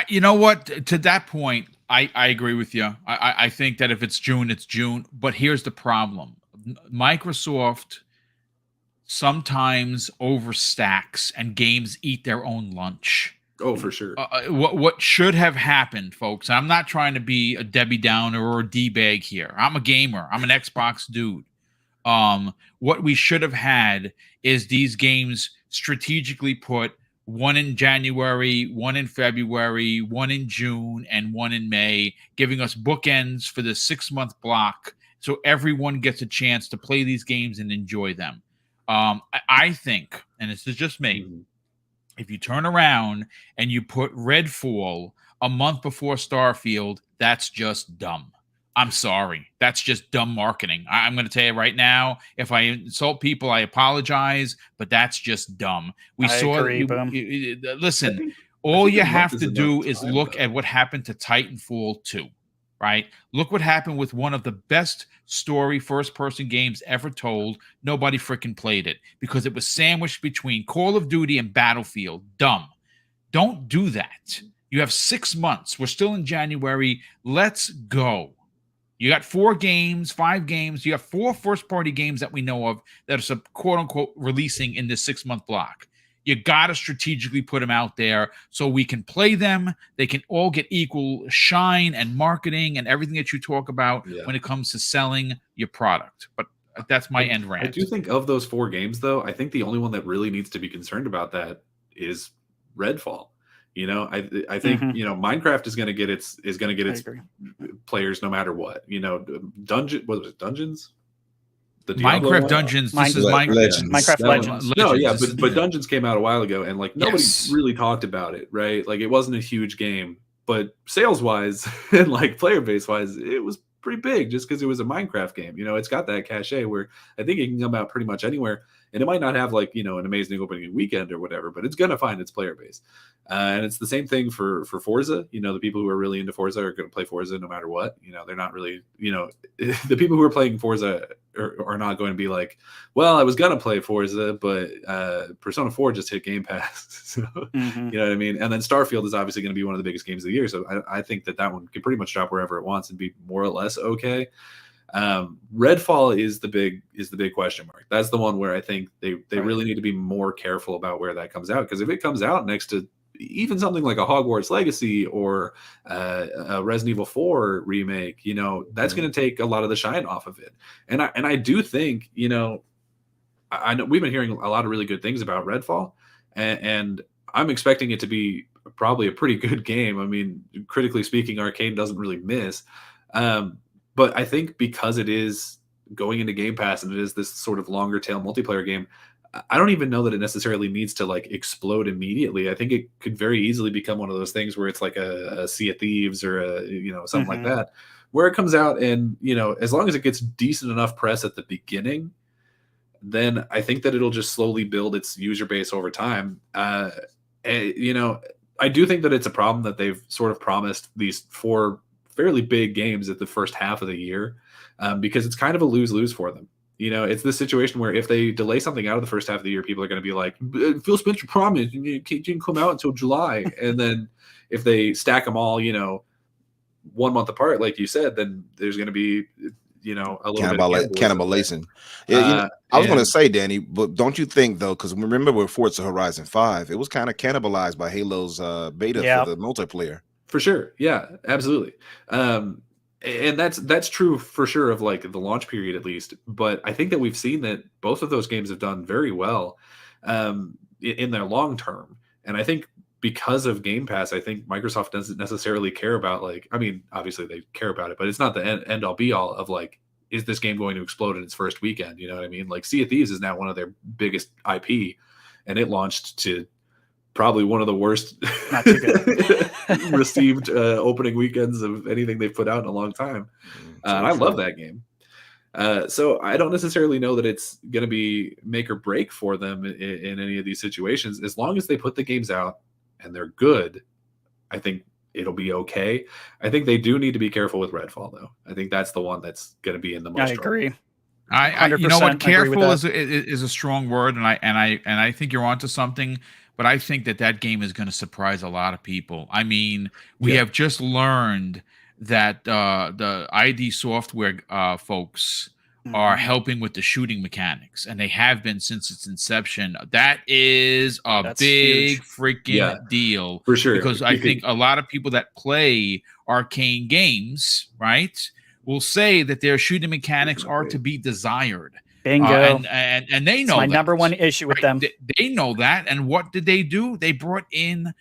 A: You know what? To that point, I agree with you. I think that if it's June, it's June. But here's the problem. Microsoft sometimes overstacks and games eat their own lunch.
E: Oh, for sure.
A: What should have happened, folks, I'm not trying to be a Debbie Downer or a D-bag here. I'm a gamer. I'm an Xbox dude. What we should have had is these games strategically put, one in January, one in February, one in June, and one in May, giving us bookends for the 6-month block so everyone gets a chance to play these games and enjoy them. I think, and this is just me, if you turn around and you put Redfall a month before Starfield, that's just dumb. I'm sorry. That's just dumb marketing. I'm going to tell you right now, if I insult people, I apologize, but that's just dumb. Listen, all you have to do is look at what happened to Titanfall 2, right? Look what happened with one of the best story first-person games ever told. Nobody freaking played it because it was sandwiched between Call of Duty and Battlefield. Dumb. Don't do that. You have 6 months. We're still in January. Let's go. You got 4 games, 5 games. You have 4 first-party games that we know of that are quote-unquote releasing in this 6-month block. You got to strategically put them out there so we can play them. They can all get equal shine and marketing and everything that you talk about when it comes to selling your product. But that's my end rant.
E: I do think of those 4 games, though, I think the only one that really needs to be concerned about that is Redfall. I think Minecraft is going to get its players no matter what. Dungeons? The
A: Minecraft Dungeons. This is
D: Minecraft Legends.
E: No, but Dungeons came out a while ago, and nobody really talked about it, right? It wasn't a huge game, but sales wise and player base wise, it was pretty big just because it was a Minecraft game. It's got that cachet where I think it can come out pretty much anywhere. and it might not have like, an amazing opening weekend or whatever, but it's going to find its player base. And it's the same thing for Forza. The people who are really into Forza are going to play Forza no matter what. They're not really, the people who are playing Forza are not going to be like, well, I was going to play Forza, but Persona 4 just hit Game Pass. So, You know what I mean? And then Starfield is obviously going to be one of the biggest games of the year. So I think that one can pretty much drop wherever it wants and be more or less okay. Redfall is the big question mark. That's the one where I think they really need to be more careful about where that comes out, because if it comes out next to even something like a Hogwarts Legacy or a Resident Evil 4 remake, that's going to take a lot of the shine off of it. And I do think, I know we've been hearing a lot of really good things about Redfall, and I'm expecting it to be probably a pretty good game. I mean, critically speaking, Arcane doesn't really miss. But I think because it is going into Game Pass and it is this sort of longer tail multiplayer game, I don't even know that it necessarily needs to like explode immediately. I think it could very easily become one of those things where it's like a Sea of Thieves or something like that, where it comes out and, as long as it gets decent enough press at the beginning, then I think that it'll just slowly build its user base over time. I do think that it's a problem that they've sort of promised these 4 fairly big games at the first half of the year, because it's kind of a lose-lose for them. It's this situation where if they delay something out of the first half of the year, people are going to be like, Phil Spencer promised it didn't come out until July. And then if they stack them all, 1 month apart, like you said, then there's going to be, a little bit of
F: cannibalization. Yeah, I was going to say, Danny, but don't you think though? Because remember with Forza Horizon 5, it was kind of cannibalized by Halo's beta for the multiplayer.
E: For sure, yeah, absolutely. And that's true for sure of like the launch period at least. But I think that we've seen that both of those games have done very well in their long term. And I think because of Game Pass, I think Microsoft doesn't necessarily care about obviously they care about it, but it's not the end all be all of like, is this game going to explode in its first weekend? You know what I mean? Like Sea of Thieves is now one of their biggest IP, and it launched to probably one of the worst received opening weekends of anything they've put out in a long time. And I love that game. So I don't necessarily know that it's going to be make or break for them in any of these situations. As long as they put the games out and they're good, I think it'll be okay. I think they do need to be careful with Redfall, though. I think that's the one that's going to be in the most trouble.
D: Agree.
A: I you know what? Careful is a strong word, and I think you're onto something. But I think that game is going to surprise a lot of people. I mean, we have just learned that the ID Software folks are helping with the shooting mechanics, and they have been since its inception. That is That's big freaking deal.
E: For sure.
A: Because I think a lot of people that play Arcane games, right, will say that their shooting mechanics are to be desired.
D: Bingo.
A: And they know
D: my number one issue with them.
A: They know that. And what did they do? They brought in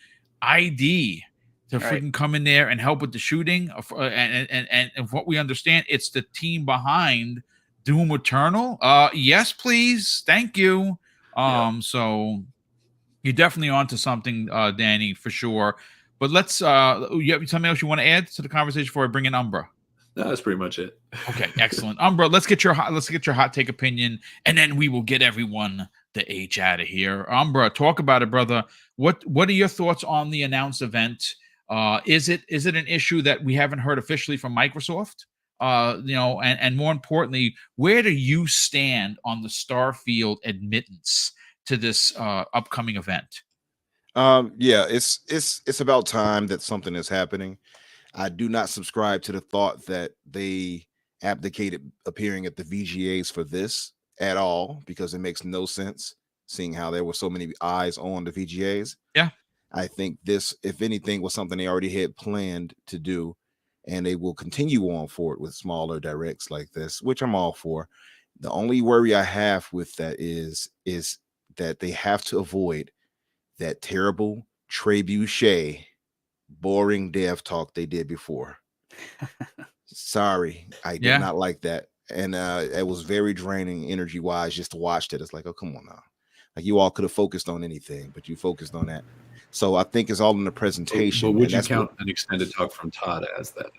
A: ID to freaking come in there and help with the shooting. And what we understand, it's the team behind Doom Eternal. Yes, please. Thank you. So you're definitely onto something, Danny, for sure. But let's you have something else you want to add to the conversation before I bring in Umbra?
E: No, that's pretty much it.
A: Okay, excellent. Umbra, let's get your hot take opinion, and then we will get everyone the H out of here. Umbra, talk about it, brother. What are your thoughts on the announced event? Is it an issue that we haven't heard officially from Microsoft? And more importantly, where do you stand on the Starfield admittance to this upcoming event?
F: It's about time that something is happening. I do not subscribe to the thought that they abdicated appearing at the VGAs for this at all, because it makes no sense seeing how there were so many eyes on the VGAs.
A: Yeah.
F: I think this, if anything, was something they already had planned to do, and they will continue on for it with smaller directs like this, which I'm all for. The only worry I have with that is that they have to avoid that terrible trebuchet boring dev talk they did before. Sorry, I did not like that, and it was very draining energy wise just to watch that. It's like, oh, come on now, like you all could have focused on anything, but you focused on that. So I think it's all in the presentation.
E: But would you count an extended talk from Todd as that?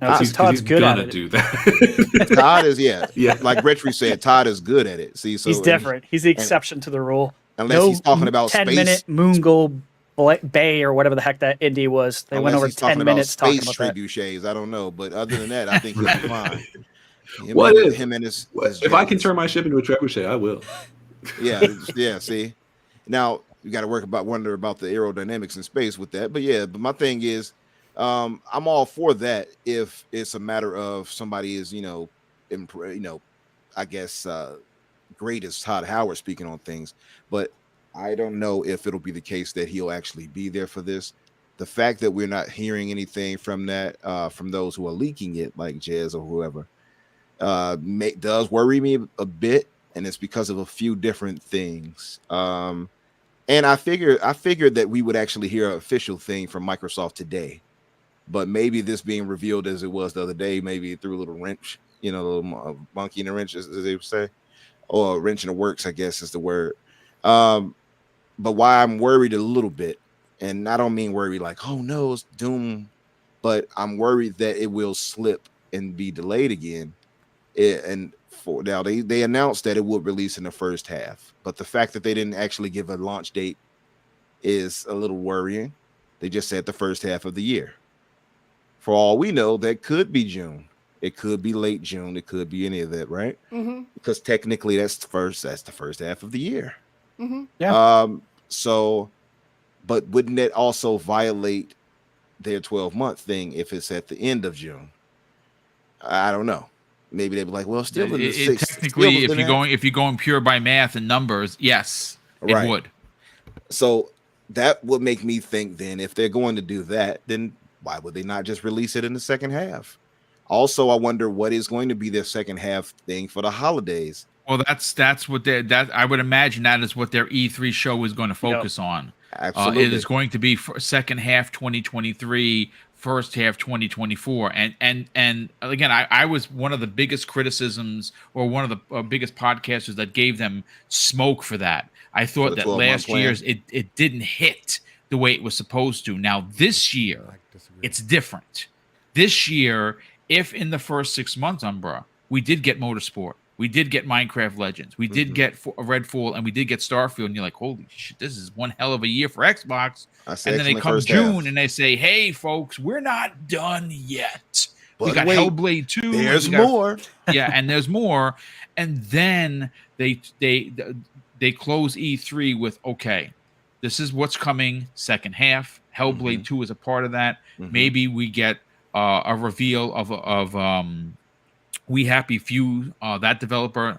D: No, because Todd's good at it.
E: Do that.
F: Todd is
E: Yeah.
F: like Retry said, Todd is good at it. See, so
D: He's different. He's the exception to the rule.
F: unless he's talking about
D: 10-minute Moongold Bay or whatever the heck that indie was. They went over 10 minutes talking about that.
F: trebuchets. I don't know, but other than that, I think he'll be fine. Him and his
E: if I can turn my ship into a trebuchet, I will.
F: Yeah. See, now you got to wonder about the aerodynamics in space with that. But my thing is, I'm all for that if it's a matter of somebody is, I guess great as Todd Howard speaking on things, but I don't know if it'll be the case that he'll actually be there for this. The fact that we're not hearing anything from that, from those who are leaking it, like Jez or whoever, does worry me a bit, and it's because of a few different things. And I figured that we would actually hear an official thing from Microsoft today, but maybe this being revealed as it was the other day, maybe through a little wrench, a little monkey in a wrench, as they would say, or a wrench in the works, I guess is the word. But why I'm worried a little bit, and I don't mean worried like, oh no, it's Doom, but I'm worried that it will slip and be delayed again. Now they announced that it would release in the first half, but the fact that they didn't actually give a launch date is a little worrying. They just said the first half of the year. For all we know, that could be June. It could be late June. It could be any of that, right? Mm-hmm. Because technically that's the first half of the year.
D: Mm-hmm. Yeah.
F: But wouldn't it also violate their 12-month thing if it's at the end of June? I don't know. Maybe they'd be like, well, still in the sixth.
A: Technically, if you're going pure by math and numbers, yes, it would.
F: So that would make me think then, if they're going to do that, then why would they not just release it in the second half? Also, I wonder what is going to be their second half thing for the holidays.
A: Well, that's what I would imagine that is what their E3 show is going to focus on.
F: Absolutely,
A: it is going to be for second half 2023, first half 2024, and again, I was one of the biggest criticisms, or one of the biggest podcasters that gave them smoke for that. I thought that last year's it didn't hit the way it was supposed to. Now this year, it's different. This year, if in the first 6 months, Umbra, we did get Motorsport. We did get Minecraft Legends. We did get Redfall, and we did get Starfield. And you're like, holy shit, this is one hell of a year for Xbox. And then they come June and they say, hey, folks, we're not done yet. But we got Hellblade 2.
F: There's more.
A: Yeah, and there's more. And then they close E3 with, okay, this is what's coming second half. Hellblade 2 is a part of that. Maybe we get a reveal of We Happy Few, that developer,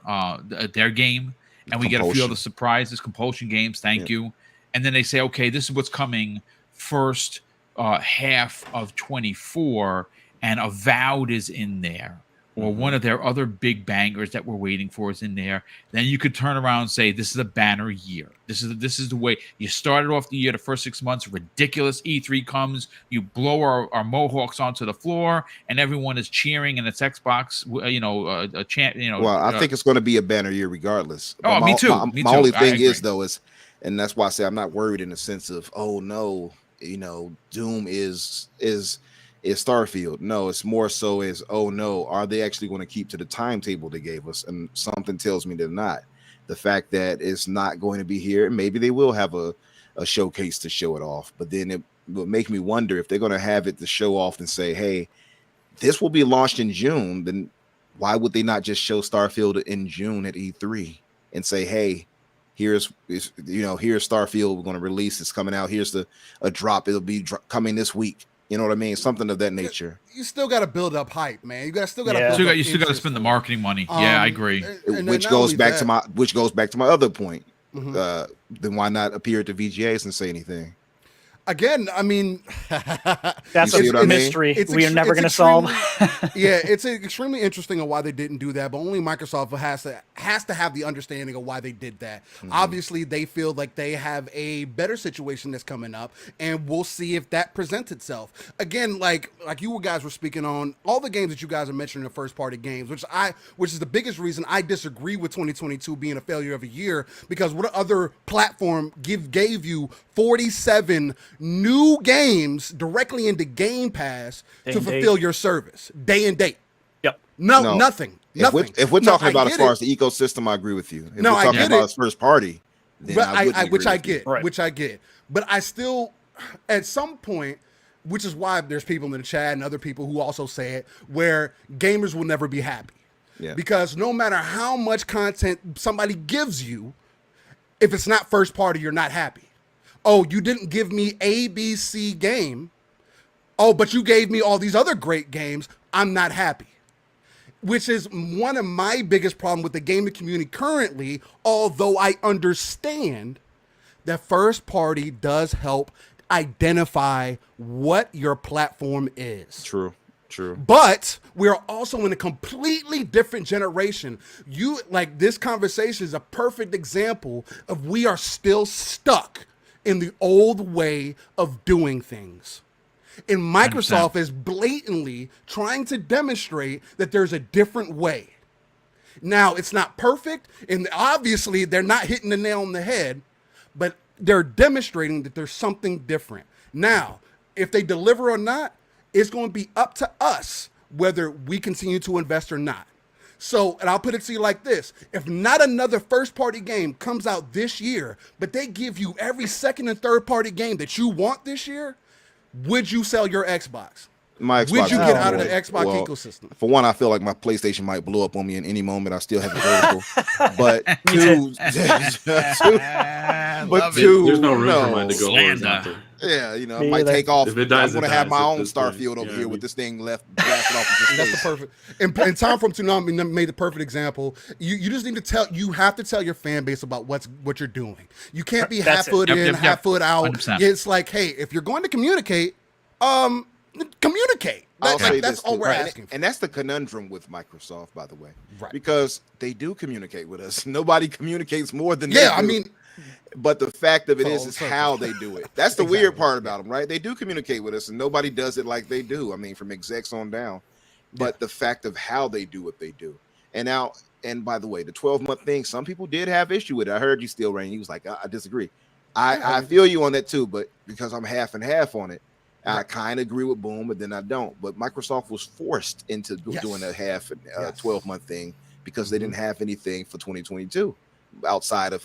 A: their game, and we get a few other surprises, Compulsion Games, thank you. And then they say, okay, this is what's coming first half of 24, and Avowed is in there, or one of their other big bangers that we're waiting for is in there. Then you could turn around and say, this is a banner year. This is the way you started off the year. The first 6 months, ridiculous. E3 comes, you blow our mohawks onto the floor, and everyone is cheering, and it's Xbox, a chant.
F: Well, I think it's going to be a banner year regardless.
A: Oh, me too.
F: My only thing is though and that's why I say I'm not worried in the sense of, oh no, Doom is Starfield. No, it's more so as, oh no, are they actually going to keep to the timetable they gave us? And something tells me they're not. The fact that it's not going to be here, maybe they will have a showcase to show it off, but then it will make me wonder if they're going to have it to show off and say, hey, this will be launched in June, then why would they not just show Starfield in June at E3 and say, hey, here's Starfield, we're going to release, it's coming out, here's a drop, it'll be coming this week. You know what I mean? Something of that nature.
C: You still got to build up hype, man. You still got
A: to spend the marketing money. Yeah, I agree.
F: Which goes back to my other point. Then why not appear at the VGAs and say anything?
C: Again, I mean,
D: that's a mystery we are never going to solve.
C: Yeah, it's extremely interesting on why they didn't do that, but only Microsoft has to have the understanding of why they did that. Obviously, they feel like they have a better situation that's coming up, and we'll see if that presents itself. Again, like you guys were speaking on, all the games that you guys are mentioning are first-party games, which is the biggest reason I disagree with 2022 being a failure of a year, because what other platform gave you 47 new games directly into Game Pass
D: Day
C: to
D: and date.
C: fulfill your service, day and date.
D: Yep.
F: No.
C: Nothing.
F: If we're
C: No,
F: talking
C: I
F: about as
C: get
F: far
C: it.
F: as the ecosystem, I agree with you. If
C: No,
F: we're
C: I
F: talking
C: get
F: about
C: it.
F: as first party, then
C: But
F: I wouldn't
C: which
F: agree
C: I
F: with you.
C: get,
D: Right.
C: which I get. But I still, at some point, which is why there's people in the chat and other people who also say it, where gamers will never be happy.
F: Yeah.
C: Because no matter how much content somebody gives you, if it's not first party, you're not happy. Oh, you didn't give me ABC game. Oh, but you gave me all these other great games. I'm not happy. Which is one of my biggest problems with the gaming community currently, although I understand that first party does help identify what your platform is.
F: True.
C: But we're also in a completely different generation. This conversation is a perfect example of we are still stuck in the old way of doing things. And Microsoft
A: 100%.
C: is blatantly trying to demonstrate that there's a different way. Now, it's not perfect, and obviously they're not hitting the nail on the head, but they're demonstrating that there's something different. Now, if they deliver or not, it's going to be up to us whether we continue to invest or not. So, and I'll put it to you like this. If not another first-party game comes out this year, but they give you every second and third-party game that you want this year, would you sell your Xbox?
F: My Xbox
C: Would you
F: is
C: get out of the
F: destroyed.
C: Xbox
F: Well,
C: ecosystem?
F: For one, I feel like my PlayStation might blow up on me in any moment. I still have a vertical. But two,
E: There's no room for
F: no.
E: mine to go
A: Slander.
E: horizontal.
F: Yeah, you know,
D: Me
F: it might
D: either.
F: take off.
E: If it dies,
F: I'm gonna
E: it
F: have
E: dies
F: my
E: at
F: own
E: this point.
F: Starfield over
E: Yeah,
F: here
E: I
F: with
E: mean-
F: this thing blasting off into
C: That's the
F: space.
C: perfect. And Tom from Tsunami made the perfect example. You just need to tell. You have to tell your fan base about what you're doing. You can't be
D: That's
C: half foot
A: it.
C: in,
A: Yep,
C: half foot out.
A: 100%.
C: It's like, hey, if you're going to communicate, communicate.
F: I'll say
C: That's
F: this
C: all
F: too.
C: we're
F: Right.
C: asking for.
F: And that's the conundrum with Microsoft, by the way.
C: Right.
F: Because they do communicate with us. Nobody communicates more than they
C: Yeah, I
F: do.
C: mean,
F: But the fact of it
C: It's all
F: is
C: circle.
F: how they do it. That's the
C: Exactly,
F: weird part about them, right? They do communicate with us, and nobody does it like they do. I mean, from execs on down. But the fact of how they do what they do. And by the way, the 12-month thing, some people did have issue with it. I heard you still, Rain. He was like, I disagree. I feel you on that too, but because I'm half and half on it, I kind of agree with Boom, but then I don't. But Microsoft was forced into doing a half 12-month thing because they didn't have anything for 2022 outside of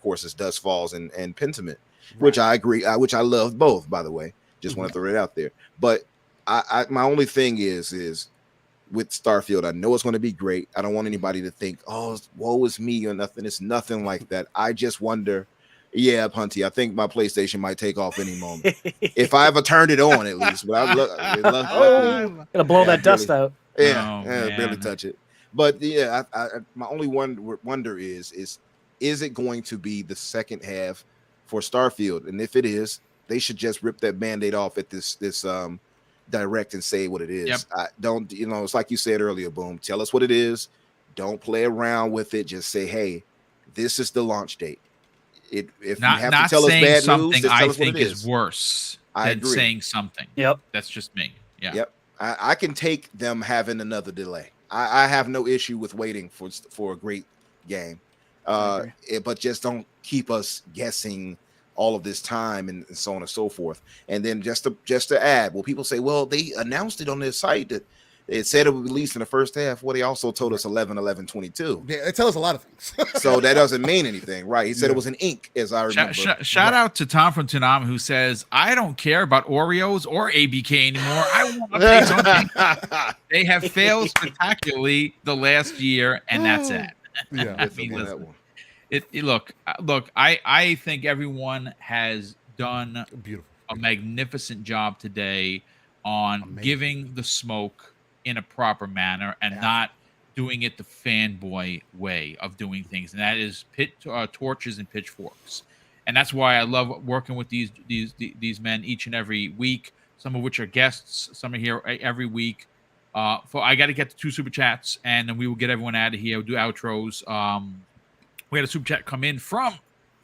F: course, it's Dust Falls and Pentiment, which I agree, which I love both, by the way. Just want to throw it out there. But I my only thing is with Starfield, I know it's going to be great. I don't want anybody to think, oh, woe is me or nothing. It's nothing like that. I just wonder. Yeah, Punty, I think my PlayStation might take off any moment. If I ever turned it on, at least. But luckily,
D: Gotta blow that dust out.
F: yeah,
A: Oh, man.
F: barely touch it. But yeah, my only wonder is it going to be the second half for Starfield? And if it is, they should just rip that Band-Aid off at this direct and say what it is.
A: Yep.
F: Don't, it's like you said earlier, Boom. Tell us what it is. Don't play around with it. Just say, hey, this is the launch date. If you have to tell us
A: saying
F: bad
A: something
F: news, just
A: I
F: tell us what
A: think
F: it
A: is worse
F: I
A: than
F: agree.
A: saying something.
D: Yep.
A: That's just me. Yeah.
F: Yep. I can take them having another delay. I have no issue with waiting for a great game. But just don't keep us guessing all of this time and so on and so forth. And then just to add, well, people say, well, they announced it on their site that it said it would release in the first half. Well, they also told us 11/11/22.
C: Yeah, it tells us a lot of things.
F: So that doesn't mean anything, right? He said it was an ink, as I remember.
A: Shout out to Tom from Tanam, who says, I don't care about Oreos or ABK anymore. I want updates on things. They have failed spectacularly the last year, and that's it.
C: Yeah.
A: I mean, listen, look, I think everyone has done
C: Beautiful.
A: a magnificent job today on giving the smoke in a proper manner and not doing it the fanboy way of doing things, and that is torches and pitchforks. And that's why I love working with these men each and every week. Some of which are guests, some are here every week. I got to get the 2 super chats, and then we will get everyone out of here. We'll do outros. We had a super chat come in from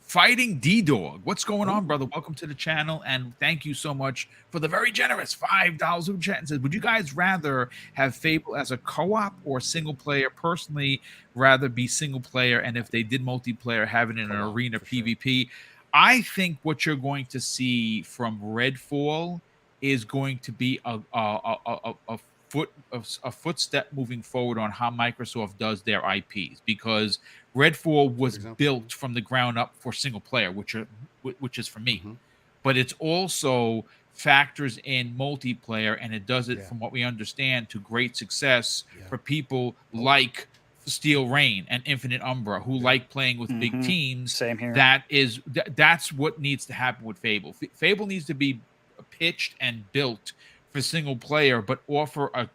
A: Fighting D-Dog. What's going on, brother? Welcome to the channel, and thank you so much for the very generous $5 super chat. And says, would you guys rather have Fable as a co-op or single player? Personally, rather be single player, and if they did multiplayer, have it in an arena PvP. I think what you're going to see from Redfall is going to be a footstep moving forward on how Microsoft does their IPs, because Redfall was built from the ground up for single player, which is for me, but it's also factors in multiplayer, and it does it, from what we understand, to great success for people like Steel Rain and Infinite Umbra, who like playing with big teams.
D: Same here.
A: That's what needs to happen with Fable. Fable needs to be pitched and built for single player, but offer a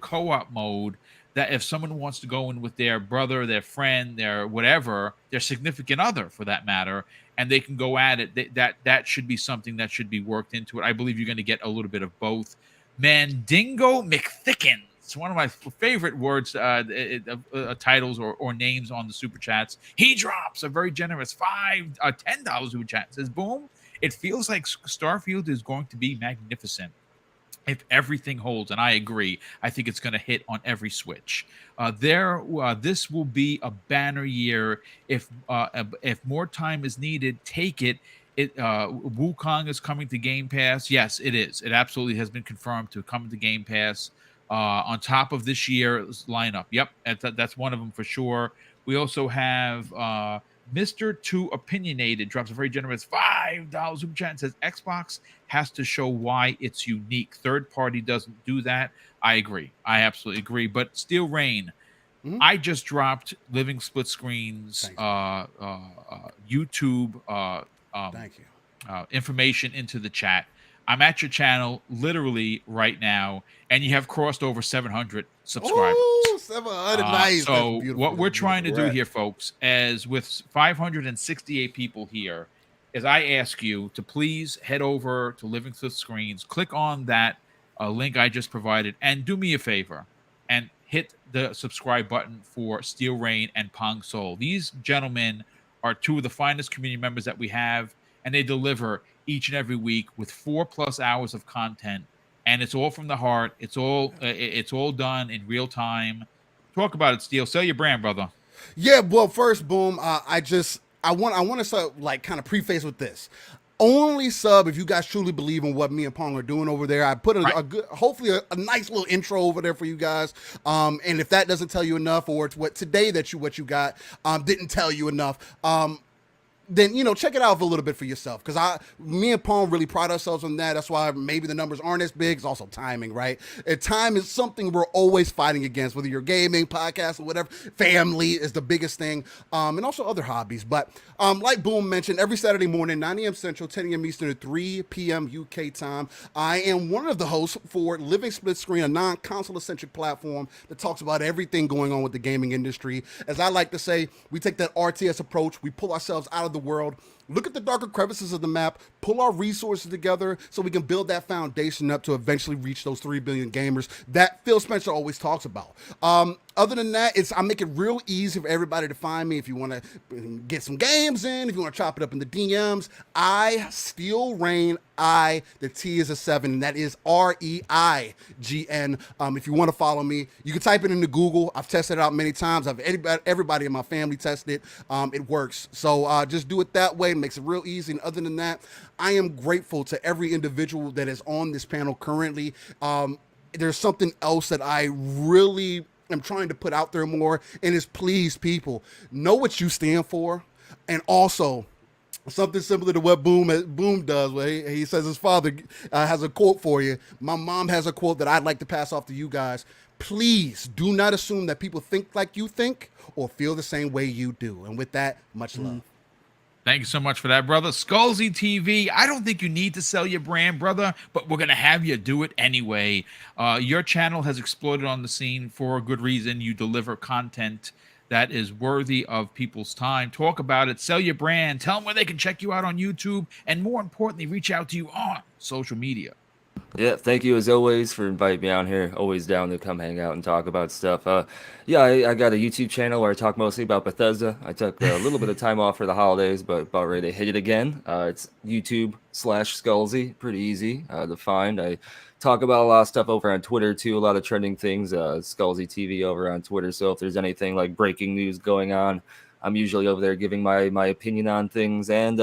A: co-op mode that if someone wants to go in with their brother, their friend, their whatever, their significant other for that matter, and they can go at it, that should be something that should be worked into it. I believe you're going to get a little bit of both. Mandingo McThickens. It's one of my favorite words, titles or names on the super chats. He drops a very generous $10 super chat. Says, boom, it feels like Starfield is going to be magnificent if everything holds, and I agree. I think it's going to hit on every Switch. This will be a banner year. If more time is needed, take it. Wukong is coming to Game Pass. Yes, it is. It absolutely has been confirmed to come to Game Pass on top of this year's lineup. Yep, that's one of them for sure. We also have Mr. Too Opinionated drops a very generous $5 super chat and says Xbox has to show why it's unique. Third party doesn't do that. I agree. I absolutely agree. But Steel Rain, I just dropped Living Split Screen's YouTube information into the chat. I'm at your channel literally right now, and you have crossed over 700 subscribers.
C: Oh, 700, nice.
A: So what we're trying to do here, folks, is with 568 people here, is I ask you to please head over to Living Split Screens, click on that link I just provided, and do me a favor and hit the subscribe button for Steel Rain and Pong Soul. These gentlemen are two of the finest community members that we have, and they deliver each and every week with 4+ hours of content, and it's all from the heart. It's all done in real time. Talk about it, Steel. Sell your brand, brother.
C: Yeah, well, first, Boom, I want to like kind of preface with this. Only sub if you guys truly believe in what me and Pong are doing over there. I put a good, hopefully a nice little intro over there for you guys. And if that doesn't tell you enough, or it's what you got didn't tell you enough, then, check it out a little bit for yourself, because me and Paul really pride ourselves on that. That's why maybe the numbers aren't as big. It's also timing, right? And time is something we're always fighting against, whether you're gaming, podcast, or whatever. Family is the biggest thing, and also other hobbies. But like Boom mentioned, every Saturday morning, 9 a.m. Central, 10 a.m. Eastern, 3 p.m. UK time, I am one of the hosts for Living Split Screen, a non-console-centric platform that talks about everything going on with the gaming industry. As I like to say, we take that RTS approach. We pull ourselves out of the world, look at the darker crevices of the map, pull our resources together so we can build that foundation up to eventually reach those 3 billion gamers that Phil Spencer always talks about. Other than that, I make it real easy for everybody to find me. If you want to get some games in, if you want to chop it up in the DMs, Steel Rain, the T is a 7, and that is REIGN. If you want to follow me, you can type it into Google. I've tested it out many times. Everybody in my family tested it. It works. So just do it that way. It makes it real easy. And other than that, I am grateful to every individual that is on this panel currently. There's something else that I really am trying to put out there more, and is please, people, know what you stand for. And also, something similar to what Boom does, where he says his father has a quote for you. My mom has a quote that I'd like to pass off to you guys. Please do not assume that people think like you think or feel the same way you do. And with that, much love.
A: Thank you so much for that, brother. Skullsy TV, I don't think you need to sell your brand, brother, but we're going to have you do it anyway. Your channel has exploded on the scene for a good reason. You deliver content that is worthy of people's time. Talk about it. Sell your brand. Tell them where they can check you out on YouTube. And more importantly, reach out to you on social media.
B: Yeah, thank you as always for inviting me out here. Always down to come hang out and talk about stuff. Yeah, I got a YouTube channel where I talk mostly about Bethesda. I took a little bit of time off for the holidays, but about ready to hit it again. It's YouTube/Skullsy. Pretty easy to find. I talk about a lot of stuff over on Twitter too, a lot of trending things. Skullsy TV over on Twitter. So if there's anything like breaking news going on, I'm usually over there giving my opinion on things. And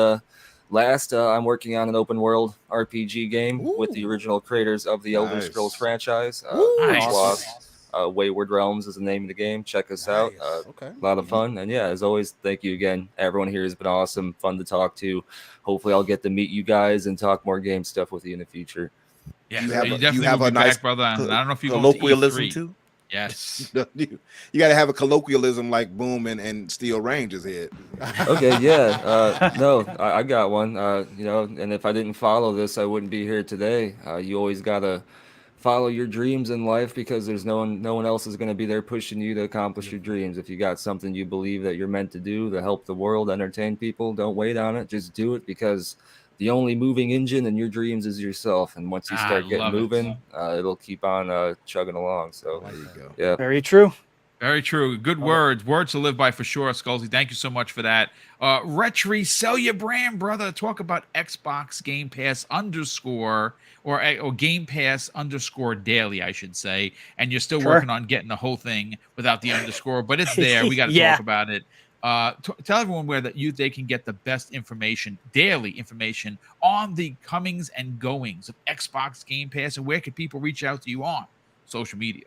B: last, I'm working on an open world RPG game with the original creators of the Elder Scrolls franchise.
A: Nice.
B: Wayward Realms is the name of the game. Check us out.
C: Okay.
B: A lot of fun. And yeah, as always, thank you again. Everyone here has been awesome, fun to talk to. Hopefully I'll get to meet you guys and talk more game stuff with you in the future.
A: Yeah,
F: You
A: you
F: have
A: definitely
F: a
A: will be
F: nice
A: back, brother. And I don't know if you go to
F: colloquialism
A: E3.
F: too.
A: Yes.
F: You got to have a colloquialism like Boom and Steel Ranger's head.
B: Okay, yeah. No, I got one. You know, and if I didn't follow this, I wouldn't be here today. You always gotta follow your dreams in life because there's no one else is gonna be there pushing you to accomplish your dreams. If you got something you believe that you're meant to do to help the world, entertain people, don't wait on it. Just do it because the only moving engine in your dreams is yourself. And once you start getting moving, it'll keep on chugging along. So
F: There you go.
B: yeah.
D: Very true.
A: Very true. Good words. Words to live by for sure, Scully. Thank you so much for that. Retri, sell your brand, brother. Talk about Xbox Game Pass underscore or Game Pass underscore daily, I should say. And you're still working on getting the whole thing without the underscore, but it's there. We got to talk about it. Tell everyone where they can get the best information, daily information on the comings and goings of Xbox Game Pass, and where can people reach out to you on social media?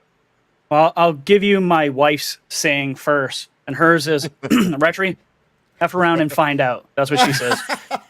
D: Well, I'll give you my wife's saying first, and hers is, Retri, F around and find out. That's what she says.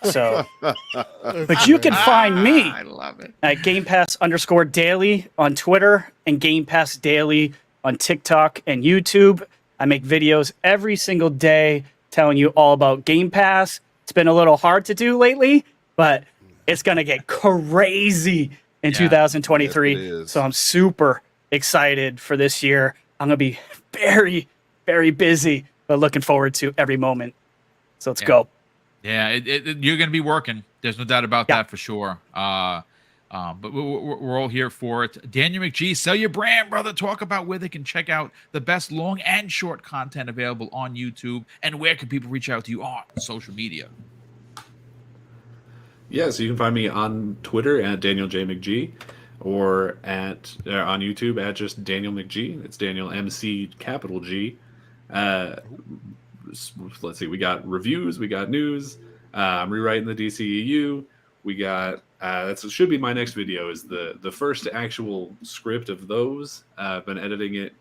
D: So, but you can find me
A: I love it.
D: at Game Pass underscore daily on Twitter and Game Pass daily on TikTok and YouTube. I make videos every single day telling you all about Game Pass. It's been a little hard to do lately, but it's going to get crazy in 2023.
F: Yes, it is.
D: So I'm super excited for this year. I'm going to be very, very busy, but looking forward to every moment. So let's go.
A: Yeah, you're going to be working. There's no doubt about that for sure. But we're all here for it. Daniel McGee, sell your brand, brother. Talk about where they can check out the best long and short content available on YouTube, and where can people reach out to you on social media?
E: Yeah, so you can find me on Twitter at Daniel J. McGee, or at on YouTube at just Daniel McGee. It's Daniel MC capital G. Let's see, we got reviews, we got news. I'm rewriting the DCEU. We got that should be my next video, is the first actual script of those. I've been editing it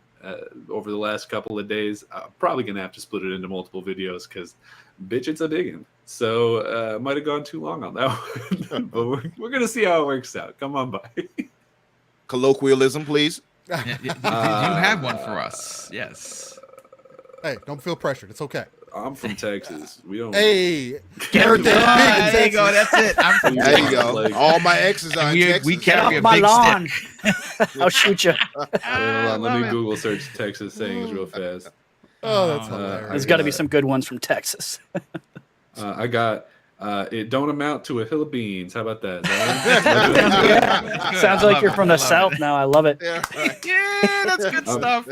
E: over the last couple of days. I'm probably gonna have to split it into multiple videos because bitch, it's a big one. So might have gone too long on that one. But we're gonna see how it works out. Come on by.
F: Colloquialism, please.
A: Do you have one for us? Yes.
C: Hey, don't feel pressured. It's okay.
E: I'm from Texas. We don't.
C: Hey, Garrett,
A: There you go. That's it. I'm from
F: There you go. All my exes are in Texas.
A: we
D: Get
A: carry a
D: off my
A: big
D: lawn.
A: stick.
D: I'll shoot you.
E: Let me Google search Texas sayings real fast.
C: Oh, that's hilarious.
D: There's got to be some good ones from Texas.
E: I got it don't amount to a hill of beans. How about that?
D: Sounds like you're from the South now. I love it.
F: Yeah, right.
A: Yeah, that's good stuff.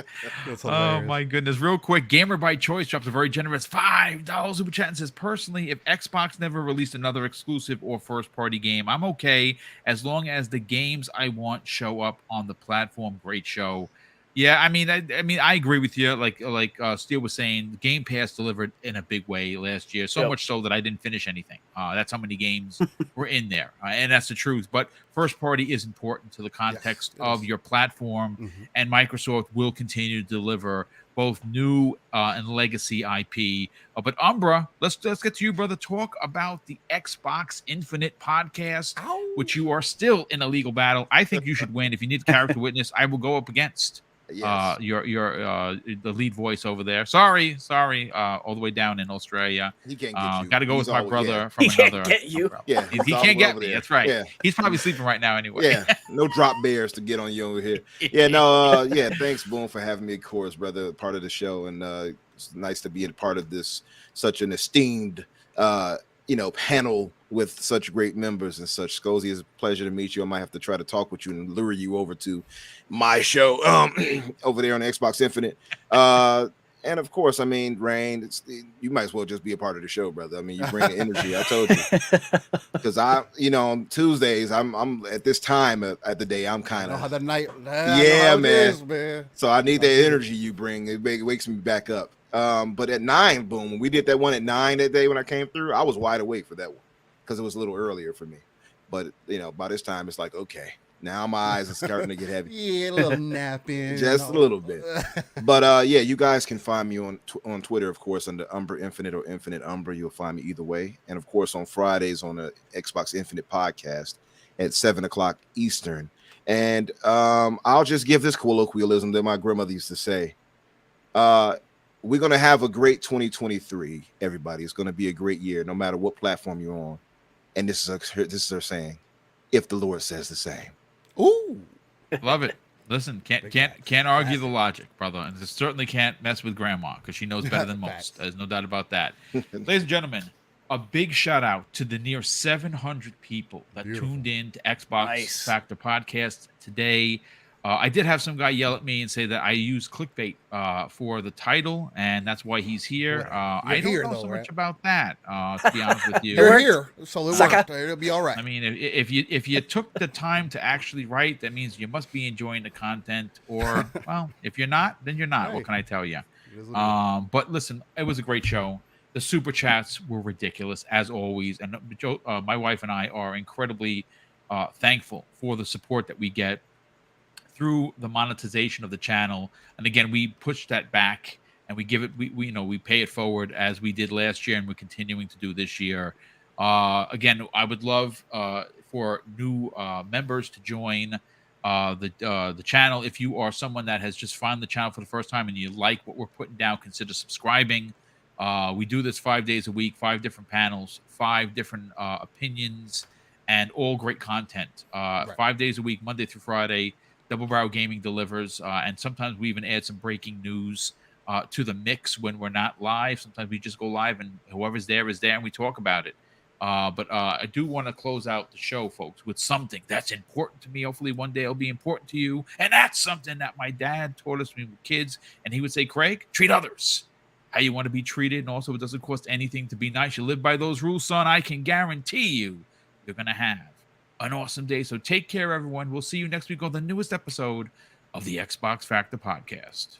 C: That's
A: Oh
C: hilarious.
A: my goodness! Real quick, Gamer by Choice drops a very generous $5 super chat and says, "Personally, if Xbox never released another exclusive or first-party game, I'm okay as long as the games I want show up on the platform." Great show. Yeah, I mean, I agree with you. Like Steele was saying, Game Pass delivered in a big way last year. So much so that I didn't finish anything. That's how many games were in there, and that's the truth. But first party is important to the context of your platform, and Microsoft will continue to deliver both new and legacy IP. But Umbra, let's get to you, brother. Talk about the Xbox Infinite podcast, which you are still in a legal battle. I think you should win. If you need a character witness, I will go up against.
F: Yes.
A: Your the lead voice over there. Sorry, all the way down in Australia.
F: He can't get you.
A: Got to go
F: He's
A: with my
F: all-
A: brother
F: yeah.
A: from
D: He
A: another.
D: can't get you.
F: Yeah,
A: He
F: he's all
A: can't get
F: over
A: me.
F: there.
A: That's right.
F: Yeah.
A: He's probably sleeping right now anyway.
F: Yeah, no drop bears to get on you over here. Yeah, no, yeah. Thanks, Boom, for having me, of course, brother, part of the show, and it's nice to be a part of this such an esteemed, panel with such great members and such. Scozy, it's a pleasure to meet you. I might have to try to talk with you and lure you over to my show over there on Xbox Infinite. And of course, I mean, Rain, you might as well just be a part of the show, brother. I mean, you bring the energy. I told you, because on Tuesdays, I'm at this time at the day, I'm kind of
C: the night.
F: yeah, man.
C: Man.
F: So I need that energy you bring. It wakes me back up. But at 9, boom, when we did that one at 9 that day when I came through, I was wide awake for that one because it was a little earlier for me. But by this time it's like, okay, now my eyes are starting to get heavy.
C: Yeah, a little napping.
F: Just a little bit. But yeah, you guys can find me on Twitter, of course, under Umbra Infinite or Infinite Umbra. You'll find me either way. And of course, on Fridays on the Xbox Infinite podcast at 7:00 Eastern. And I'll just give this colloquialism that my grandmother used to say. We're going to have a great 2023, everybody. It's going to be a great year, no matter what platform you're on. And this is her saying, if the Lord says the same.
C: Ooh.
A: Love it. Listen, can't argue the logic, brother. And certainly can't mess with grandma because she knows better than most. There's no doubt about that. Ladies and gentlemen, a big shout out to the near 700 people that tuned in to Xbox Factor Podcast today. I did have some guy yell at me and say that I use clickbait for the title, and that's why he's here. I don't know so much about that, to be honest with you.
C: They're here, so it worked. It'll be all right.
A: I mean, if you took the time to actually write, that means you must be enjoying the content. Or, well, if you're not, then you're not. What can I tell you? But listen, it was a great show. The super chats were ridiculous, as always. And my wife and I are incredibly thankful for the support that we get through the monetization of the channel. And again, we push that back and we give it, we pay it forward as we did last year and we're continuing to do this year. Again, I would love for new members to join the channel. If you are someone that has just found the channel for the first time and you like what we're putting down, consider subscribing. We do this 5 days a week, 5 different panels, 5 different opinions, and all great content. 5 days a week, Monday through Friday. Double Barrel Gaming delivers, and sometimes we even add some breaking news to the mix when we're not live. Sometimes we just go live, and whoever's there is there, and we talk about it. But I do want to close out the show, folks, with something that's important to me. Hopefully one day it'll be important to you. And that's something that my dad taught us when we were kids. And he would say, Craig, treat others how you want to be treated. And also, it doesn't cost anything to be nice. You live by those rules, son. I can guarantee you're going to have an awesome day. So take care, everyone. We'll see you next week on the newest episode of the Xbox Factor Podcast.